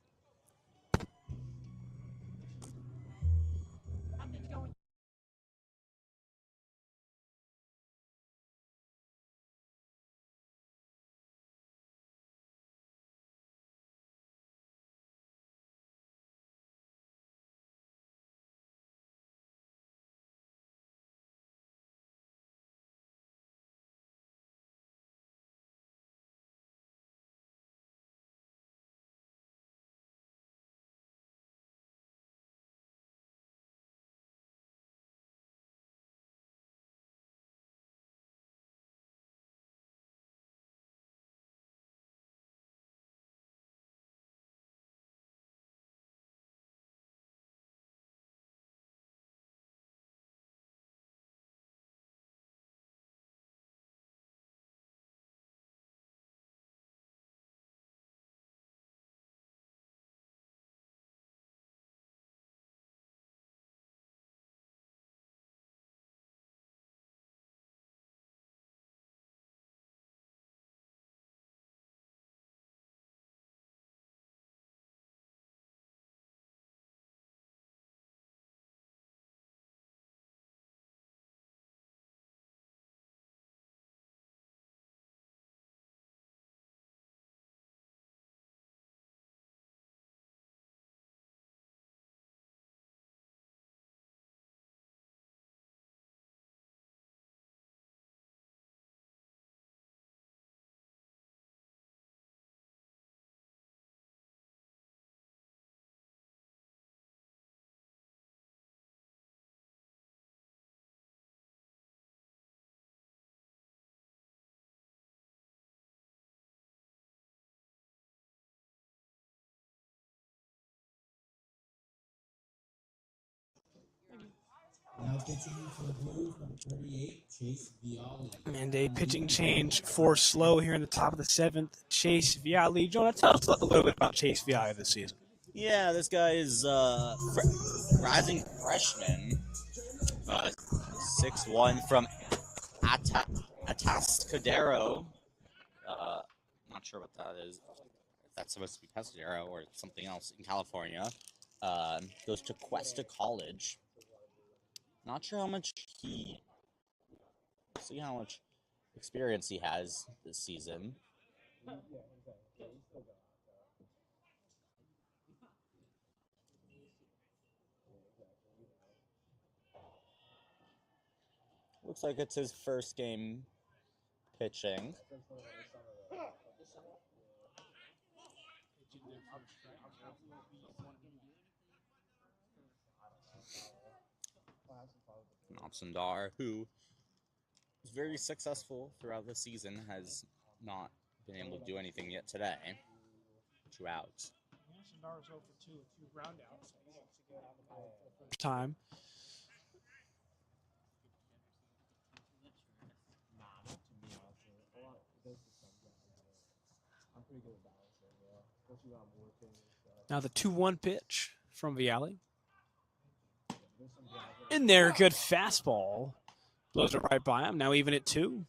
Now pitching for the Blues, number 38, Chase Viali. And a pitching change for slow here in the top of the seventh. Chase Viali. Jonah, tell us a little bit about Chase Viali this season. Yeah, this guy is rising freshman, 6'1" from Atascadero. Not sure what that is. If that's supposed to be Pescadero or something else in California. Goes to Cuesta College. Not sure how much see how much experience he has this season. Looks like it's his first game pitching. Nopsandar, who is very successful throughout the season, has not been able to do anything yet today. 2 outs. Time. Now the 2-1 pitch from Viali. In there, good fastball. Blows it right by him. Now even at 2.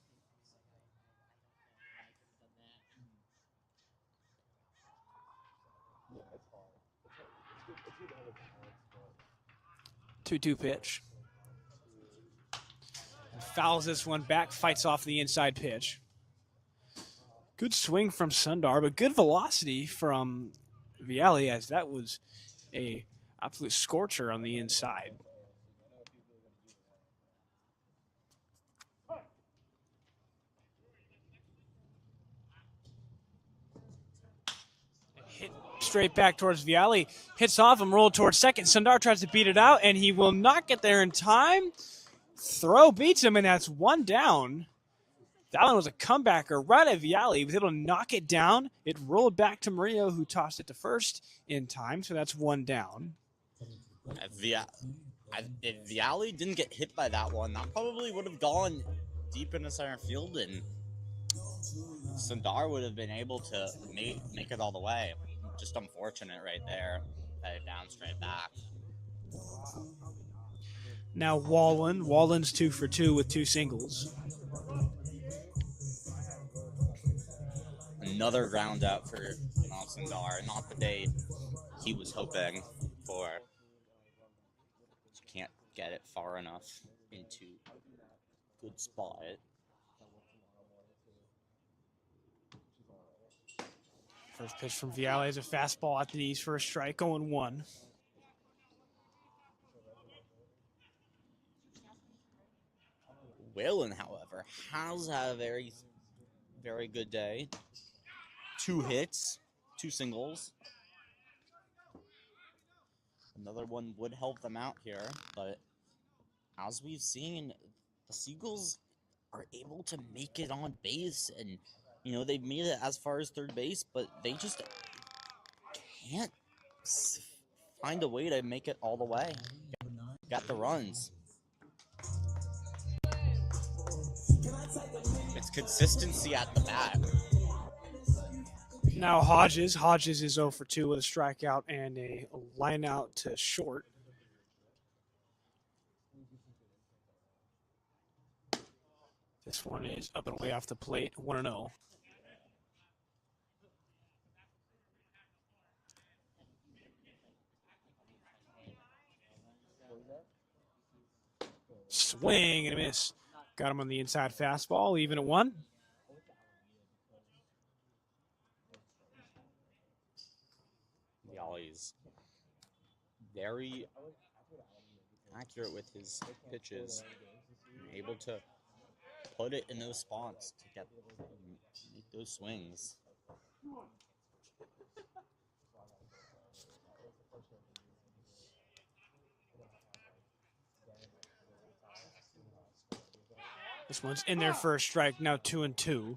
2-2 pitch. Fouls this one back, fights off the inside pitch. Good swing from Sundar, but good velocity from Viali, as that was a absolute scorcher on the inside. Hit straight back towards Viali. Hits off him, rolled towards second. Sundar tries to beat it out, and he will not get there in time. Throw beats him, and that's 1 down. That one was a comebacker right at Viali. He was able to knock it down. It rolled back to Murillo, who tossed it to first in time, so that's 1 down. If Viali didn't get hit by that one, that probably would have gone deep into center field, and Sundar would have been able to make it all the way. Just unfortunate right there. Headed down straight back. Now Wallen. Wallen's 2 for 2 with 2 singles. Another ground out for Sundar. Not the day he was hoping for. Just can't get it far enough into a good spot. First pitch from Viale is a fastball at the knees for a strike, 0-1. Whalen, however, has had a very, very good day. 2 hits, 2 singles. Another one would help them out here, but as we've seen, the Seagulls are able to make it on base, and they've made it as far as third base, but they just can't find a way to make it all the way. Got the runs. It's consistency at the bat. Now Hodges. Hodges is 0 for 2 with a strikeout and a line out to short. This one is up and away off the plate, 1-0. Swing and a miss. Got him on the inside fastball, even at 1. Yali's very accurate with his pitches, able to put it in those spots to make those swings. This one's in there for a strike, now 2-2.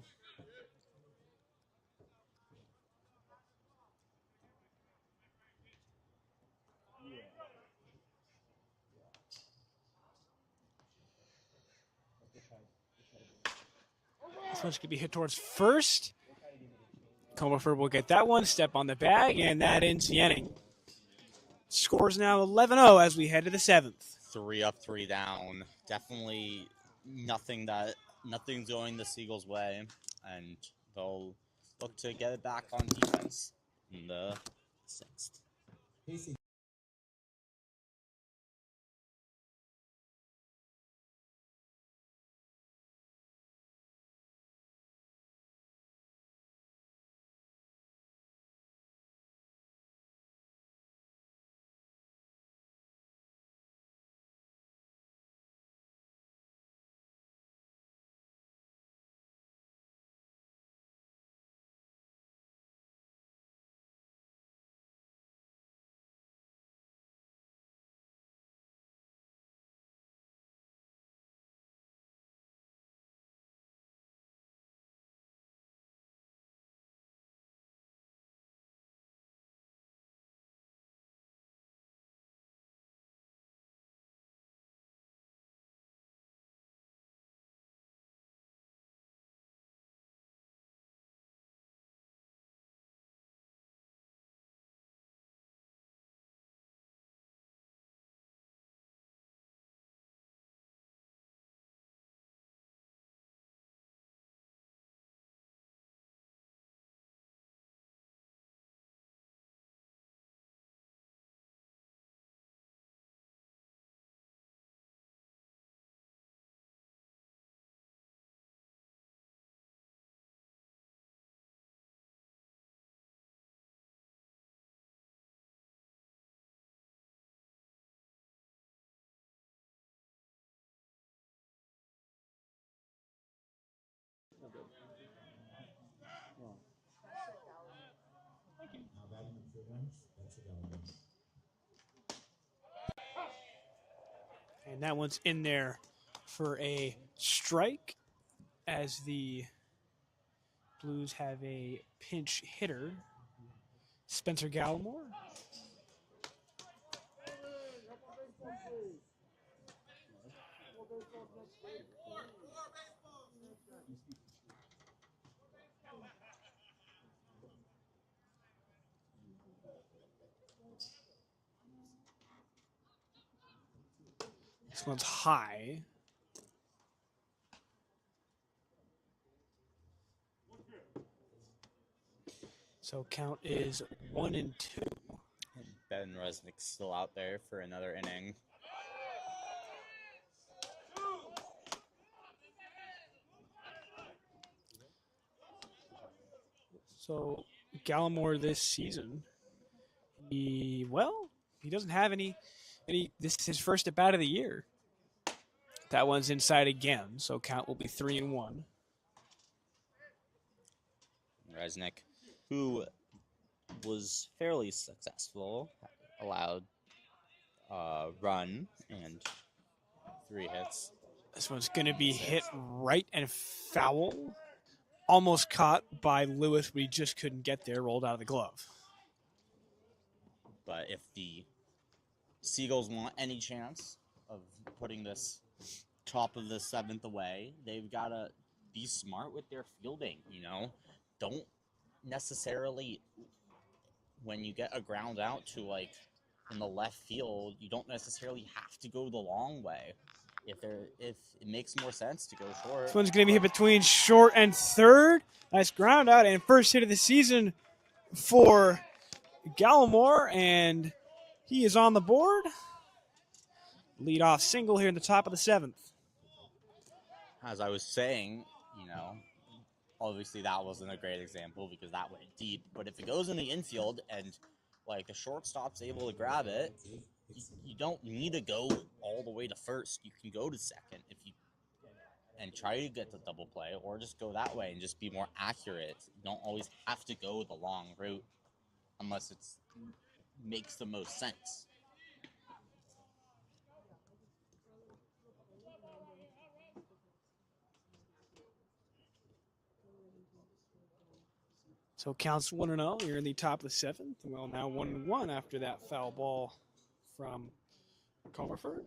This one's going to be hit towards first. Comerford will get that one, step on the bag, and that ends the inning. Scores now 11-0 as we head to the 7th. 3 up, 3 down. Definitely nothing's going the Seagulls' way, and they'll look to get it back on defense in the 6th. And that one's in there for a strike as the Blues have a pinch hitter, Spencer Gallimore. This one's high. So count is 1-2. Ben Resnick's still out there for another inning. So Gallimore this season, he doesn't have any. This is his first at bat of the year. That one's inside again, so count will be 3-1. Resnick, who was fairly successful, allowed a run and 3 hits. This one's going to be hit right and foul. Almost caught by Lewis, but he just couldn't get there, rolled out of the glove. But if the Seagulls want any chance of putting this top of the 7th away, they've got to be smart with their fielding, you know? Don't necessarily, when you get a ground out to, like, in the left field, you don't necessarily have to go the long way. If it makes more sense to go short. This one's going to be hit between short and third. Nice ground out and first hit of the season for Gallimore, and he is on the board. Leadoff single here in the top of the 7th. As I was saying, you know, obviously that wasn't a great example because that went deep. But if it goes in the infield and, like, the shortstop's able to grab it, you don't need to go all the way to first. You can go to second and try to get the double play, or just go that way and just be more accurate. You don't always have to go the long route unless it makes the most sense. So counts 1-0. You're in the top of the 7th. Well, now 1-1 after that foul ball from Comerford.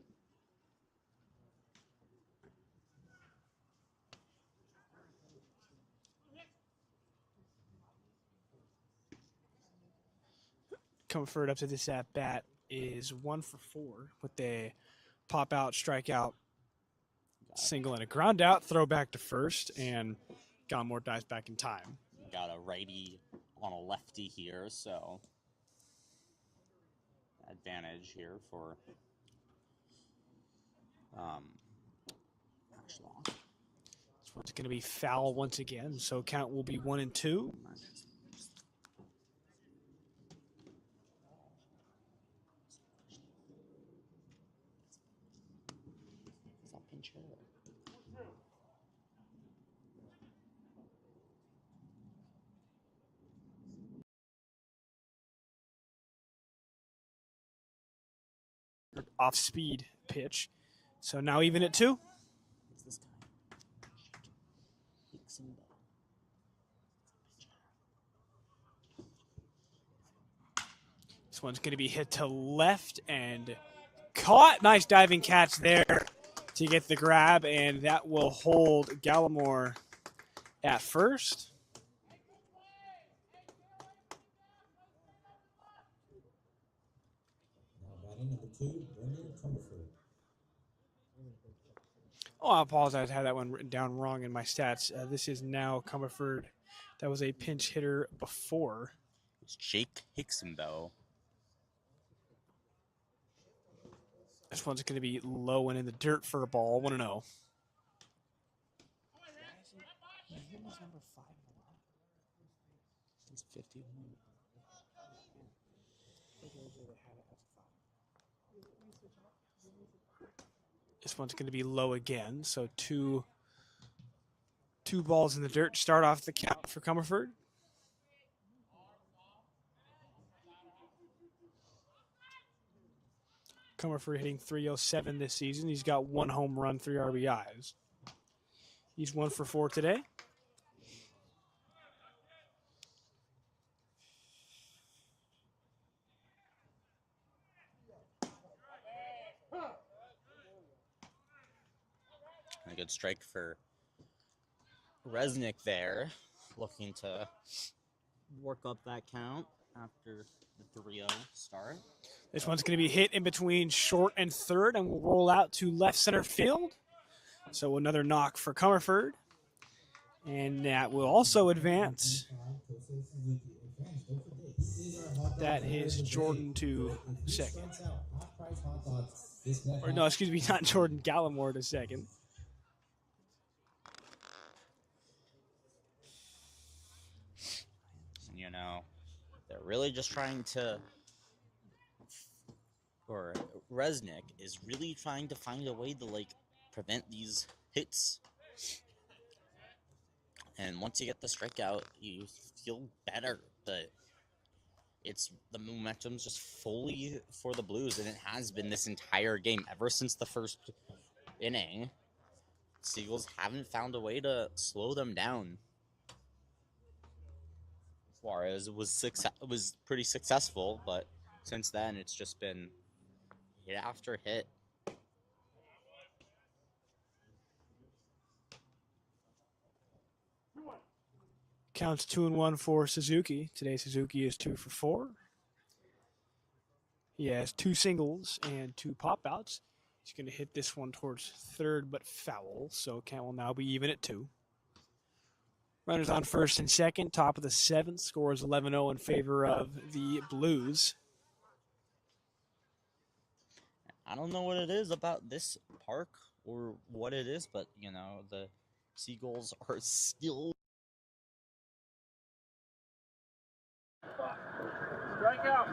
Comerford up to this at bat is 1 for 4 with a pop out, strikeout, single, and a ground out, throw back to first, and Gallimore dives back in time. Got a righty on a lefty here, so advantage here for Ashlong. This one's going to be foul once again, so count will be 1-2. Off-speed pitch. So now even at 2. What's this guy? This one's going to be hit to left and caught. Nice diving catch there to get the grab, and that will hold Gallimore at first. Now batting number 2, Brendan Comerford. Oh, I apologize. I had that one written down wrong in my stats. This is now Comerford. That was a pinch hitter before. It's Jake Hickson, though. This one's going to be low and in the dirt for a ball. 1-0. He's 51. This one's going to be low again. So two balls in the dirt. Start off the count for Comerford. Comerford hitting .307 this season. He's got 1 home run, 3 RBIs. He's 1 for 4 today. A good strike for Resnick there, looking to work up that count after the 3-0 start. This one's going to be hit in between short and third and will roll out to left center field. So another knock for Comerford. And that will also advance. That is Jordan to second. Or no, excuse me, not Jordan, Gallimore to second. You know, they're really just trying to, or Resnick is really trying to find a way to, like, prevent these hits. And once you get the strikeout, you feel better, but the momentum's just fully for the Blues, and it has been this entire game ever since the first inning. Seagulls haven't found a way to slow them down. Suarez was pretty successful, but since then it's just been hit after hit. Counts 2-1 for Suzuki. Today Suzuki is 2 for 4. He has 2 singles and 2 pop outs. He's going to hit this one towards third, but foul. So count will now be even at 2. Runners on first and second, top of the 7th. Score is 11-0 in favor of the Blues. I don't know what it is about this park or what it is, but, you know, the Seagulls are still... Strikeout.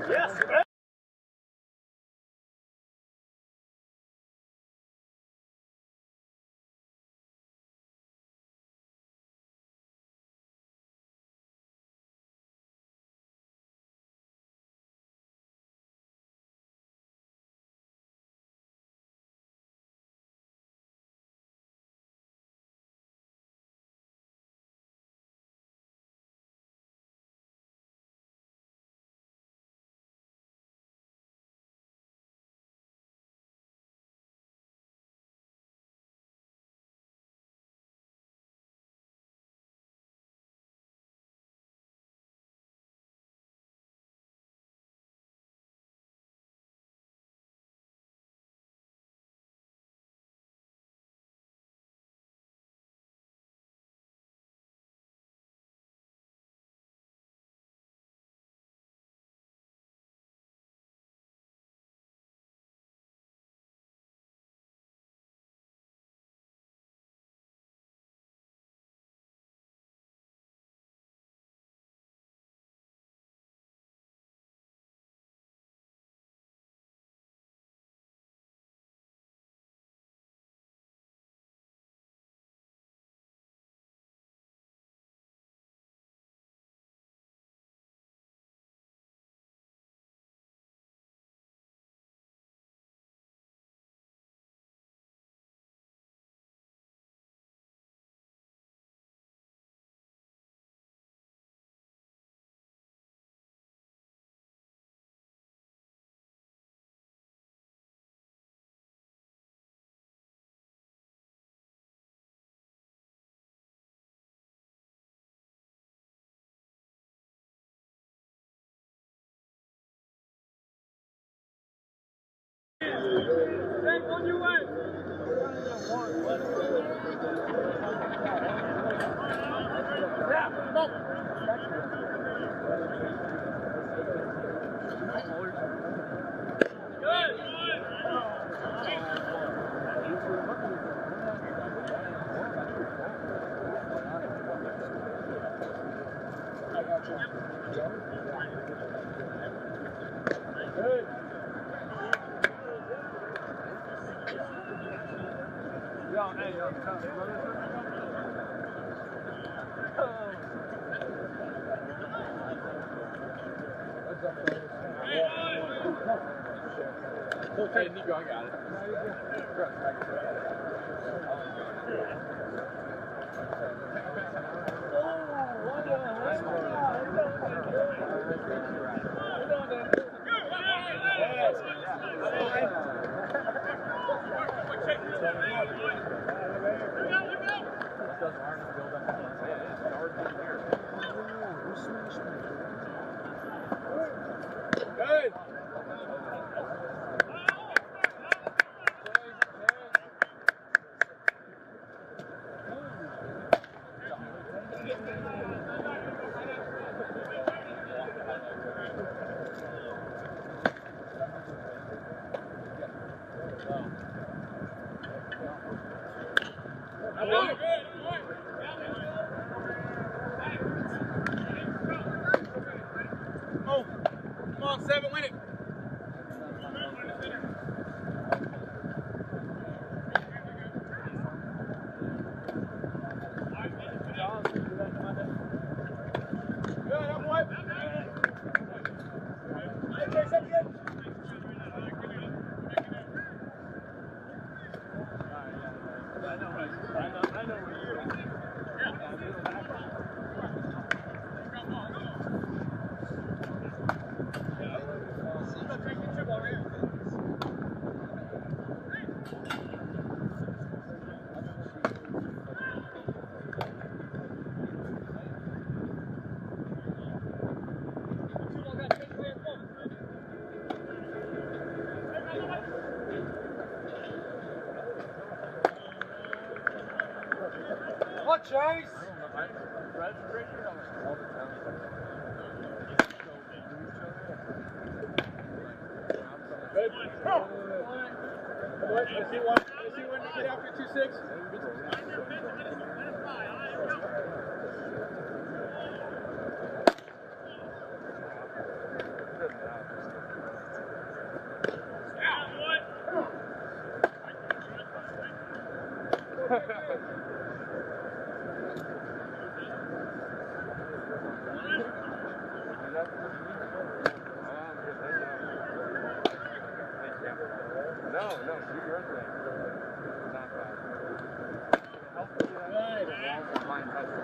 Yes. On your way. Yeah, Okay, Nico, I got it. Good. Oh, come on, 7, win it. Good, up, boy. Hey, Chase, up again. I know where you're at. What, Chase? Good. Let's see one to get after 2-6. No, do your thing. Not bad. Mine touch the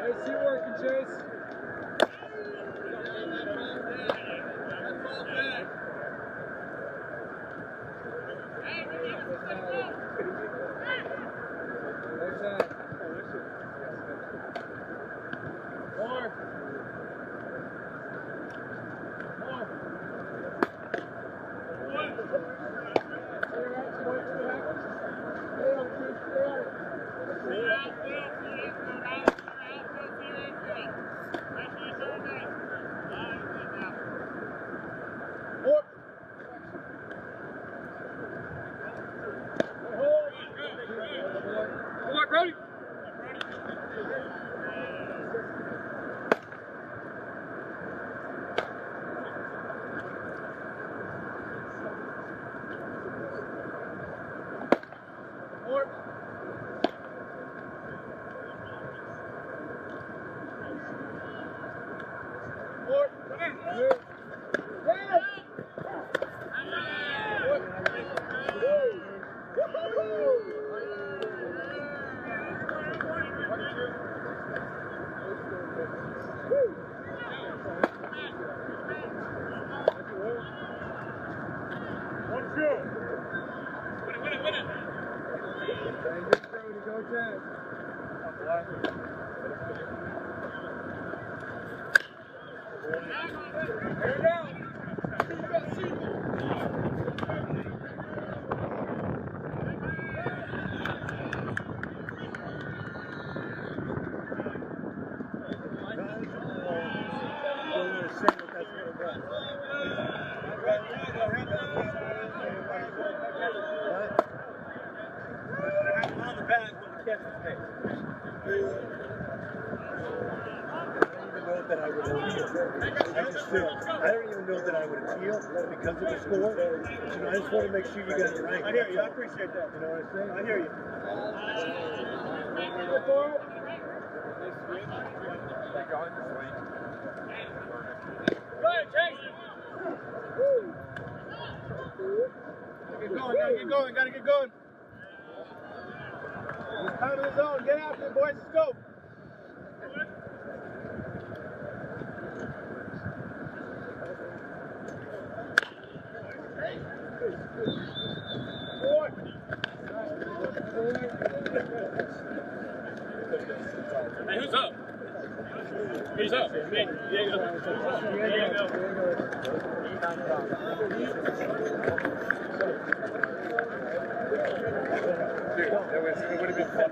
Nice working, Chase. More. I don't even know that I would appeal because of the score. But, I just want to make sure you got it right. I hear you. I appreciate that. You know what I'm saying? I hear you. Go ahead, Chase. Get going. Gotta get going. Gotta get going. It's time of the zone. Get after it, boys. Let's go. Hey, who's up? Who's up? Me. Diego. It would have been fun.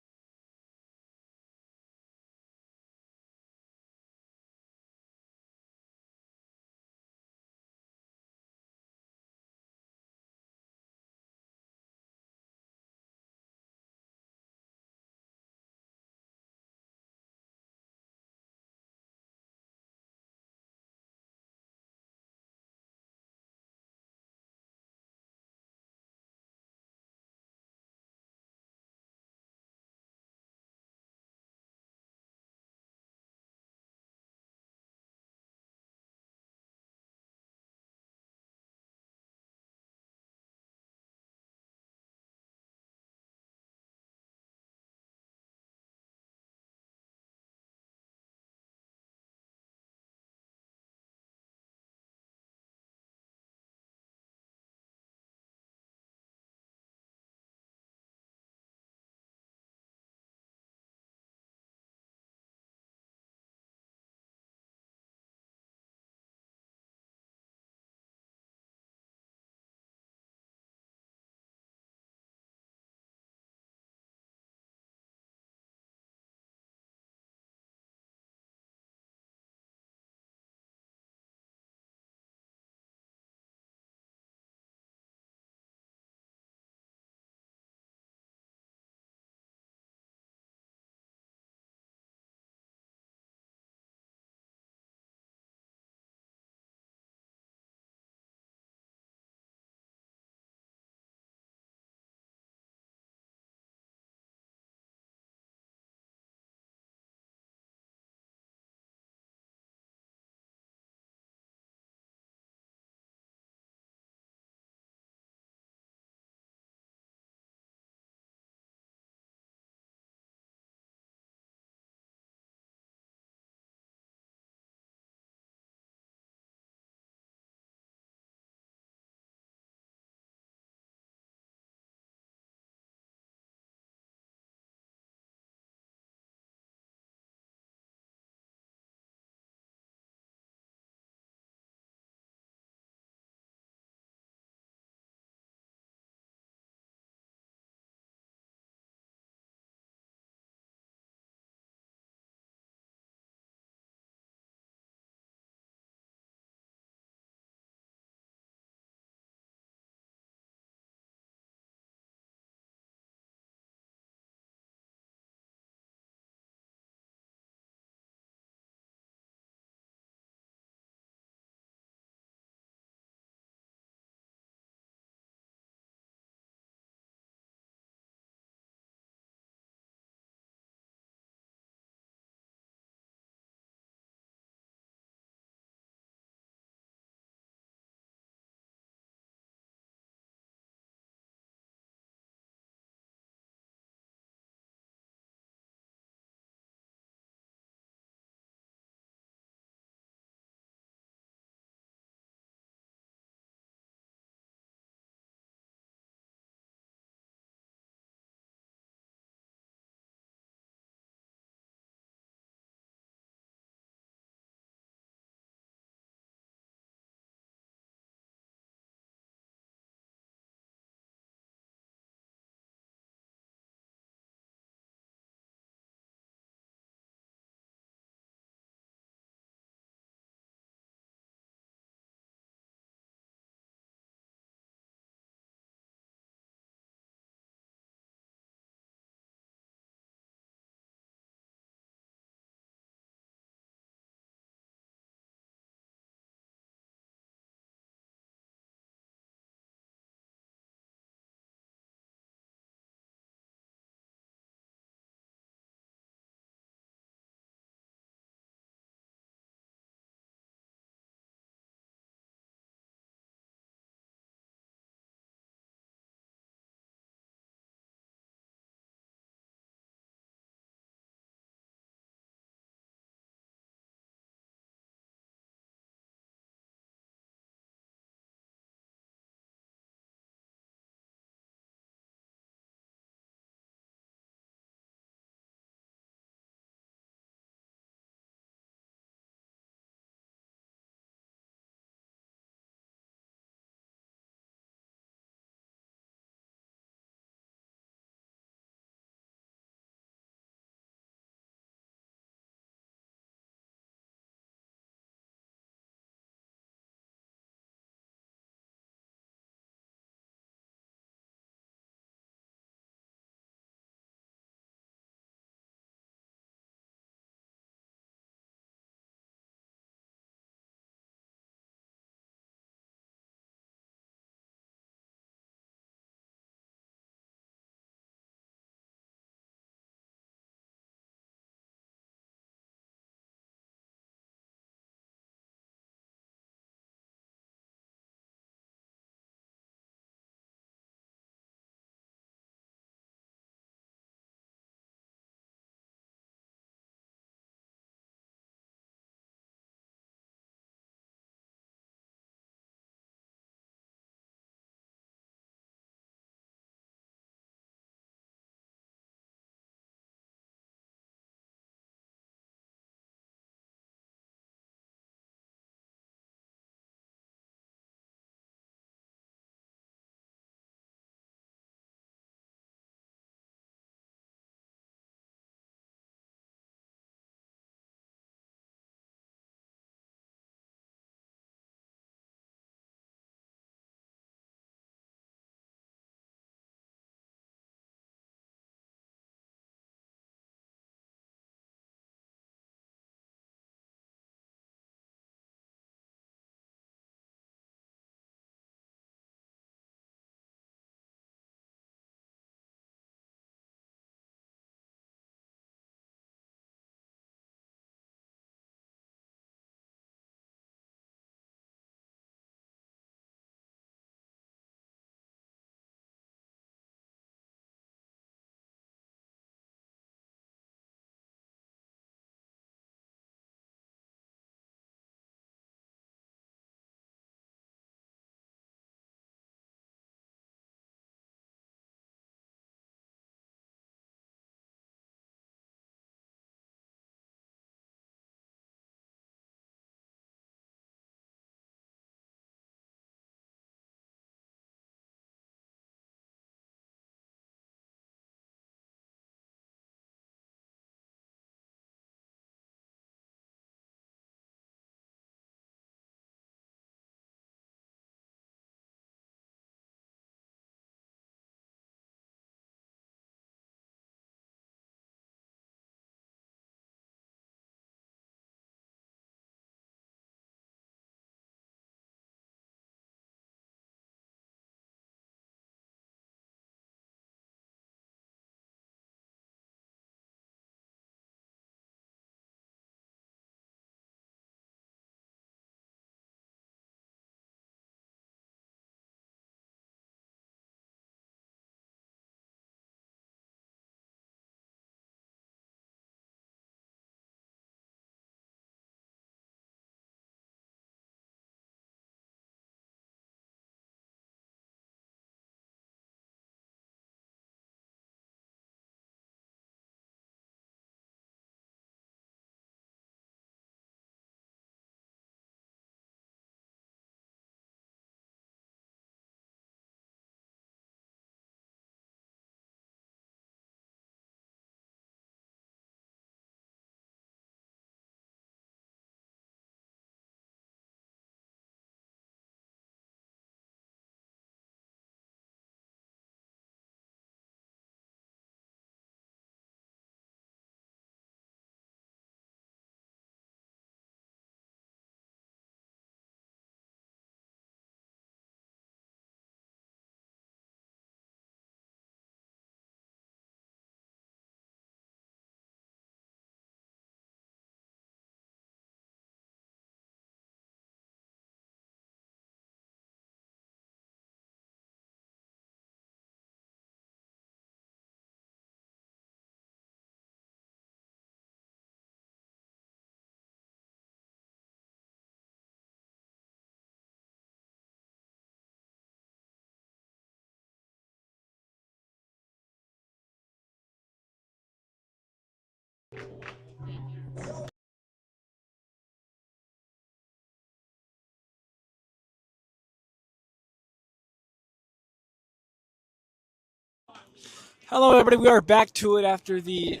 Hello, everybody. We are back to it after the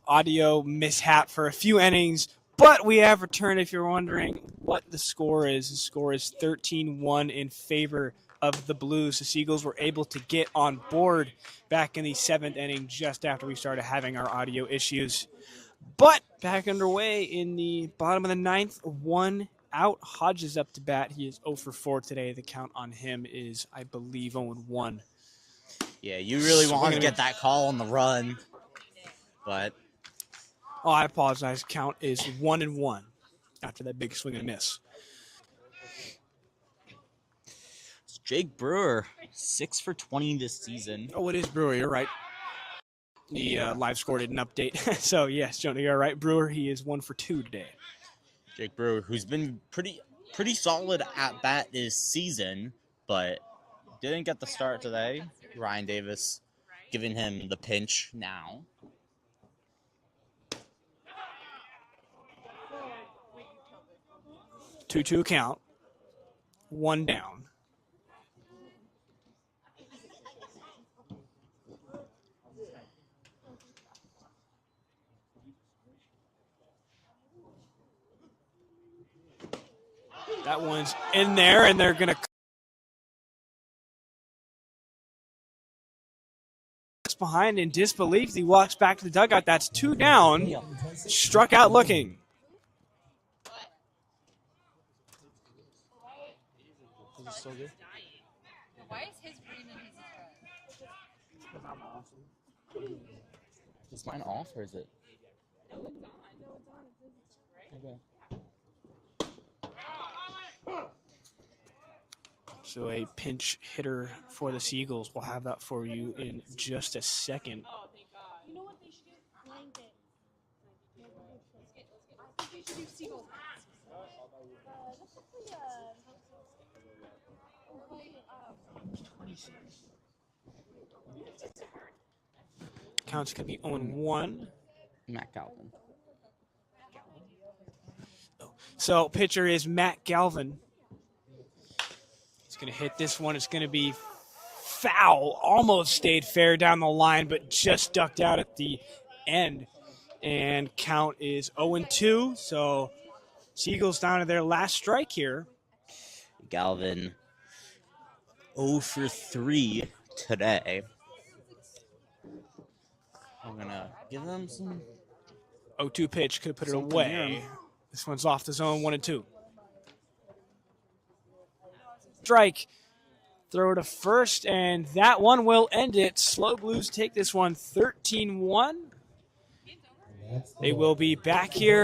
audio mishap for a few innings, but we have returned. If you're wondering what the score is 13-1 in favor of the Blues. The Seagulls were able to get on board back in the 7th inning just after we started having our audio issues. But back underway in the bottom of the 9th, 1 out. Hodges up to bat. He is 0 for 4 today. The count on him is, I believe, 0-1. Yeah, you really want to get that call on the run, but oh, I apologize. Count is 1-1 after that big swing and miss. it's Jake Brewer, 6 for 20 this season. Oh, it is Brewer. You're right. The live score didn't update. So, yes, Jonah, you're right. Brewer, he is 1 for 2 today. Jake Brewer, who's been pretty solid at bat this season, but didn't get the start today. Ryan Davis giving him the pinch now. 2-2 count. 1 down. That one's in there, and they're going to behind in disbelief. He walks back to the dugout. That's 2 down. Struck out looking. So good. Why is his green and his red? Is mine off or is it? Okay. So a pinch hitter for the Seagulls. We'll have that for you in just a second. You know what they should do? Blanket. I think they should do Seagulls. Count's going to be 0-1. Matt Galvin. So pitcher is Matt Galvin. He's going to hit this one. It's going to be foul. Almost stayed fair down the line, but just ducked out at the end. And count is 0-2. So Seagulls down to their last strike here. Galvin 0 for 3 today. I'm going to give them some 0-2 pitch. Could have put it Something away. here. This one's off the zone, 1-2. Strike. Throw to first, and that one will end it. Slow Blues take this one 13-1. They will be back here.